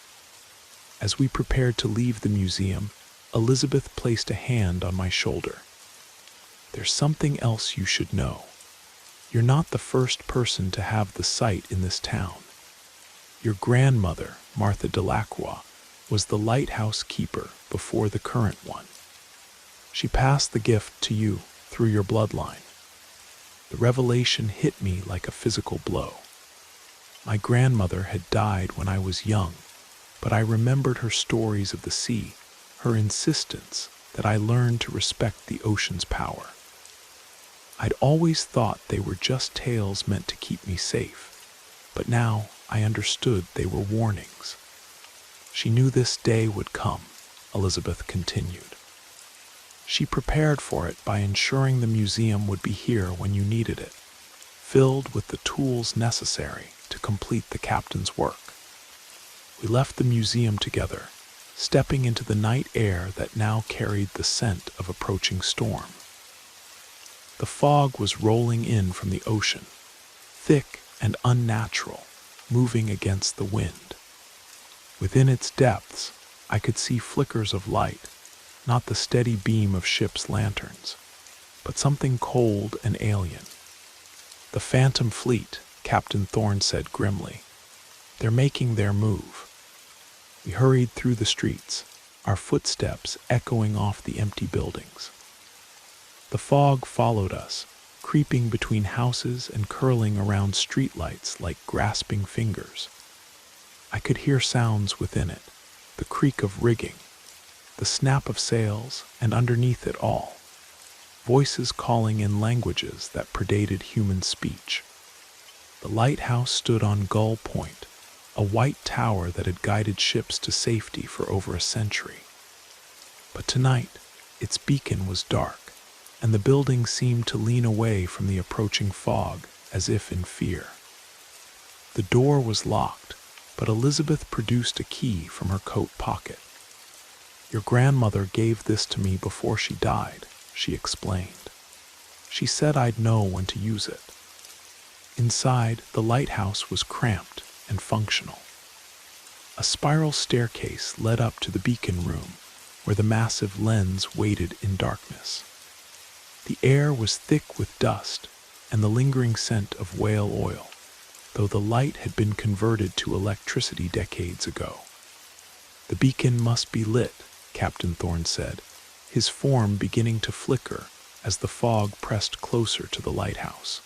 As we prepared to leave the museum, Elizabeth placed a hand on my shoulder. "There's something else you should know. You're not the first person to have the sight in this town. Your grandmother, Martha Delacroix, was the lighthouse keeper before the current one. She passed the gift to you through your bloodline." The revelation hit me like a physical blow. My grandmother had died when I was young, but I remembered her stories of the sea, her insistence that I learn to respect the ocean's power. I'd always thought they were just tales meant to keep me safe, but now I understood they were warnings. "She knew this day would come," Elizabeth continued. "She prepared for it by ensuring the museum would be here when you needed it, filled with the tools necessary to complete the captain's work." We left the museum together, stepping into the night air that now carried the scent of approaching storm. The fog was rolling in from the ocean, thick and unnatural, moving against the wind. Within its depths, I could see flickers of light, not the steady beam of ships' lanterns, but something cold and alien. "The Phantom Fleet," Captain Thorne said grimly. "They're making their move." We hurried through the streets, our footsteps echoing off the empty buildings. The fog followed us, creeping between houses and curling around streetlights like grasping fingers. I could hear sounds within it, the creak of rigging, the snap of sails, and underneath it all, voices calling in languages that predated human speech. The lighthouse stood on Gull Point, a white tower that had guided ships to safety for over a century. But tonight, its beacon was dark, and the building seemed to lean away from the approaching fog as if in fear. The door was locked, but Elizabeth produced a key from her coat pocket. "Your grandmother gave this to me before she died," she explained. "She said I'd know when to use it." Inside, the lighthouse was cramped and functional. A spiral staircase led up to the beacon room, where the massive lens waited in darkness. The air was thick with dust and the lingering scent of whale oil, though the light had been converted to electricity decades ago. "The beacon must be lit," Captain Thorne said, his form beginning to flicker as the fog pressed closer to the lighthouse.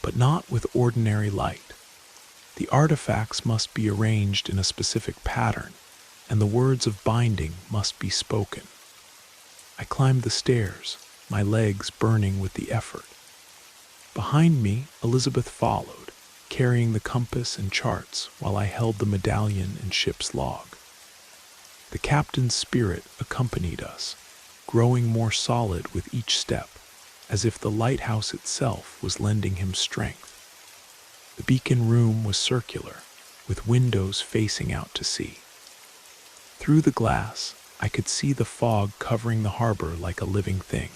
But not with ordinary light. The artifacts must be arranged in a specific pattern, and the words of binding must be spoken. I climbed the stairs, my legs burning with the effort. Behind me, Elizabeth followed, carrying the compass and charts while I held the medallion and ship's log. The captain's spirit accompanied us, growing more solid with each step, as if the lighthouse itself was lending him strength. The beacon room was circular, with windows facing out to sea. Through the glass, I could see the fog covering the harbor like a living thing.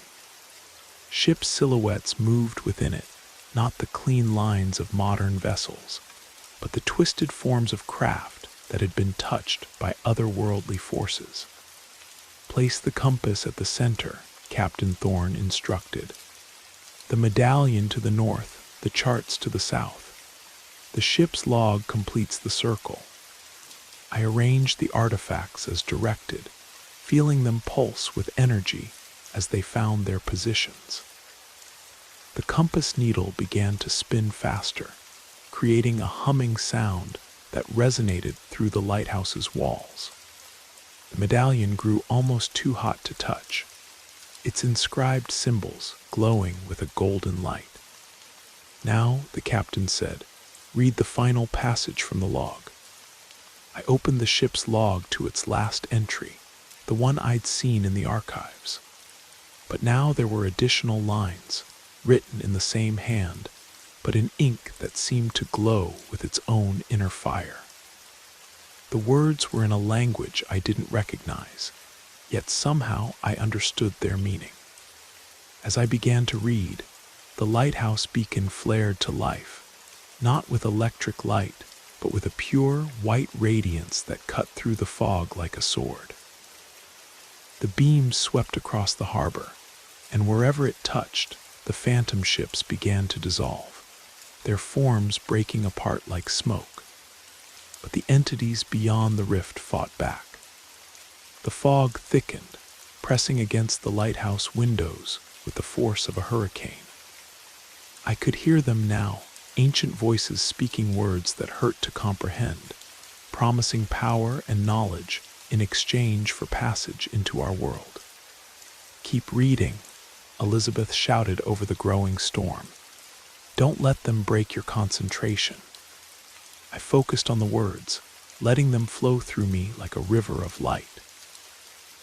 Ship silhouettes moved within it, not the clean lines of modern vessels, but the twisted forms of craft that had been touched by otherworldly forces. Place the compass at the center, Captain Thorne instructed. The medallion to the north, the charts to the south. The ship's log completes the circle. I arranged the artifacts as directed, feeling them pulse with energy as they found their positions. The compass needle began to spin faster, creating a humming sound that resonated through the lighthouse's walls. The medallion grew almost too hot to touch, its inscribed symbols glowing with a golden light. Now, the captain said, read the final passage from the log. I opened the ship's log to its last entry, the one I'd seen in the archives. But now there were additional lines, written in the same hand, but in ink that seemed to glow with its own inner fire. The words were in a language I didn't recognize, yet somehow I understood their meaning. As I began to read, the lighthouse beacon flared to life, not with electric light, but with a pure white radiance that cut through the fog like a sword. The beams swept across the harbor, and wherever it touched, the phantom ships began to dissolve, their forms breaking apart like smoke. But the entities beyond the rift fought back. The fog thickened, pressing against the lighthouse windows with the force of a hurricane. I could hear them now, ancient voices speaking words that hurt to comprehend, promising power and knowledge in exchange for passage into our world. Keep reading, Elizabeth shouted over the growing storm. Don't let them break your concentration. I focused on the words, letting them flow through me like a river of light.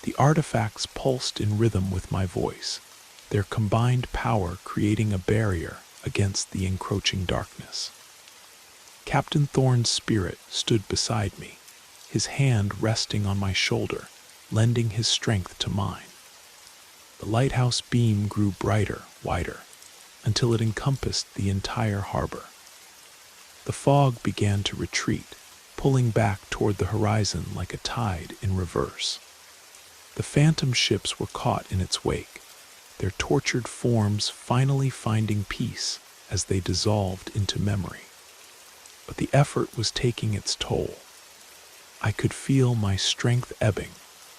The artifacts pulsed in rhythm with my voice, their combined power creating a barrier against the encroaching darkness. Captain Thorne's spirit stood beside me, his hand resting on my shoulder, lending his strength to mine. The lighthouse beam grew brighter, wider, until it encompassed the entire harbor. The fog began to retreat, pulling back toward the horizon like a tide in reverse. The phantom ships were caught in its wake, their tortured forms finally finding peace as they dissolved into memory. But the effort was taking its toll. I could feel my strength ebbing,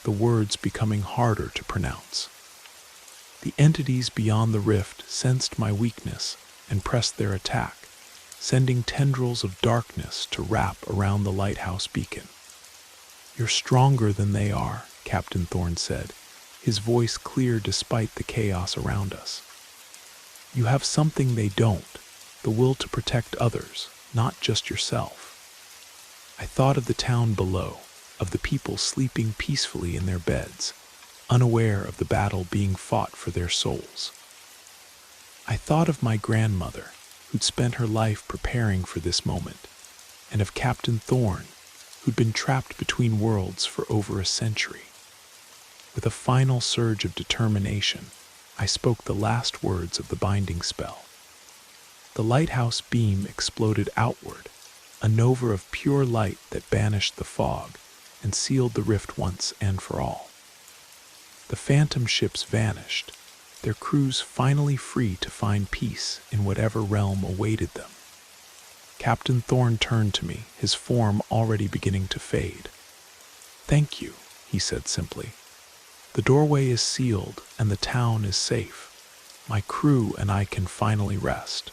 the words becoming harder to pronounce. The entities beyond the rift sensed my weakness and pressed their attack, sending tendrils of darkness to wrap around the lighthouse beacon. You're stronger than they are, Captain Thorne said, his voice clear despite the chaos around us. You have something they don't, the will to protect others, not just yourself. I thought of the town below, of the people sleeping peacefully in their beds, unaware of the battle being fought for their souls. I thought of my grandmother, who'd spent her life preparing for this moment, and of Captain Thorne, who'd been trapped between worlds for over a century. With a final surge of determination, I spoke the last words of the binding spell. The lighthouse beam exploded outward, a nova of pure light that banished the fog and sealed the rift once and for all. The phantom ships vanished, their crews finally free to find peace in whatever realm awaited them. Captain Thorne turned to me, his form already beginning to fade. "Thank you," he said simply. The doorway is sealed and the town is safe. My crew and I can finally rest.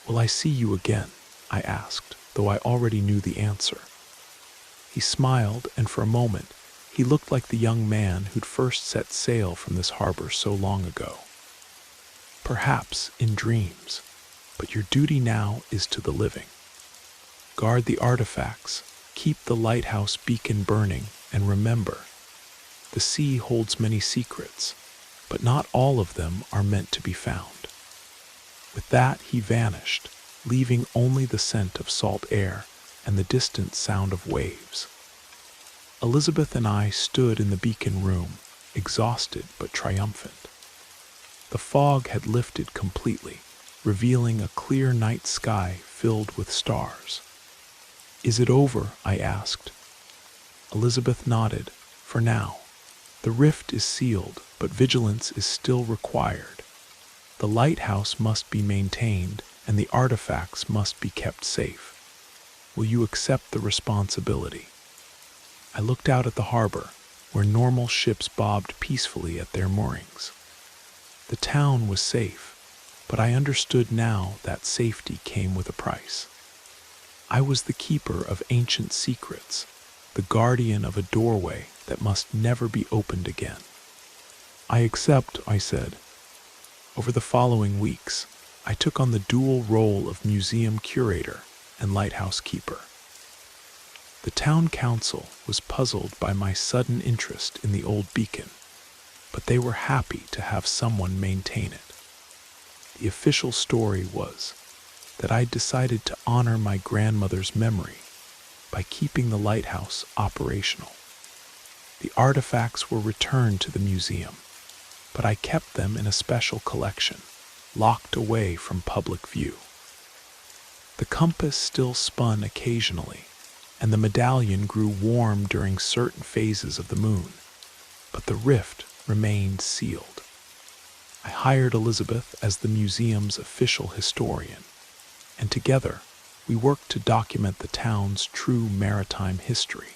Will I see you again? I asked, though I already knew the answer. He smiled, and for a moment, he looked like the young man who'd first set sail from this harbor so long ago. Perhaps in dreams, but your duty now is to the living. Guard the artifacts, keep the lighthouse beacon burning, and remember, the sea holds many secrets, but not all of them are meant to be found. With that, he vanished, leaving only the scent of salt air and the distant sound of waves. Elizabeth and I stood in the beacon room, exhausted but triumphant. The fog had lifted completely, revealing a clear night sky filled with stars. "Is it over?" I asked. Elizabeth nodded. "For now. The rift is sealed, but vigilance is still required. The lighthouse must be maintained, and the artifacts must be kept safe. Will you accept the responsibility?" I looked out at the harbor, where normal ships bobbed peacefully at their moorings. The town was safe, but I understood now that safety came with a price. I was the keeper of ancient secrets, the guardian of a doorway that must never be opened again. "I accept," I said. Over the following weeks, I took on the dual role of museum curator and lighthouse keeper. The town council was puzzled by my sudden interest in the old beacon, but they were happy to have someone maintain it. The official story was that I decided to honor my grandmother's memory by keeping the lighthouse operational. The artifacts were returned to the museum, but I kept them in a special collection, locked away from public view. The compass still spun occasionally, and the medallion grew warm during certain phases of the moon, but the rift remained sealed. I hired Elizabeth as the museum's official historian, and together we worked to document the town's true maritime history.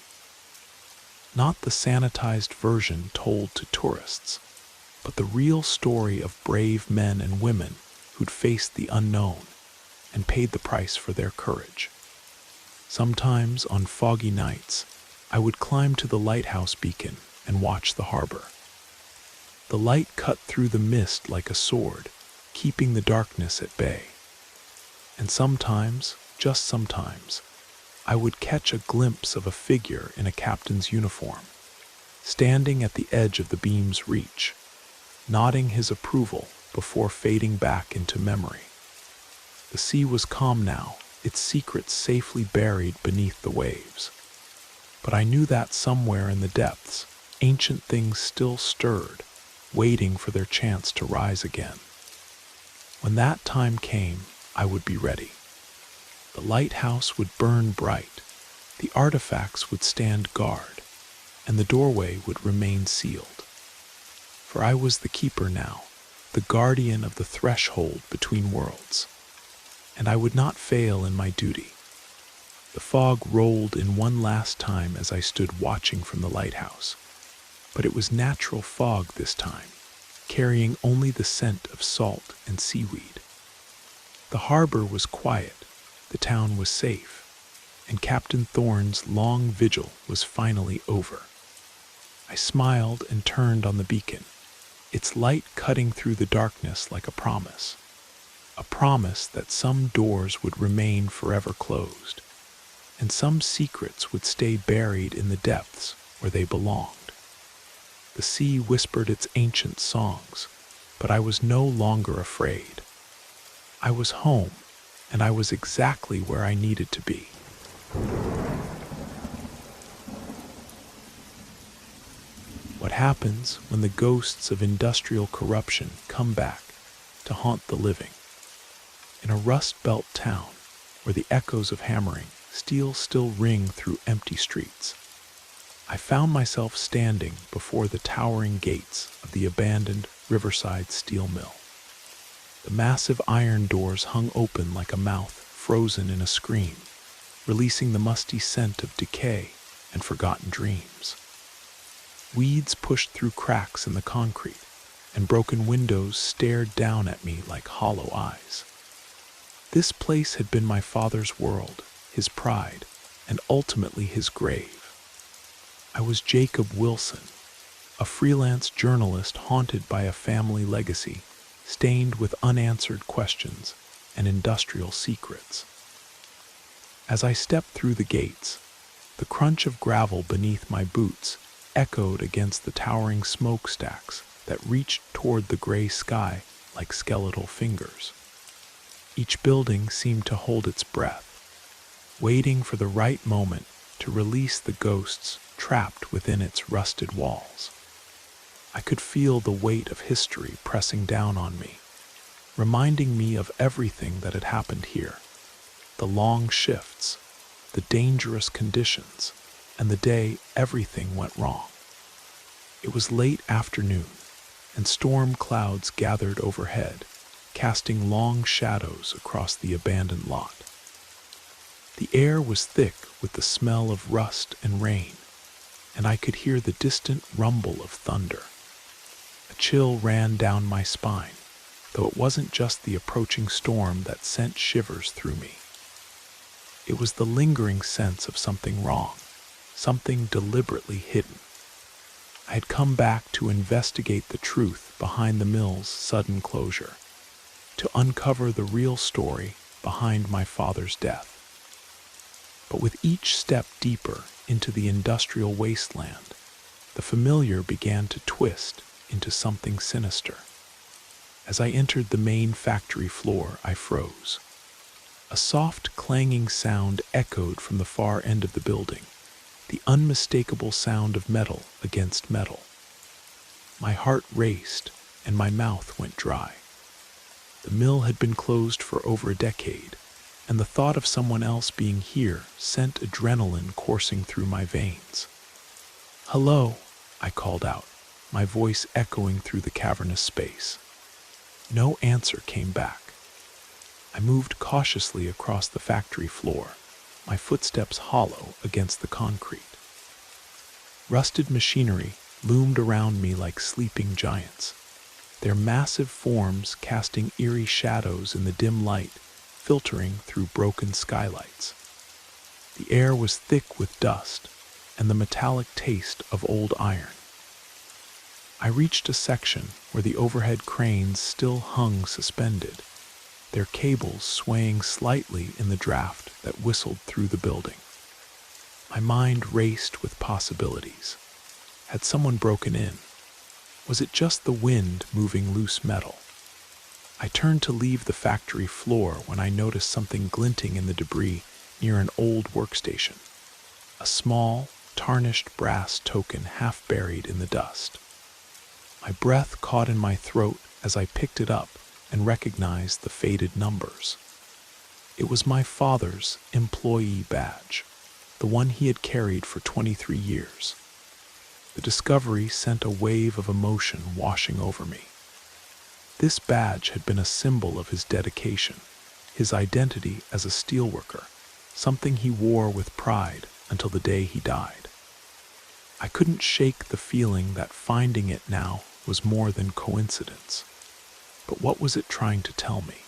Not the sanitized version told to tourists, but the real story of brave men and women who'd faced the unknown and paid the price for their courage. Sometimes on foggy nights, I would climb to the lighthouse beacon and watch the harbor. The light cut through the mist like a sword, keeping the darkness at bay. And sometimes, just sometimes, I would catch a glimpse of a figure in a captain's uniform, standing at the edge of the beam's reach, nodding his approval before fading back into memory. The sea was calm now, its secrets safely buried beneath the waves. But I knew that somewhere in the depths, ancient things still stirred, waiting for their chance to rise again. When that time came, I would be ready. The lighthouse would burn bright, the artifacts would stand guard, and the doorway would remain sealed. For I was the keeper now, the guardian of the threshold between worlds, and I would not fail in my duty. The fog rolled in one last time as I stood watching from the lighthouse, but it was natural fog this time, carrying only the scent of salt and seaweed. The harbor was quiet, the town was safe, and Captain Thorne's long vigil was finally over. I smiled and turned on the beacon, its light cutting through the darkness like a promise that some doors would remain forever closed, and some secrets would stay buried in the depths where they belonged. The sea whispered its ancient songs, but I was no longer afraid. I was home, and I was exactly where I needed to be. What happens when the ghosts of industrial corruption come back to haunt the living? In a rust-belt town, where the echoes of hammering steel still ring through empty streets, I found myself standing before the towering gates of the abandoned Riverside steel mill. The massive iron doors hung open like a mouth frozen in a scream, releasing the musty scent of decay and forgotten dreams. Weeds pushed through cracks in the concrete, and broken windows stared down at me like hollow eyes. This place had been my father's world, his pride, and ultimately his grave. I was Jacob Wilson, a freelance journalist haunted by a family legacy, stained with unanswered questions and industrial secrets. As I stepped through the gates, the crunch of gravel beneath my boots echoed against the towering smokestacks that reached toward the gray sky like skeletal fingers. Each building seemed to hold its breath, waiting for the right moment to release the ghosts trapped within its rusted walls. I could feel the weight of history pressing down on me, reminding me of everything that had happened here. The long shifts, the dangerous conditions, and the day everything went wrong. It was late afternoon, and storm clouds gathered overhead, casting long shadows across the abandoned lot. The air was thick with the smell of rust and rain, and I could hear the distant rumble of thunder. A chill ran down my spine, though it wasn't just the approaching storm that sent shivers through me. It was the lingering sense of something wrong, something deliberately hidden. I had come back to investigate the truth behind the mill's sudden closure, to uncover the real story behind my father's death. But with each step deeper into the industrial wasteland, the familiar began to twist into something sinister. As I entered the main factory floor, I froze. A soft clanging sound echoed from the far end of the building, the unmistakable sound of metal against metal. My heart raced and my mouth went dry. The mill had been closed for over a decade, and the thought of someone else being here sent adrenaline coursing through my veins. "Hello," I called out, my voice echoing through the cavernous space. No answer came back. I moved cautiously across the factory floor, my footsteps hollow against the concrete. Rusted machinery loomed around me like sleeping giants, their massive forms casting eerie shadows in the dim light filtering through broken skylights. The air was thick with dust and the metallic taste of old iron. I reached a section where the overhead cranes still hung suspended, their cables swaying slightly in the draft that whistled through the building. My mind raced with possibilities. Had someone broken in? Was it just the wind moving loose metal? I turned to leave the factory floor when I noticed something glinting in the debris near an old workstation. A small, tarnished brass token half buried in the dust. My breath caught in my throat as I picked it up and recognized the faded numbers. It was my father's employee badge, the one he had carried for 23 years. The discovery sent a wave of emotion washing over me. This badge had been a symbol of his dedication, his identity as a steelworker, something he wore with pride until the day he died. I couldn't shake the feeling that finding it now was more than coincidence. But what was it trying to tell me?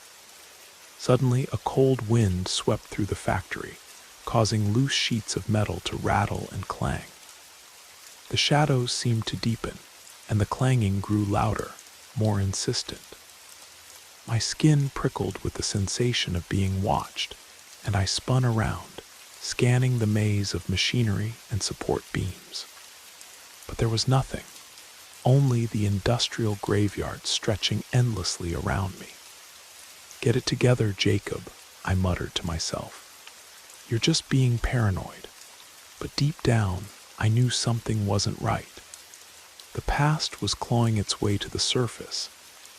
Suddenly, a cold wind swept through the factory, causing loose sheets of metal to rattle and clang. The shadows seemed to deepen, and the clanging grew louder, more insistent. My skin prickled with the sensation of being watched, and I spun around, scanning the maze of machinery and support beams. But there was nothing. Only the industrial graveyard stretching endlessly around me. "Get it together, Jacob," I muttered to myself. "You're just being paranoid." But deep down, I knew something wasn't right. The past was clawing its way to the surface,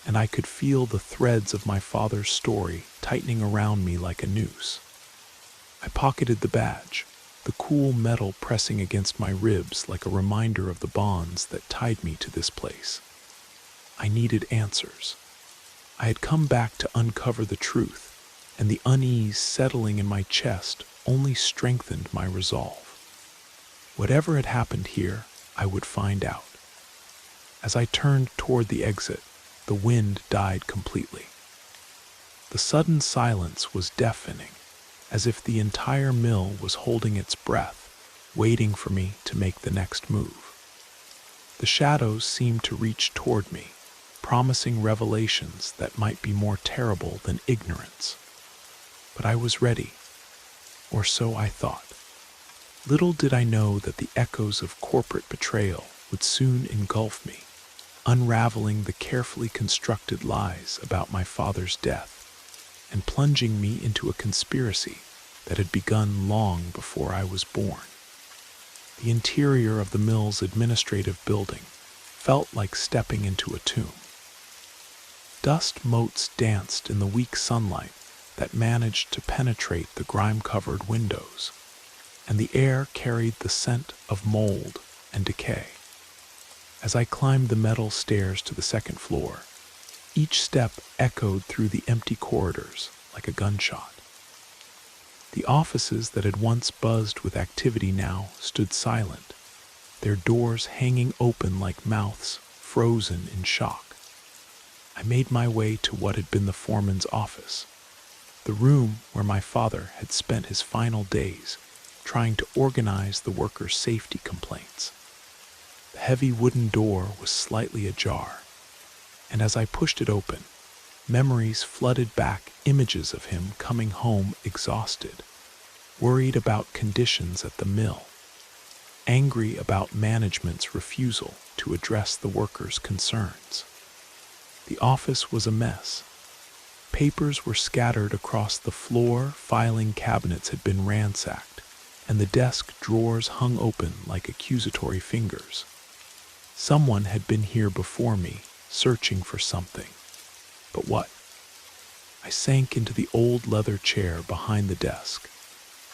and I could feel the threads of my father's story tightening around me like a noose. I pocketed the badge, the cool metal pressing against my ribs like a reminder of the bonds that tied me to this place. I needed answers. I had come back to uncover the truth, and the unease settling in my chest only strengthened my resolve. Whatever had happened here, I would find out. As I turned toward the exit, the wind died completely. The sudden silence was deafening, as if the entire mill was holding its breath, waiting for me to make the next move. The shadows seemed to reach toward me, promising revelations that might be more terrible than ignorance. But I was ready, or so I thought. Little did I know that the echoes of corporate betrayal would soon engulf me, unraveling the carefully constructed lies about my father's death, and plunging me into a conspiracy that had begun long before I was born. The interior of the mill's administrative building felt like stepping into a tomb. Dust motes danced in the weak sunlight that managed to penetrate the grime-covered windows, and the air carried the scent of mold and decay. As I climbed the metal stairs to the second floor, each step echoed through the empty corridors like a gunshot. The offices that had once buzzed with activity now stood silent, their doors hanging open like mouths frozen in shock. I made my way to what had been the foreman's office, the room where my father had spent his final days trying to organize the workers' safety complaints. The heavy wooden door was slightly ajar, and as I pushed it open, memories flooded back, images of him coming home exhausted, worried about conditions at the mill, angry about management's refusal to address the workers' concerns. The office was a mess. Papers were scattered across the floor, filing cabinets had been ransacked, and the desk drawers hung open like accusatory fingers. Someone had been here before me, searching for something. But what? I sank into the old leather chair behind the desk,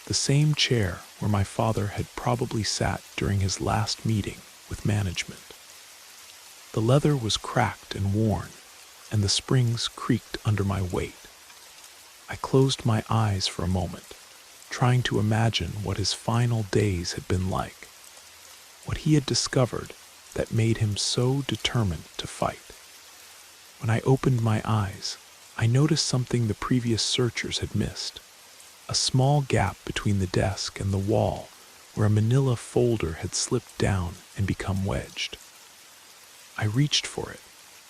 the same chair where my father had probably sat during his last meeting with management. The leather was cracked and worn, and the springs creaked under my weight. I closed my eyes for a moment, trying to imagine what his final days had been like, what he had discovered that made him so determined to fight. When I opened my eyes, I noticed something the previous searchers had missed, a small gap between the desk and the wall where a manila folder had slipped down and become wedged. I reached for it,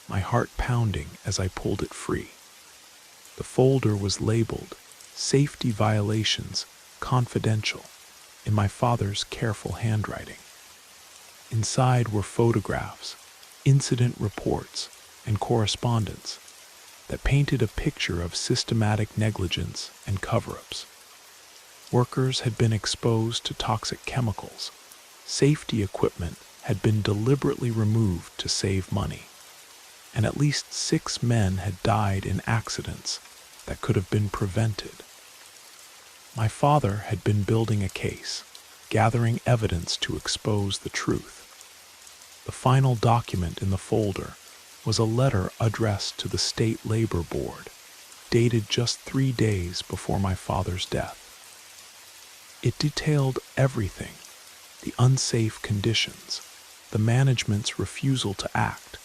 my heart pounding as I pulled it free. The folder was labeled "Safety Violations, Confidential," in my father's careful handwriting. Inside were photographs, incident reports, and correspondence that painted a picture of systematic negligence and cover-ups. Workers had been exposed to toxic chemicals. Safety equipment had been deliberately removed to save money, and at least 6 men had died in accidents that could have been prevented. My father had been building a case, gathering evidence to expose the truth. The final document in the folder was a letter addressed to the State Labor Board, dated just 3 days before my father's death. It detailed everything: the unsafe conditions, the management's refusal to act,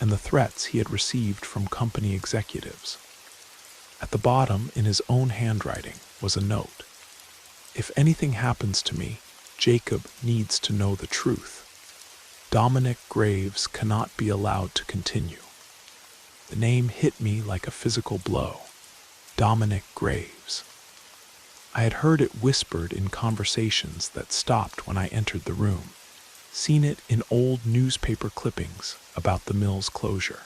and the threats he had received from company executives. At the bottom, in his own handwriting, was a note: "If anything happens to me, Jacob needs to know the truth. Dominic Graves cannot be allowed to continue." The name hit me like a physical blow. Dominic Graves. I had heard it whispered in conversations that stopped when I entered the room, seen it in old newspaper clippings about the mill's closure.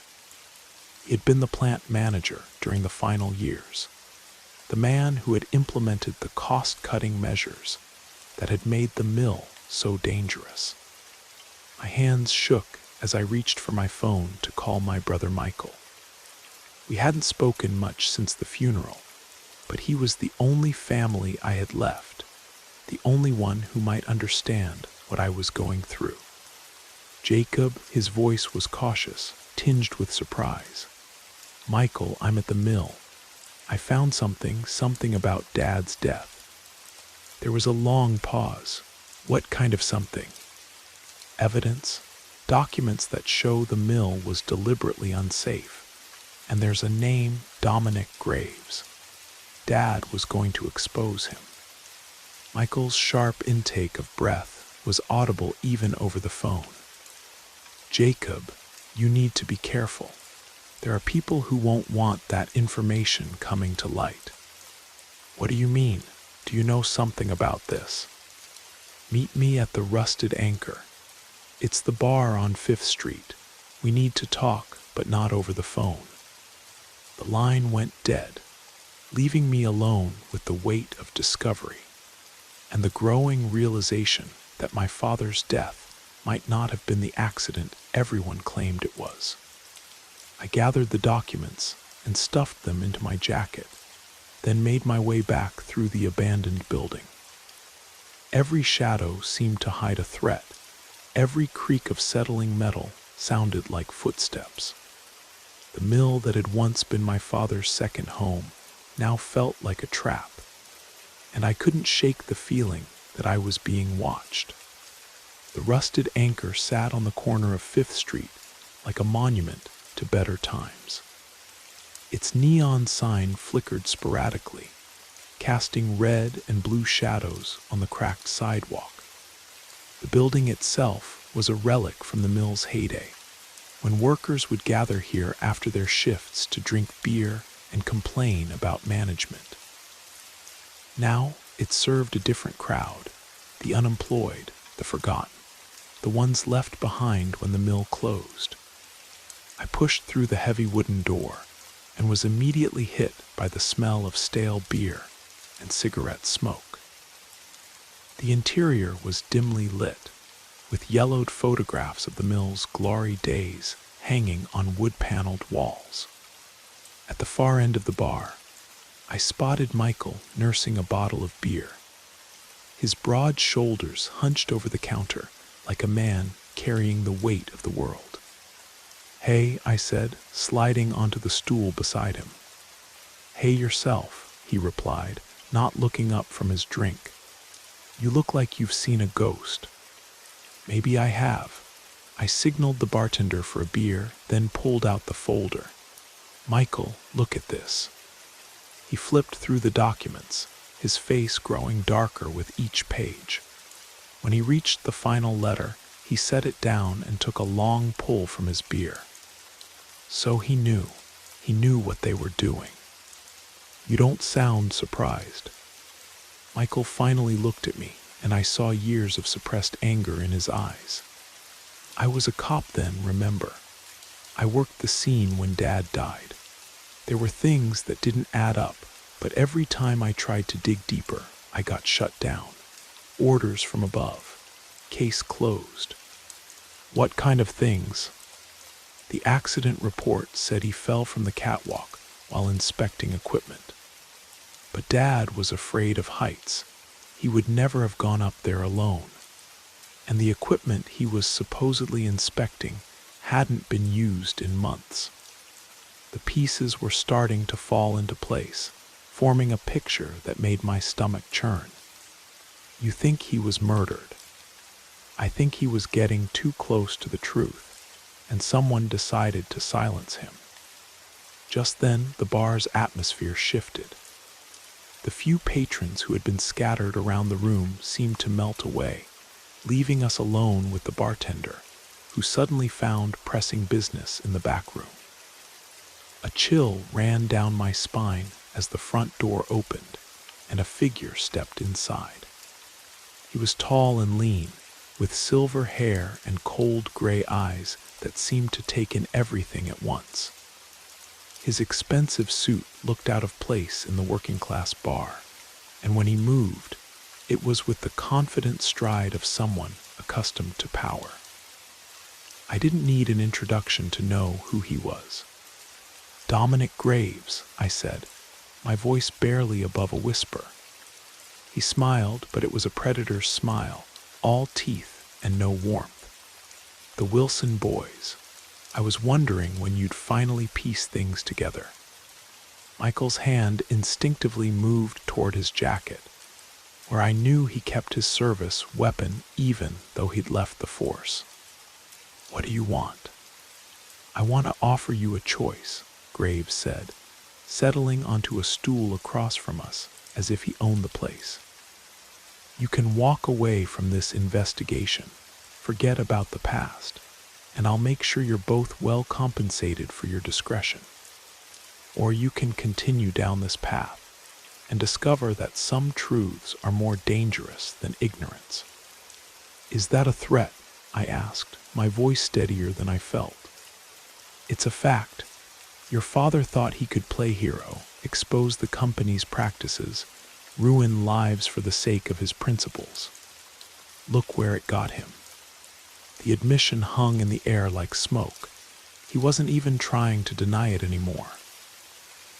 He had been the plant manager during the final years, the man who had implemented the cost-cutting measures that had made the mill so dangerous. My hands shook as I reached for my phone to call my brother Michael. We hadn't spoken much since the funeral, but he was the only family I had left, the only one who might understand what I was going through. "Jacob," his voice was cautious, tinged with surprise. "Michael, I'm at the mill. I found something about Dad's death." There was a long pause. "What kind of something?" evidence, documents that show the mill was deliberately unsafe. And there's a name, Dominic Graves. Dad was going to expose him. Michael's sharp intake of breath was audible even over the phone. Jacob, you need to be careful. There are people who won't want that information coming to light. What do you mean? Do you know something about this? Meet me at the Rusted Anchor. It's the bar on 5th Street. We need to talk, but not over the phone. The line went dead, leaving me alone with the weight of discovery and the growing realization that my father's death might not have been the accident everyone claimed it was. I gathered the documents and stuffed them into my jacket, then made my way back through the abandoned building. Every shadow seemed to hide a threat. Every creak of settling metal sounded like footsteps. The mill that had once been my father's second home now felt like a trap, and I couldn't shake the feeling that I was being watched. The Rusted Anchor sat on the corner of 5th Street like a monument to better times. Its neon sign flickered sporadically, casting red and blue shadows on the cracked sidewalk. The building itself was a relic from the mill's heyday, when workers would gather here after their shifts to drink beer and complain about management. Now it served a different crowd, the unemployed, the forgotten, the ones left behind when the mill closed. I pushed through the heavy wooden door and was immediately hit by the smell of stale beer and cigarette smoke. The interior was dimly lit, with yellowed photographs of the mill's glory days hanging on wood-paneled walls. At the far end of the bar, I spotted Michael nursing a bottle of beer. His broad shoulders hunched over the counter like a man carrying the weight of the world. "Hey," I said, sliding onto the stool beside him. "Hey yourself," he replied, not looking up from his drink. "You look like you've seen a ghost." "Maybe I have." I signaled the bartender for a beer, then pulled out the folder. "Michael, look at this." He flipped through the documents, his face growing darker with each page. When he reached the final letter, he set it down and took a long pull from his beer. So he knew what they were doing. "You don't sound surprised." Michael finally looked at me, and I saw years of suppressed anger in his eyes. "I was a cop then, remember? I worked the scene when Dad died. There were things that didn't add up, but every time I tried to dig deeper, I got shut down. Orders from above. Case closed." "What kind of things?" "The accident report said he fell from the catwalk while inspecting equipment. But Dad was afraid of heights. He would never have gone up there alone. And the equipment he was supposedly inspecting hadn't been used in months. The pieces were starting to fall into place, forming a picture that made my stomach churn. You think he was murdered. I think he was getting too close to the truth, and someone decided to silence him." Just then, the bar's atmosphere shifted. The few patrons who had been scattered around the room seemed to melt away, leaving us alone with the bartender, who suddenly found pressing business in the back room. A chill ran down my spine as the front door opened, and a figure stepped inside. He was tall and lean, with silver hair and cold gray eyes that seemed to take in everything at once. His expensive suit looked out of place in the working-class bar, and when he moved, it was with the confident stride of someone accustomed to power. I didn't need an introduction to know who he was. "Dominic Graves," I said, my voice barely above a whisper. He smiled, but it was a predator's smile, all teeth and no warmth. "The Wilson boys. I was wondering when you'd finally piece things together." Michael's hand instinctively moved toward his jacket. where I knew he kept his service weapon even though he'd left the force. "What do you want?" "I want to offer you a choice," Graves said, settling onto a stool across from us as if he owned the place. "You can walk away from this investigation, forget about the past, and I'll make sure you're both well compensated for your discretion. Or you can continue down this path and discover that some truths are more dangerous than ignorance." "Is that a threat?" I asked, my voice steadier than I felt. "It's a fact. Your father thought he could play hero, expose the company's practices, ruin lives for the sake of his principles. Look where it got him." The admission hung in the air like smoke. He wasn't even trying to deny it anymore.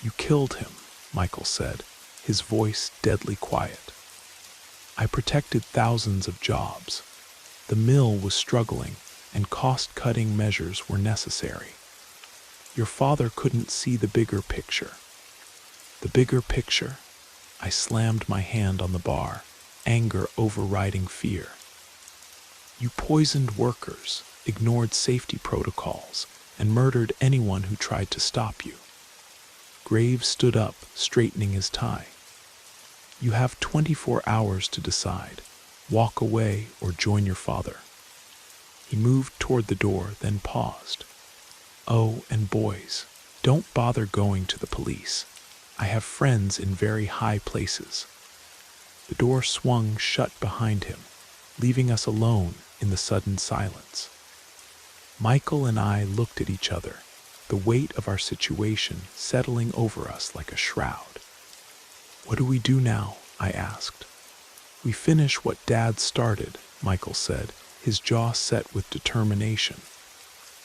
"You killed him," Michael said, his voice deadly quiet. "I protected thousands of jobs. The mill was struggling, and cost-cutting measures were necessary. Your father couldn't see the bigger picture." "The bigger picture?" I slammed my hand on the bar, anger overriding fear. "You poisoned workers, ignored safety protocols, and murdered anyone who tried to stop you." Graves stood up, straightening his tie. "You have 24 hours to decide. Walk away or join your father." He moved toward the door, then paused. "Oh, and boys, don't bother going to the police. I have friends in very high places." The door swung shut behind him, leaving us alone in the sudden silence. Michael and I looked at each other, the weight of our situation settling over us like a shroud. "What do we do now?" I asked. "We finish what Dad started," Michael said, his jaw set with determination.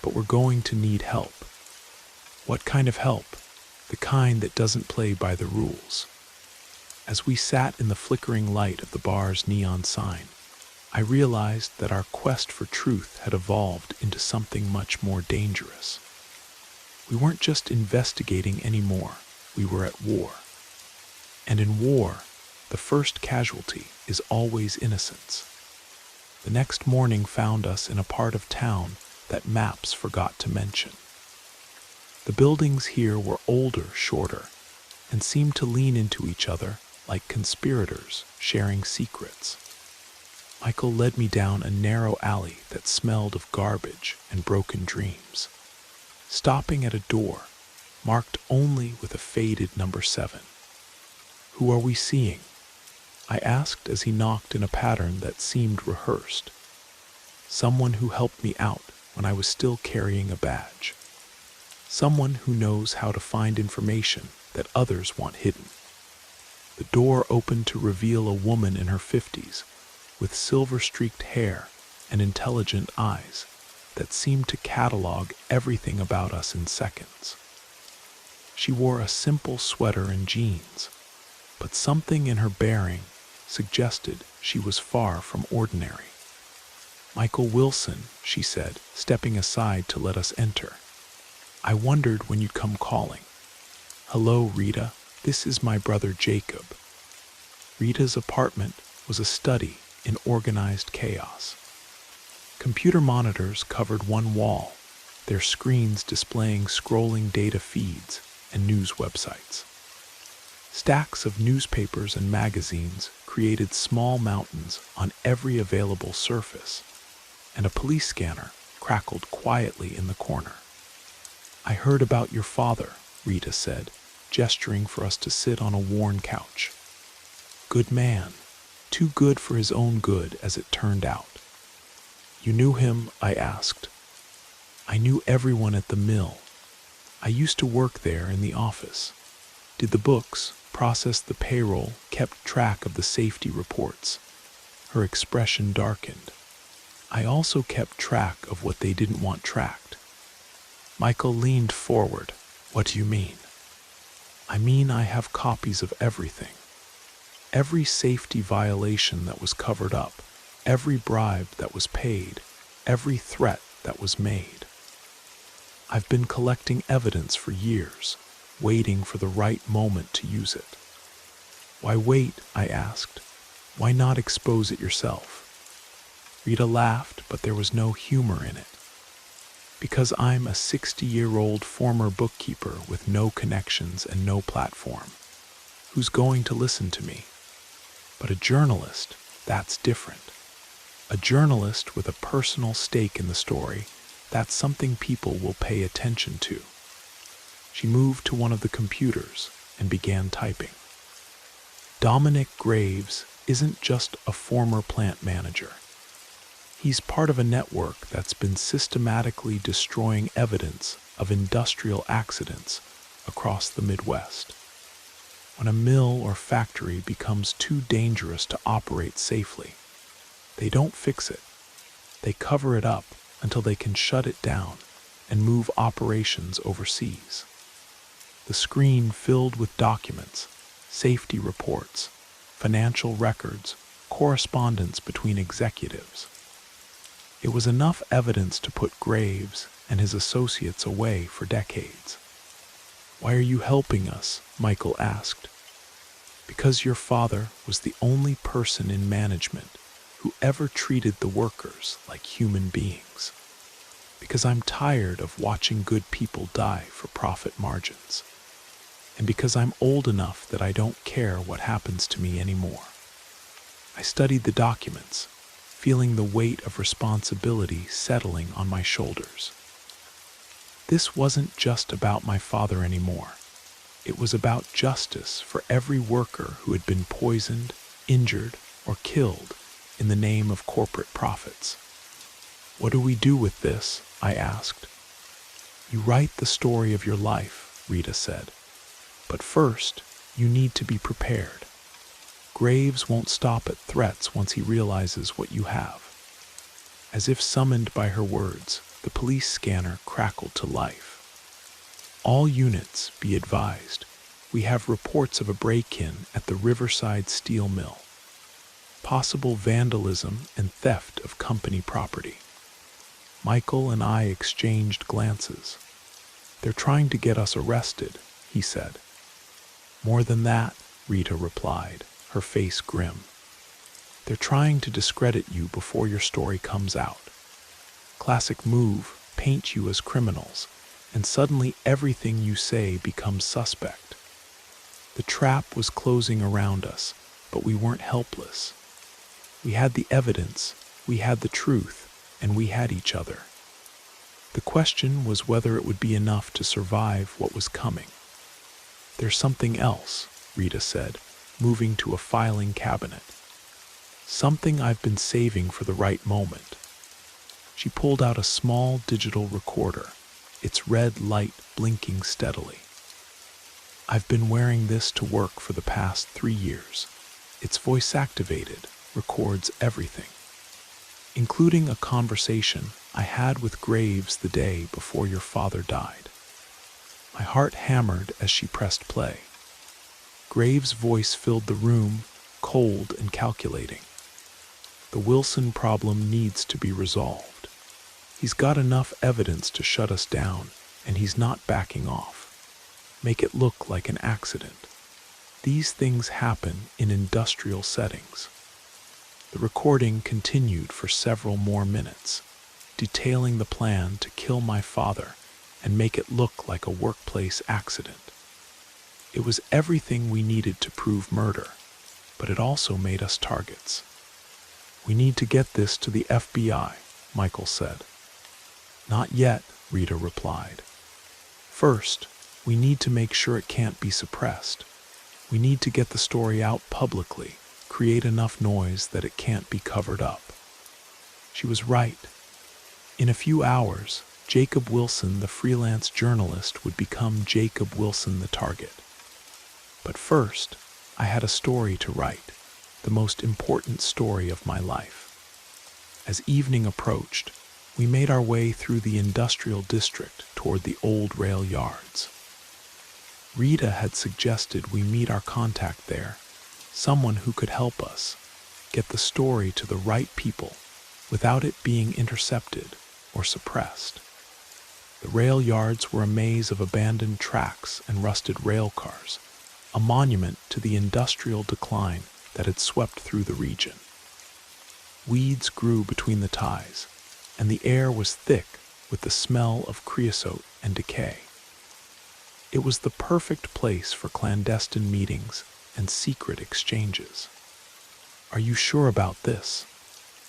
"But we're going to need help." "What kind of help?" "The kind that doesn't play by the rules." As we sat in the flickering light of the bar's neon sign, I realized that our quest for truth had evolved into something much more dangerous. We weren't just investigating anymore, we were at war. And in war, the first casualty is always innocence. The next morning found us in a part of town that maps forgot to mention. The buildings here were older, shorter, and seemed to lean into each other like conspirators sharing secrets. Michael led me down a narrow alley that smelled of garbage and broken dreams, stopping at a door marked only with a faded number 7. "Who are we seeing?" I asked as he knocked in a pattern that seemed rehearsed. "Someone who helped me out when I was still carrying a badge. Someone who knows how to find information that others want hidden." The door opened to reveal a woman in her 50s, with silver-streaked hair and intelligent eyes that seemed to catalog everything about us in seconds. She wore a simple sweater and jeans, but something in her bearing suggested she was far from ordinary. "Michael Wilson," she said, stepping aside to let us enter. "I wondered when you'd come calling." "Hello, Rita. This is my brother Jacob." Rita's apartment was a study in organized chaos. Computer monitors covered one wall, their screens displaying scrolling data feeds and news websites. Stacks of newspapers and magazines created small mountains on every available surface, and a police scanner crackled quietly in the corner. "I heard about your father," Rita said, gesturing for us to sit on a worn couch. "Good man. Too good for his own good, as it turned out." "You knew him?" I asked. "I knew everyone at the mill. I used to work there in the office. Did the books, processed the payroll, kept track of the safety reports." Her expression darkened. "I also kept track of what they didn't want tracked." Michael leaned forward. "What do you mean?" "I mean I have copies of everything. Every safety violation that was covered up, every bribe that was paid, every threat that was made. I've been collecting evidence for years, waiting for the right moment to use it." "Why wait?" I asked. Why not expose it yourself? Rita laughed, but there was no humor in it. Because I'm a 60-year-old former bookkeeper with no connections and no platform. Who's going to listen to me? But a journalist, that's different. A journalist with a personal stake in the story, that's something people will pay attention to. She moved to one of the computers and began typing. Dominic Graves isn't just a former plant manager. He's part of a network that's been systematically destroying evidence of industrial accidents across the Midwest. When a mill or factory becomes too dangerous to operate safely, they don't fix it. They cover it up until they can shut it down and move operations overseas. The screen filled with documents, safety reports, financial records, correspondence between executives. It was enough evidence to put Graves and his associates away for decades. "Why are you helping us?" Michael asked. "Because your father was the only person in management who ever treated the workers like human beings. Because I'm tired of watching good people die for profit margins. And because I'm old enough that I don't care what happens to me anymore." I studied the documents, feeling the weight of responsibility settling on my shoulders. This wasn't just about my father anymore. It was about justice for every worker who had been poisoned, injured, or killed in the name of corporate profits. "What do we do with this?" I asked. "You write the story of your life," Rita said. "But first, you need to be prepared. Graves won't stop at threats once he realizes what you have." As if summoned by her words, the police scanner crackled to life. "All units, be advised. We have reports of a break-in at the Riverside Steel Mill. Possible vandalism and theft of company property." Michael and I exchanged glances. "They're trying to get us arrested," he said. "More than that," Rita replied, her face grim. "They're trying to discredit you before your story comes out. Classic move, paint you as criminals, and suddenly everything you say becomes suspect. The trap was closing around us, but we weren't helpless. We had the evidence, we had the truth, and we had each other. The question was whether it would be enough to survive what was coming." "There's something else," Rita said, moving to a filing cabinet. "Something I've been saving for the right moment." She pulled out a small digital recorder, its red light blinking steadily. "I've been wearing this to work for the past 3 years. It's voice-activated, records everything, including a conversation I had with Graves the day before your father died." My heart hammered as she pressed play. Graves' voice filled the room, cold and calculating. "The Wilson problem needs to be resolved. He's got enough evidence to shut us down, and he's not backing off. Make it look like an accident. These things happen in industrial settings." The recording continued for several more minutes, detailing the plan to kill my father and make it look like a workplace accident. It was everything we needed to prove murder, but it also made us targets. "We need to get this to the FBI," Michael said. "Not yet," Rita replied. "First, we need to make sure it can't be suppressed. We need to get the story out publicly, create enough noise that it can't be covered up." She was right. In a few hours, Jacob Wilson, the freelance journalist, would become Jacob Wilson, the target. But first, I had a story to write, the most important story of my life. As evening approached, we made our way through the industrial district toward the old rail yards. Rita had suggested we meet our contact there, someone who could help us get the story to the right people without it being intercepted or suppressed. The rail yards were a maze of abandoned tracks and rusted rail cars, a monument to the industrial decline that had swept through the region. Weeds grew between the ties, and the air was thick with the smell of creosote and decay. It was the perfect place for clandestine meetings and secret exchanges. "Are you sure about this?"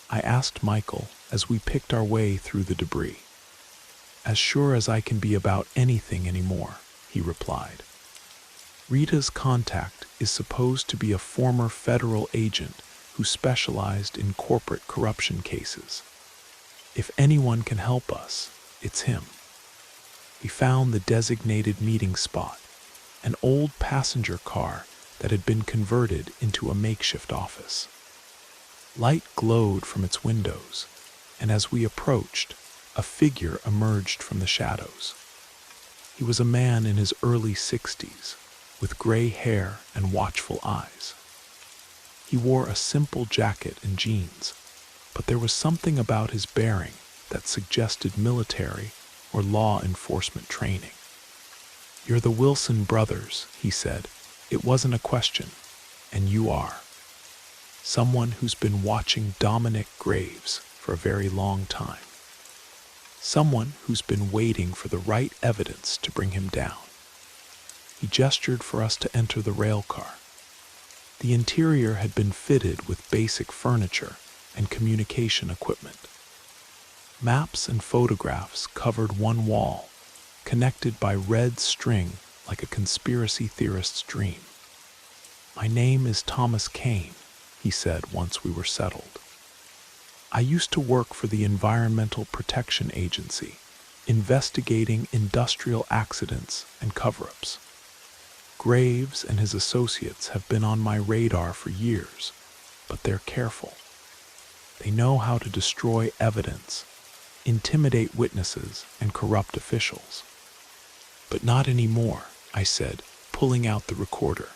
I asked Michael as we picked our way through the debris. "As sure as I can be about anything anymore," he replied. Rita's contact is supposed to be a former federal agent who specialized in corporate corruption cases. If anyone can help us, it's him. We found the designated meeting spot, an old passenger car that had been converted into a makeshift office. Light glowed from its windows, and as we approached, a figure emerged from the shadows. He was a man in his early 60s, with gray hair and watchful eyes. He wore a simple jacket and jeans, but there was something about his bearing that suggested military or law enforcement training. "You're the Wilson brothers," he said. "It wasn't a question, and you are." Someone who's been watching Dominic Graves for a very long time. Someone who's been waiting for the right evidence to bring him down. He gestured for us to enter the rail car. The interior had been fitted with basic furniture and communication equipment. Maps and photographs covered one wall, connected by red string like a conspiracy theorist's dream. "My name is Thomas Kane," he said once we were settled. "I used to work for the Environmental Protection Agency, investigating industrial accidents and cover-ups. Graves and his associates have been on my radar for years, but they're careful. They know how to destroy evidence, intimidate witnesses, and corrupt officials." "But not anymore," I said, pulling out the recorder.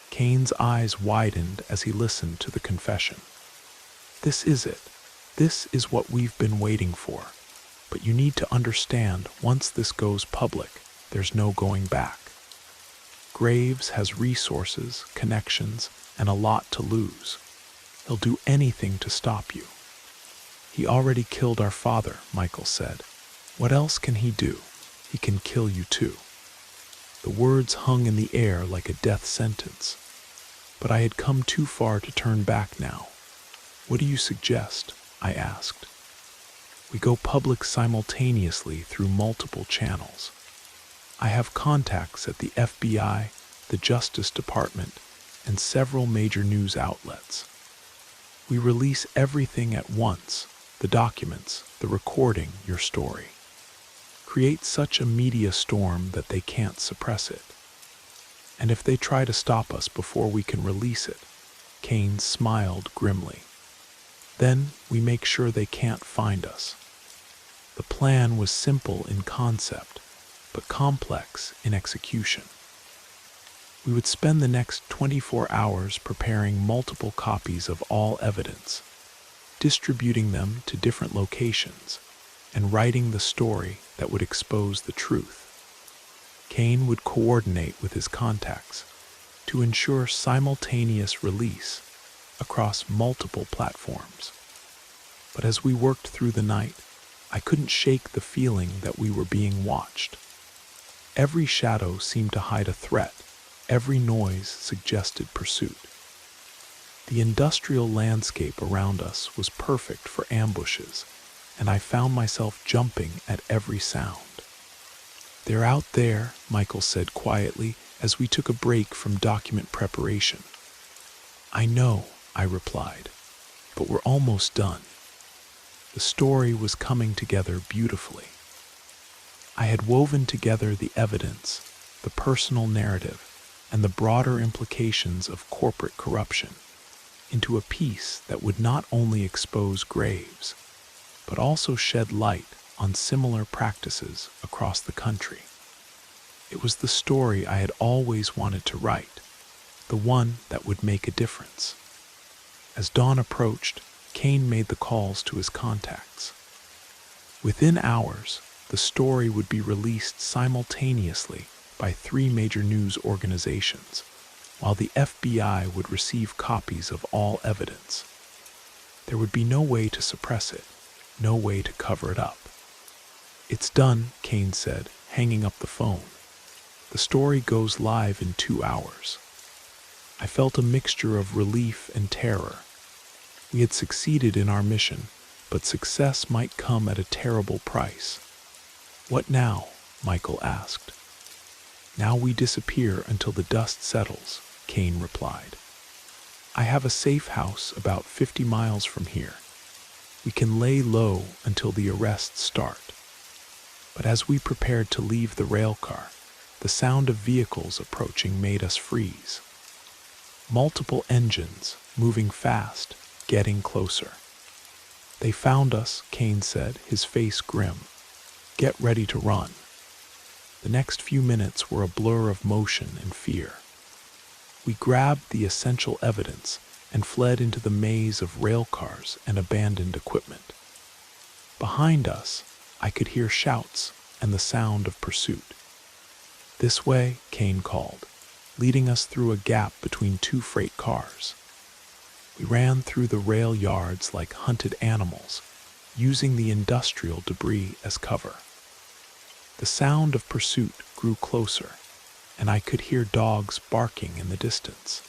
Kane's eyes widened as he listened to the confession. "This is it. This is what we've been waiting for. But you need to understand, once this goes public, there's no going back. Graves has resources, connections, and a lot to lose. He'll do anything to stop you." "He already killed our father," Michael said. "What else can he do? He can kill you too." The words hung in the air like a death sentence. But I had come too far to turn back now. "What do you suggest?" I asked. "We go public simultaneously through multiple channels. I have contacts at the FBI, the Justice Department, and several major news outlets. We release everything at once, the documents, the recording, your story. Create such a media storm that they can't suppress it. And if they try to stop us before we can release it," Kane smiled grimly, "then we make sure they can't find us." The plan was simple in concept, but complex in execution. We would spend the next 24 hours preparing multiple copies of all evidence, distributing them to different locations, and writing the story that would expose the truth. Kane would coordinate with his contacts to ensure simultaneous release across multiple platforms. But as we worked through the night, I couldn't shake the feeling that we were being watched. Every shadow seemed to hide a threat. Every noise suggested pursuit. The industrial landscape around us was perfect for ambushes, and I found myself jumping at every sound. "They're out there," Michael said quietly as we took a break from document preparation. "I know," I replied, "but we're almost done." The story was coming together beautifully. I had woven together the evidence, the personal narrative, and the broader implications of corporate corruption into a piece that would not only expose Graves, but also shed light on similar practices across the country. It was the story I had always wanted to write, the one that would make a difference. As dawn approached, Kane made the calls to his contacts. Within hours, the story would be released simultaneously by 3 major news organizations, while the FBI would receive copies of all evidence. There would be no way to suppress it, no way to cover it up. "It's done," Kane said, hanging up the phone. "The story goes live in 2 hours." I felt a mixture of relief and terror. We had succeeded in our mission, but success might come at a terrible price. "What now?" Michael asked. "Now we disappear until the dust settles," Kane replied. "I have a safe house about 50 miles from here. We can lay low until the arrests start." But as we prepared to leave the railcar, the sound of vehicles approaching made us freeze. Multiple engines, moving fast, getting closer. "They found us," Kane said, his face grim. "Get ready to run." The next few minutes were a blur of motion and fear. We grabbed the essential evidence and fled into the maze of rail cars and abandoned equipment. Behind us, I could hear shouts and the sound of pursuit. "This way," Kane called, leading us through a gap between 2 freight cars. We ran through the rail yards like hunted animals, using the industrial debris as cover. The sound of pursuit grew closer, and I could hear dogs barking in the distance.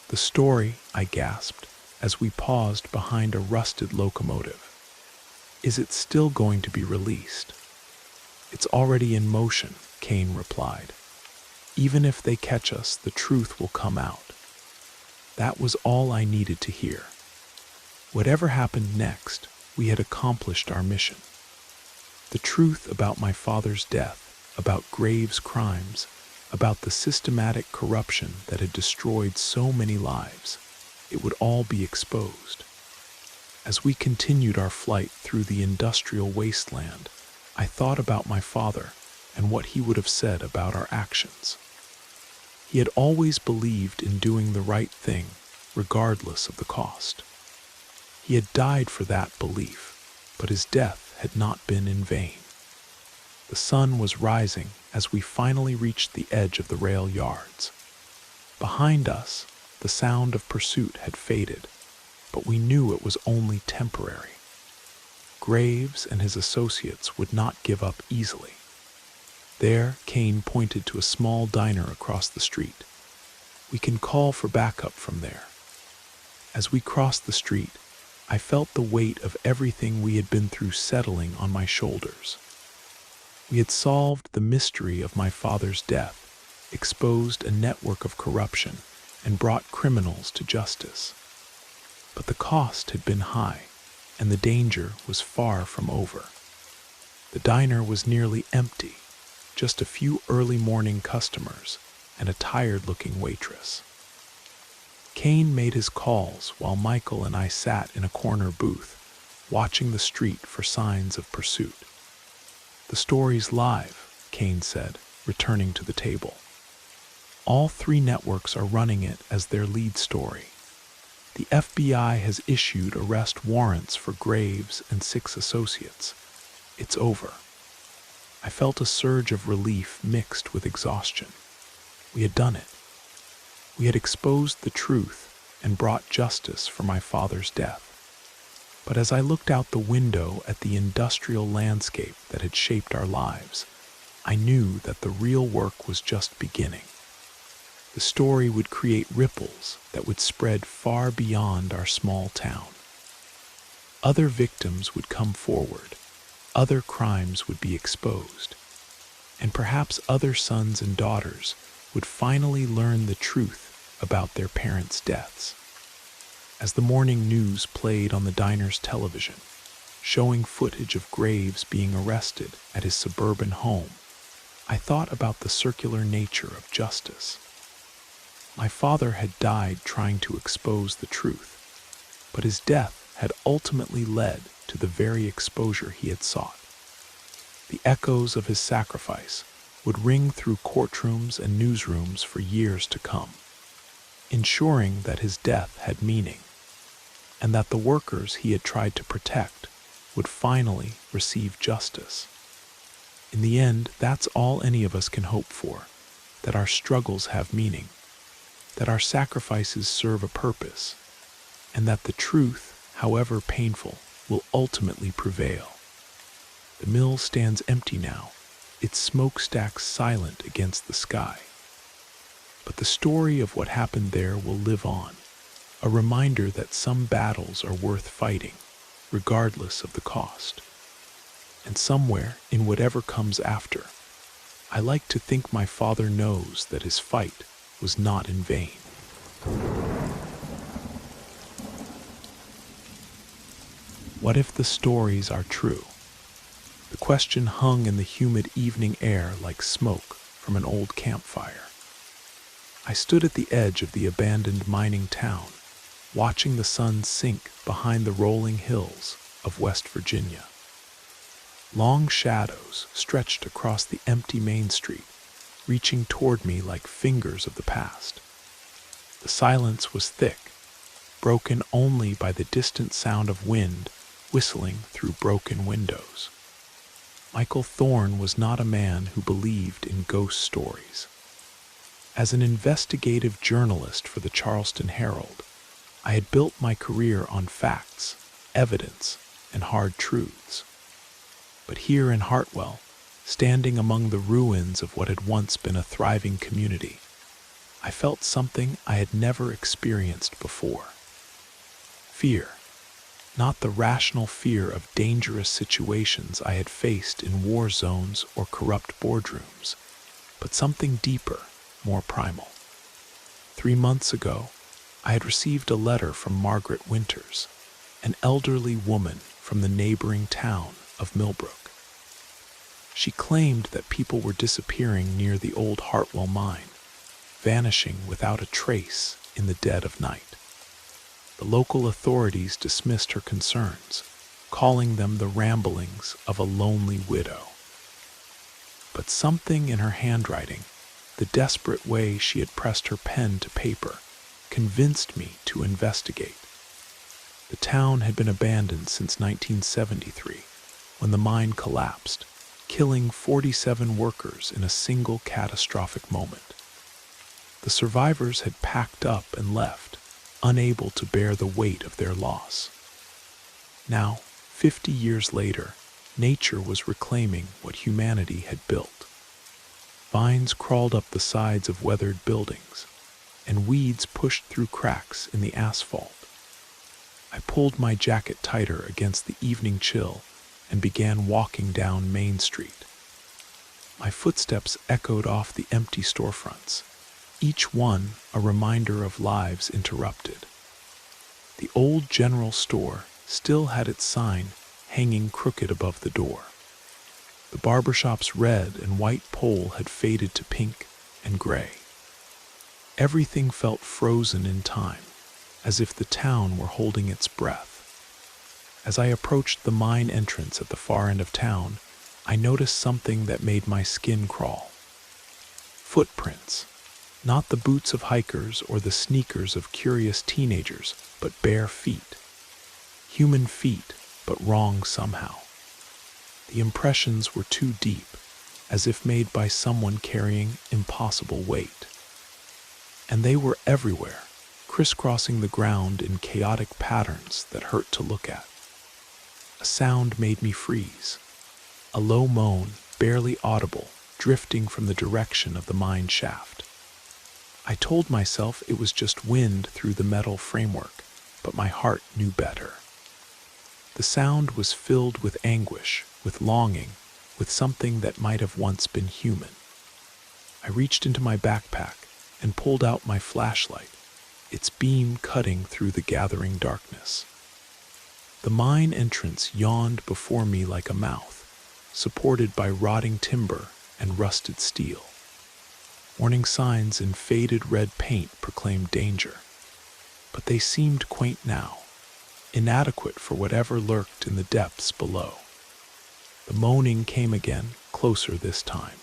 "The story," I gasped, as we paused behind a rusted locomotive. "Is it still going to be released?" "It's already in motion," Kane replied. "Even if they catch us, the truth will come out." That was all I needed to hear. Whatever happened next, we had accomplished our mission. The truth about my father's death, about Graves' crimes, about the systematic corruption that had destroyed so many lives, it would all be exposed. As we continued our flight through the industrial wasteland, I thought about my father and what he would have said about our actions. He had always believed in doing the right thing, regardless of the cost. He had died for that belief, but his death had not been in vain. The sun was rising as we finally reached the edge of the rail yards. Behind us, the sound of pursuit had faded, but we knew it was only temporary. Graves and his associates would not give up easily. There, Kane pointed to a small diner across the street. "We can call for backup from there." As we crossed the street, I felt the weight of everything we had been through settling on my shoulders. We had solved the mystery of my father's death, exposed a network of corruption, and brought criminals to justice. But the cost had been high, and the danger was far from over. The diner was nearly empty, just a few early morning customers and a tired-looking waitress. Kane made his calls while Michael and I sat in a corner booth, watching the street for signs of pursuit. "The story's live," Kane said, returning to the table. "All 3 networks are running it as their lead story. The FBI has issued arrest warrants for Graves and 6 associates. It's over." I felt a surge of relief mixed with exhaustion. We had done it. We had exposed the truth and brought justice for my father's death. But as I looked out the window at the industrial landscape that had shaped our lives, I knew that the real work was just beginning. The story would create ripples that would spread far beyond our small town. Other victims would come forward, other crimes would be exposed, and perhaps other sons and daughters would finally learn the truth about their parents' deaths. As the morning news played on the diner's television, showing footage of Graves being arrested at his suburban home, I thought about the circular nature of justice. My father had died trying to expose the truth, but his death had ultimately led to the very exposure he had sought. The echoes of his sacrifice would ring through courtrooms and newsrooms for years to come, ensuring that his death had meaning, and that the workers he had tried to protect would finally receive justice. In the end, that's all any of us can hope for, that our struggles have meaning. that our sacrifices serve a purpose, and that the truth, however painful, will ultimately prevail. The mill stands empty now, its smokestacks silent against the sky. But the story of what happened there will live on, a reminder that some battles are worth fighting, regardless of the cost. And somewhere, in whatever comes after, I like to think my father knows that his fight was not in vain. What if the stories are true? The question hung in the humid evening air like smoke from an old campfire. I stood at the edge of the abandoned mining town, watching the sun sink behind the rolling hills of West Virginia. Long shadows stretched across the empty main street, reaching toward me like fingers of the past. The silence was thick, broken only by the distant sound of wind whistling through broken windows. Michael Thorne was not a man who believed in ghost stories. As an investigative journalist for the Charleston Herald, I had built my career on facts, evidence, and hard truths. But here in Hartwell, standing among the ruins of what had once been a thriving community, I felt something I had never experienced before. Fear. Not the rational fear of dangerous situations I had faced in war zones or corrupt boardrooms, but something deeper, more primal. 3 months ago, I had received a letter from Margaret Winters, an elderly woman from the neighboring town of Millbrook. She claimed that people were disappearing near the old Hartwell mine, vanishing without a trace in the dead of night. The local authorities dismissed her concerns, calling them the ramblings of a lonely widow. But something in her handwriting, the desperate way she had pressed her pen to paper, convinced me to investigate. The town had been abandoned since 1973, when the mine collapsed, killing 47 workers in a single catastrophic moment. The survivors had packed up and left, unable to bear the weight of their loss. Now, 50 years later, nature was reclaiming what humanity had built. Vines crawled up the sides of weathered buildings, and weeds pushed through cracks in the asphalt. I pulled my jacket tighter against the evening chill and began walking down Main Street. My footsteps echoed off the empty storefronts, each one a reminder of lives interrupted. The old general store still had its sign hanging crooked above the door. The barbershop's red and white pole had faded to pink and gray. Everything felt frozen in time, as if the town were holding its breath. As I approached the mine entrance at the far end of town, I noticed something that made my skin crawl. Footprints. Not the boots of hikers or the sneakers of curious teenagers, but bare feet. Human feet, but wrong somehow. The impressions were too deep, as if made by someone carrying impossible weight. And they were everywhere, crisscrossing the ground in chaotic patterns that hurt to look at. A sound made me freeze. A low moan, barely audible, drifting from the direction of the mine shaft. I told myself it was just wind through the metal framework, but my heart knew better. The sound was filled with anguish, with longing, with something that might have once been human. I reached into my backpack and pulled out my flashlight, its beam cutting through the gathering darkness. The mine entrance yawned before me like a mouth, supported by rotting timber and rusted steel. Warning signs in faded red paint proclaimed danger, but they seemed quaint now, inadequate for whatever lurked in the depths below. The moaning came again, closer this time.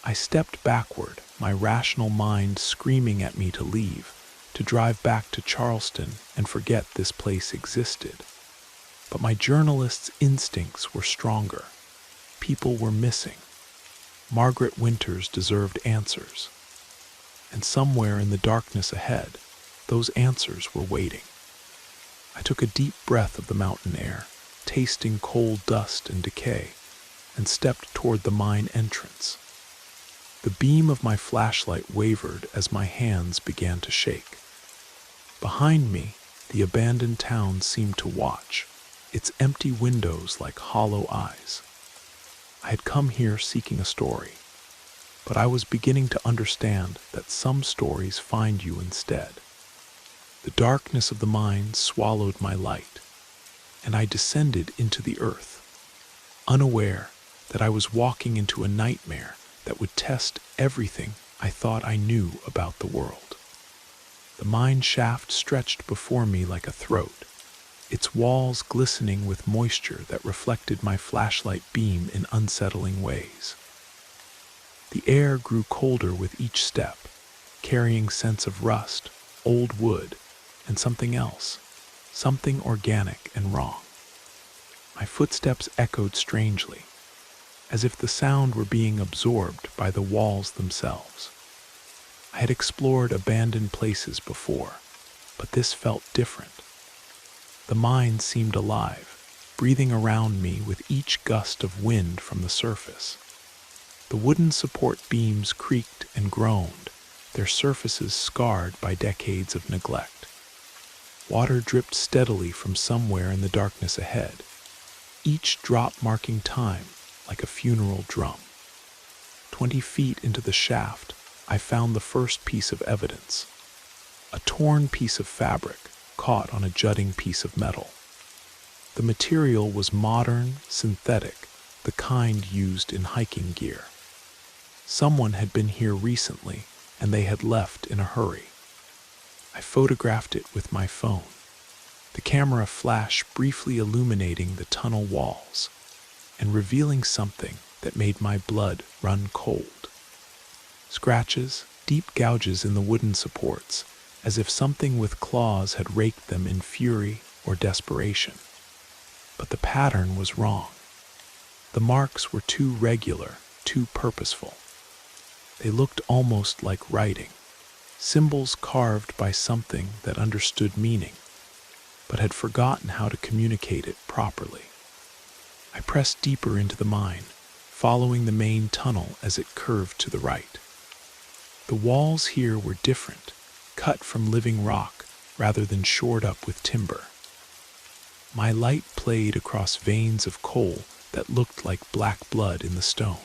I stepped backward, my rational mind screaming at me to leave, to drive back to Charleston and forget this place existed. But my journalist's instincts were stronger. People were missing. Margaret Winters deserved answers. and somewhere in the darkness ahead, those answers were waiting. I took a deep breath of the mountain air, tasting coal dust and decay, and stepped toward the mine entrance. The beam of my flashlight wavered as my hands began to shake. Behind me, the abandoned town seemed to watch, its empty windows like hollow eyes. I had come here seeking a story, but I was beginning to understand that some stories find you instead. The darkness of the mine swallowed my light, and I descended into the earth, unaware that I was walking into a nightmare that would test everything I thought I knew about the world. The mine shaft stretched before me like a throat, its walls glistening with moisture that reflected my flashlight beam in unsettling ways. The air grew colder with each step, carrying scents of rust, old wood, and something else, something organic and wrong. My footsteps echoed strangely, as if the sound were being absorbed by the walls themselves. I had explored abandoned places before, but this felt different. The mine seemed alive, breathing around me with each gust of wind from the surface. The wooden support beams creaked and groaned, their surfaces scarred by decades of neglect. Water dripped steadily from somewhere in the darkness ahead, each drop marking time like a funeral drum. 20 feet into the shaft, I found the first piece of evidence, a torn piece of fabric caught on a jutting piece of metal. The material was modern, synthetic, the kind used in hiking gear. Someone had been here recently, and they had left in a hurry. I photographed it with my phone, the camera flash briefly illuminating the tunnel walls and revealing something that made my blood run cold. Scratches, deep gouges in the wooden supports, as if something with claws had raked them in fury or desperation. But the pattern was wrong. The marks were too regular, too purposeful. They looked almost like writing, symbols carved by something that understood meaning, but had forgotten how to communicate it properly. I pressed deeper into the mine, following the main tunnel as it curved to the right. The walls here were different, cut from living rock rather than shored up with timber. My light played across veins of coal that looked like black blood in the stone.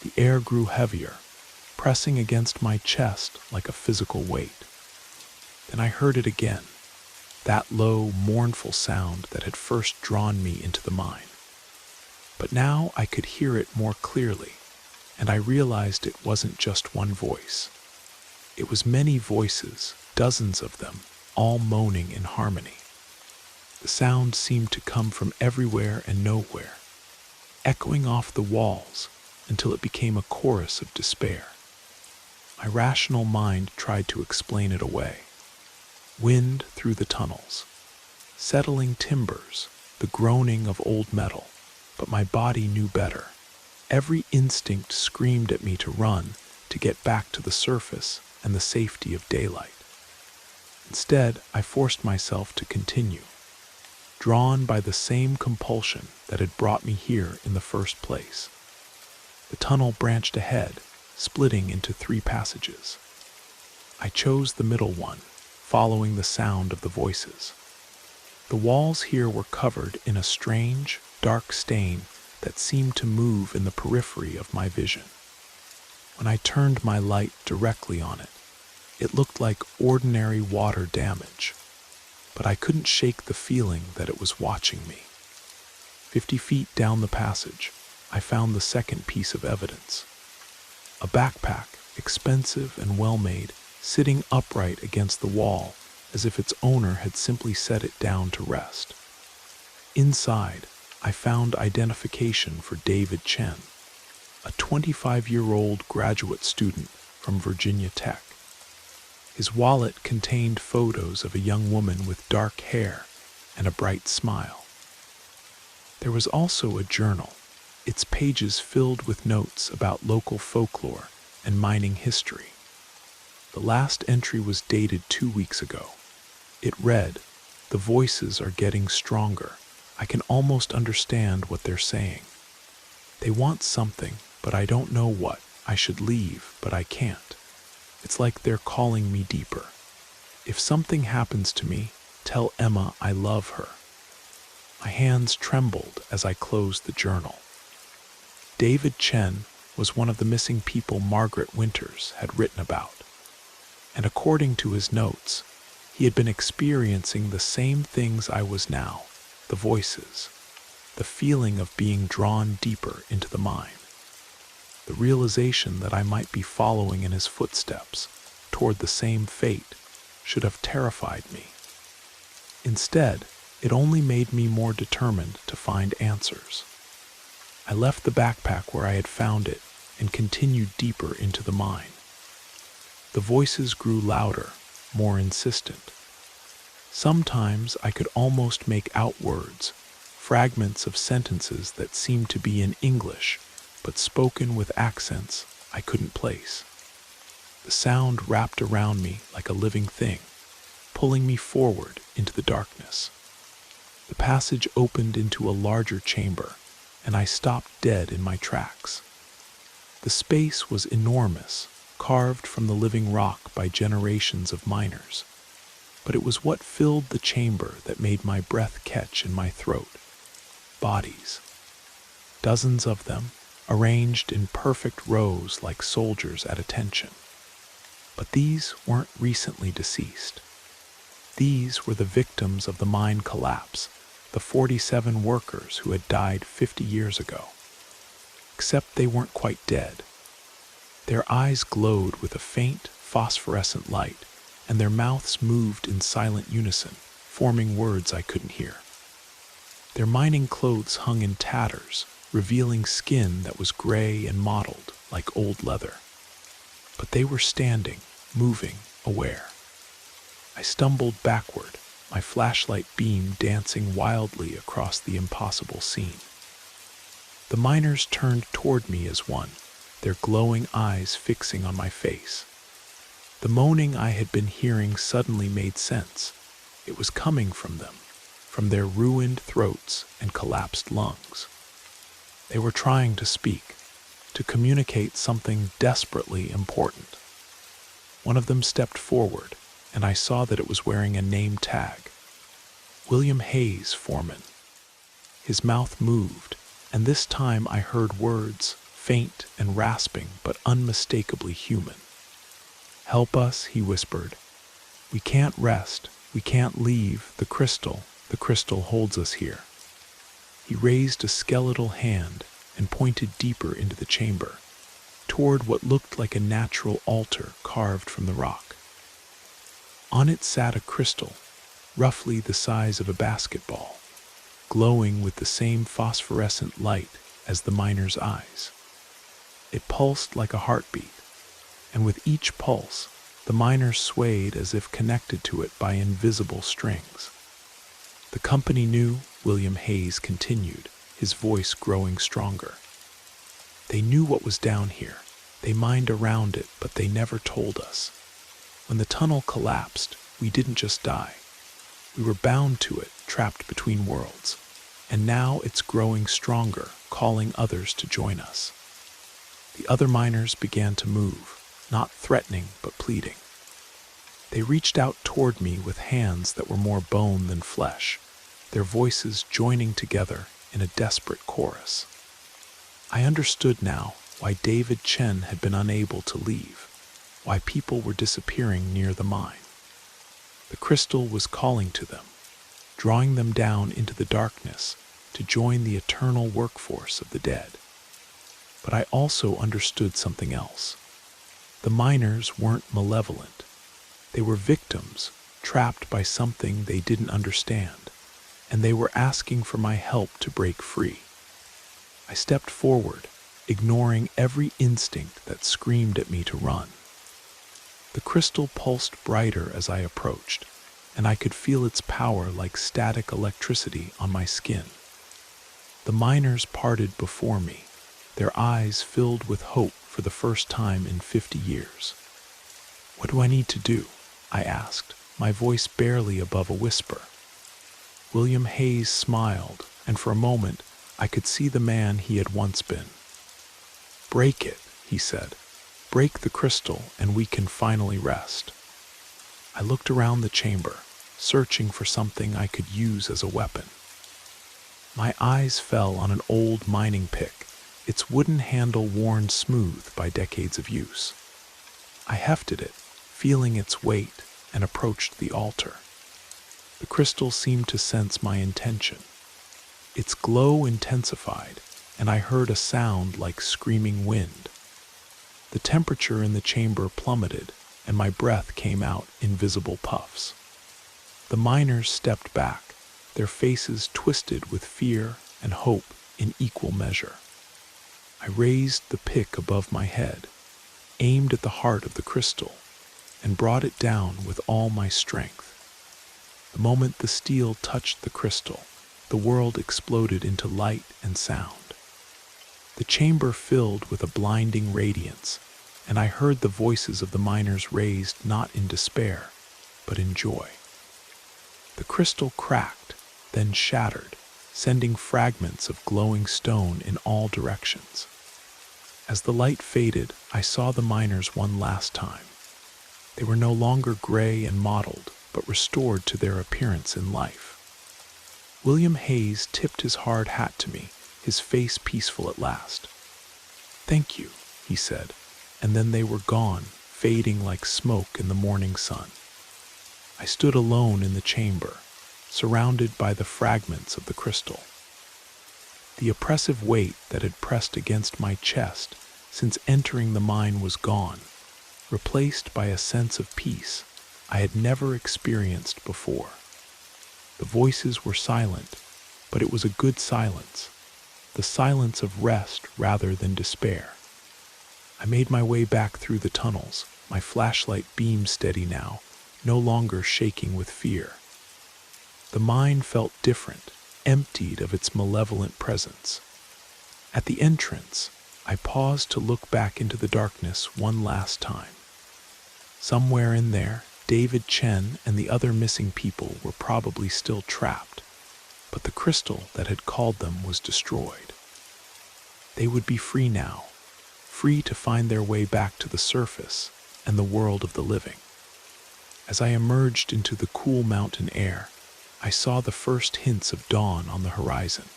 The air grew heavier, pressing against my chest like a physical weight. Then I heard it again, that low, mournful sound that had first drawn me into the mine. But now I could hear it more clearly, and I realized it wasn't just one voice. It was many voices, dozens of them, all moaning in harmony. The sound seemed to come from everywhere and nowhere, echoing off the walls until it became a chorus of despair. My rational mind tried to explain it away. Wind through the tunnels, settling timbers, the groaning of old metal, but my body knew better. Every instinct screamed at me to run, to get back to the surface and the safety of daylight. Instead, I forced myself to continue, drawn by the same compulsion that had brought me here in the first place. The tunnel branched ahead, splitting into 3 passages. I chose the middle one, following the sound of the voices. The walls here were covered in a strange, dark stain that seemed to move in the periphery of my vision. When I turned my light directly on it, it looked like ordinary water damage, but I couldn't shake the feeling that it was watching me. 50 feet down the passage, I found the second piece of evidence. A backpack, expensive and well-made, sitting upright against the wall as if its owner had simply set it down to rest. Inside, I found identification for David Chen, a 25-year-old graduate student from Virginia Tech. His wallet contained photos of a young woman with dark hair and a bright smile. There was also a journal, its pages filled with notes about local folklore and mining history. The last entry was dated 2 weeks ago. It read, "The voices are getting stronger. I can almost understand what they're saying. They want something, but I don't know what. I should leave, but I can't. It's like they're calling me deeper. If something happens to me, tell Emma I love her." My hands trembled as I closed the journal. David Chen was one of the missing people Margaret Winters had written about. And according to his notes, he had been experiencing the same things I was now, the voices, the feeling of being drawn deeper into the mind, the realization that I might be following in his footsteps toward the same fate should have terrified me. Instead, it only made me more determined to find answers. I left the backpack where I had found it and continued deeper into the mine. The voices grew louder, more insistent. Sometimes I could almost make out words, fragments of sentences that seemed to be in English, but spoken with accents I couldn't place. The sound wrapped around me like a living thing, pulling me forward into the darkness. The passage opened into a larger chamber, and I stopped dead in my tracks. The space was enormous, carved from the living rock by generations of miners. But it was what filled the chamber that made my breath catch in my throat. Bodies. Dozens of them, arranged in perfect rows like soldiers at attention. But these weren't recently deceased. These were the victims of the mine collapse, the 47 workers who had died 50 years ago. Except they weren't quite dead. Their eyes glowed with a faint, phosphorescent light, and their mouths moved in silent unison, forming words I couldn't hear. Their mining clothes hung in tatters, revealing skin that was gray and mottled like old leather. But they were standing, moving, aware. I stumbled backward, my flashlight beam dancing wildly across the impossible scene. The miners turned toward me as one, their glowing eyes fixing on my face. The moaning I had been hearing suddenly made sense. It was coming from them, from their ruined throats and collapsed lungs. They were trying to speak, to communicate something desperately important. One of them stepped forward, and I saw that it was wearing a name tag. William Hayes, foreman. His mouth moved, and this time I heard words, faint and rasping but unmistakably human. "Help us," he whispered. "We can't rest, we can't leave the crystal holds us here." He raised a skeletal hand and pointed deeper into the chamber, toward what looked like a natural altar carved from the rock. On it sat a crystal, roughly the size of a basketball, glowing with the same phosphorescent light as the miner's eyes. It pulsed like a heartbeat, and with each pulse, the miners swayed as if connected to it by invisible strings. "The company knew," William Hayes continued, his voice growing stronger. "They knew what was down here. They mined around it, but they never told us. When the tunnel collapsed, we didn't just die. We were bound to it, trapped between worlds. And now it's growing stronger, calling others to join us." The other miners began to move, not threatening but pleading. They reached out toward me with hands that were more bone than flesh, their voices joining together in a desperate chorus. I understood now why David Chen had been unable to leave, why people were disappearing near the mine. The crystal was calling to them, drawing them down into the darkness to join the eternal workforce of the dead. But I also understood something else. The miners weren't malevolent. They were victims, trapped by something they didn't understand, and they were asking for my help to break free. I stepped forward, ignoring every instinct that screamed at me to run. The crystal pulsed brighter as I approached, and I could feel its power like static electricity on my skin. The miners parted before me, their eyes filled with hope for the first time in 50 years. "What do I need to do?" I asked, my voice barely above a whisper. William Hayes smiled, and for a moment I could see the man he had once been. "Break it," he said. "Break the crystal and we can finally rest." I looked around the chamber, searching for something I could use as a weapon. My eyes fell on an old mining pick, its wooden handle worn smooth by decades of use. I hefted it, feeling its weight, and approached the altar. The crystal seemed to sense my intention. Its glow intensified, and I heard a sound like screaming wind. The temperature in the chamber plummeted, and my breath came out in visible puffs. The miners stepped back, their faces twisted with fear and hope in equal measure. I raised the pick above my head, aimed at the heart of the crystal, and brought it down with all my strength. The moment the steel touched the crystal, the world exploded into light and sound. The chamber filled with a blinding radiance, and I heard the voices of the miners raised not in despair, but in joy. The crystal cracked, then shattered, sending fragments of glowing stone in all directions. As the light faded, I saw the miners one last time. They were no longer gray and mottled, but restored to their appearance in life. William Hayes tipped his hard hat to me, his face peaceful at last. "Thank you," he said, and then they were gone, fading like smoke in the morning sun. I stood alone in the chamber, surrounded by the fragments of the crystal. The oppressive weight that had pressed against my chest since entering the mine was gone, replaced by a sense of peace I had never experienced before. The voices were silent, but it was a good silence, the silence of rest rather than despair. I made my way back through the tunnels, my flashlight beam steady now, no longer shaking with fear. The mine felt different, emptied of its malevolent presence. At the entrance, I paused to look back into the darkness one last time. Somewhere in there, David Chen and the other missing people were probably still trapped, but the crystal that had called them was destroyed. They would be free now, free to find their way back to the surface and the world of the living. As I emerged into the cool mountain air, I saw the first hints of dawn on the horizon.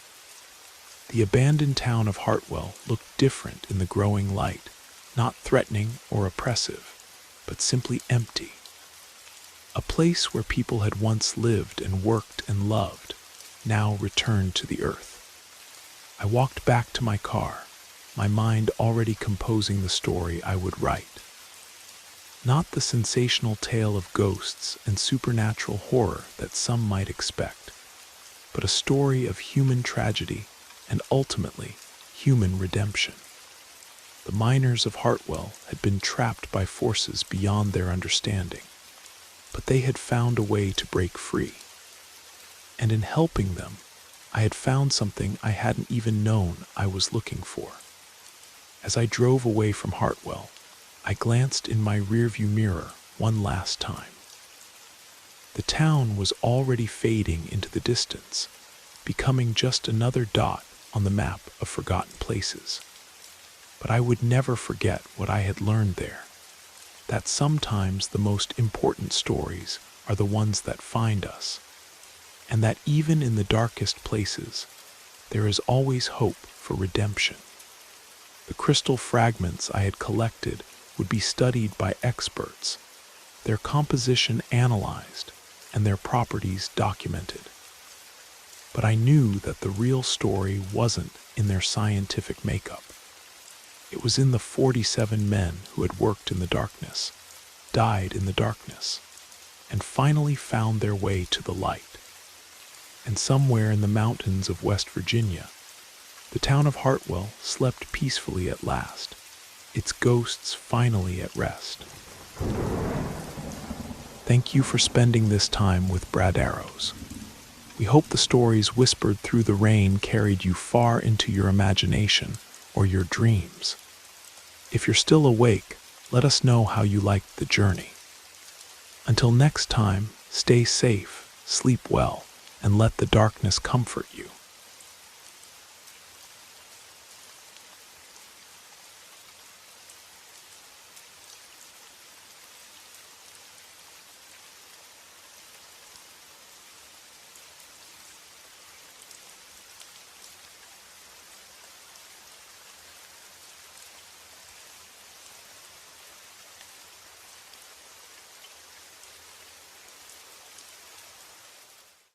The abandoned town of Hartwell looked different in the growing light, not threatening or oppressive, but simply empty. A place where people had once lived and worked and loved, now returned to the earth. I walked back to my car, my mind already composing the story I would write. Not the sensational tale of ghosts and supernatural horror that some might expect, but a story of human tragedy and ultimately human redemption. The miners of Hartwell had been trapped by forces beyond their understanding, but they had found a way to break free. And in helping them, I had found something I hadn't even known I was looking for. As I drove away from Hartwell, I glanced in my rearview mirror one last time. The town was already fading into the distance, becoming just another dot on the map of forgotten places. But I would never forget what I had learned there, that sometimes the most important stories are the ones that find us, and that even in the darkest places, there is always hope for redemption. The crystal fragments I had collected would be studied by experts, their composition analyzed, and their properties documented. But I knew that the real story wasn't in their scientific makeup. It was in the 47 men who had worked in the darkness, died in the darkness, and finally found their way to the light. And somewhere in the mountains of West Virginia, the town of Hartwell slept peacefully at last, its ghosts finally at rest. Thank you for spending this time with Brad Arrows. We hope the stories whispered through the rain carried you far into your imagination or your dreams. If you're still awake, let us know how you liked the journey. Until next time, stay safe, sleep well, and let the darkness comfort you.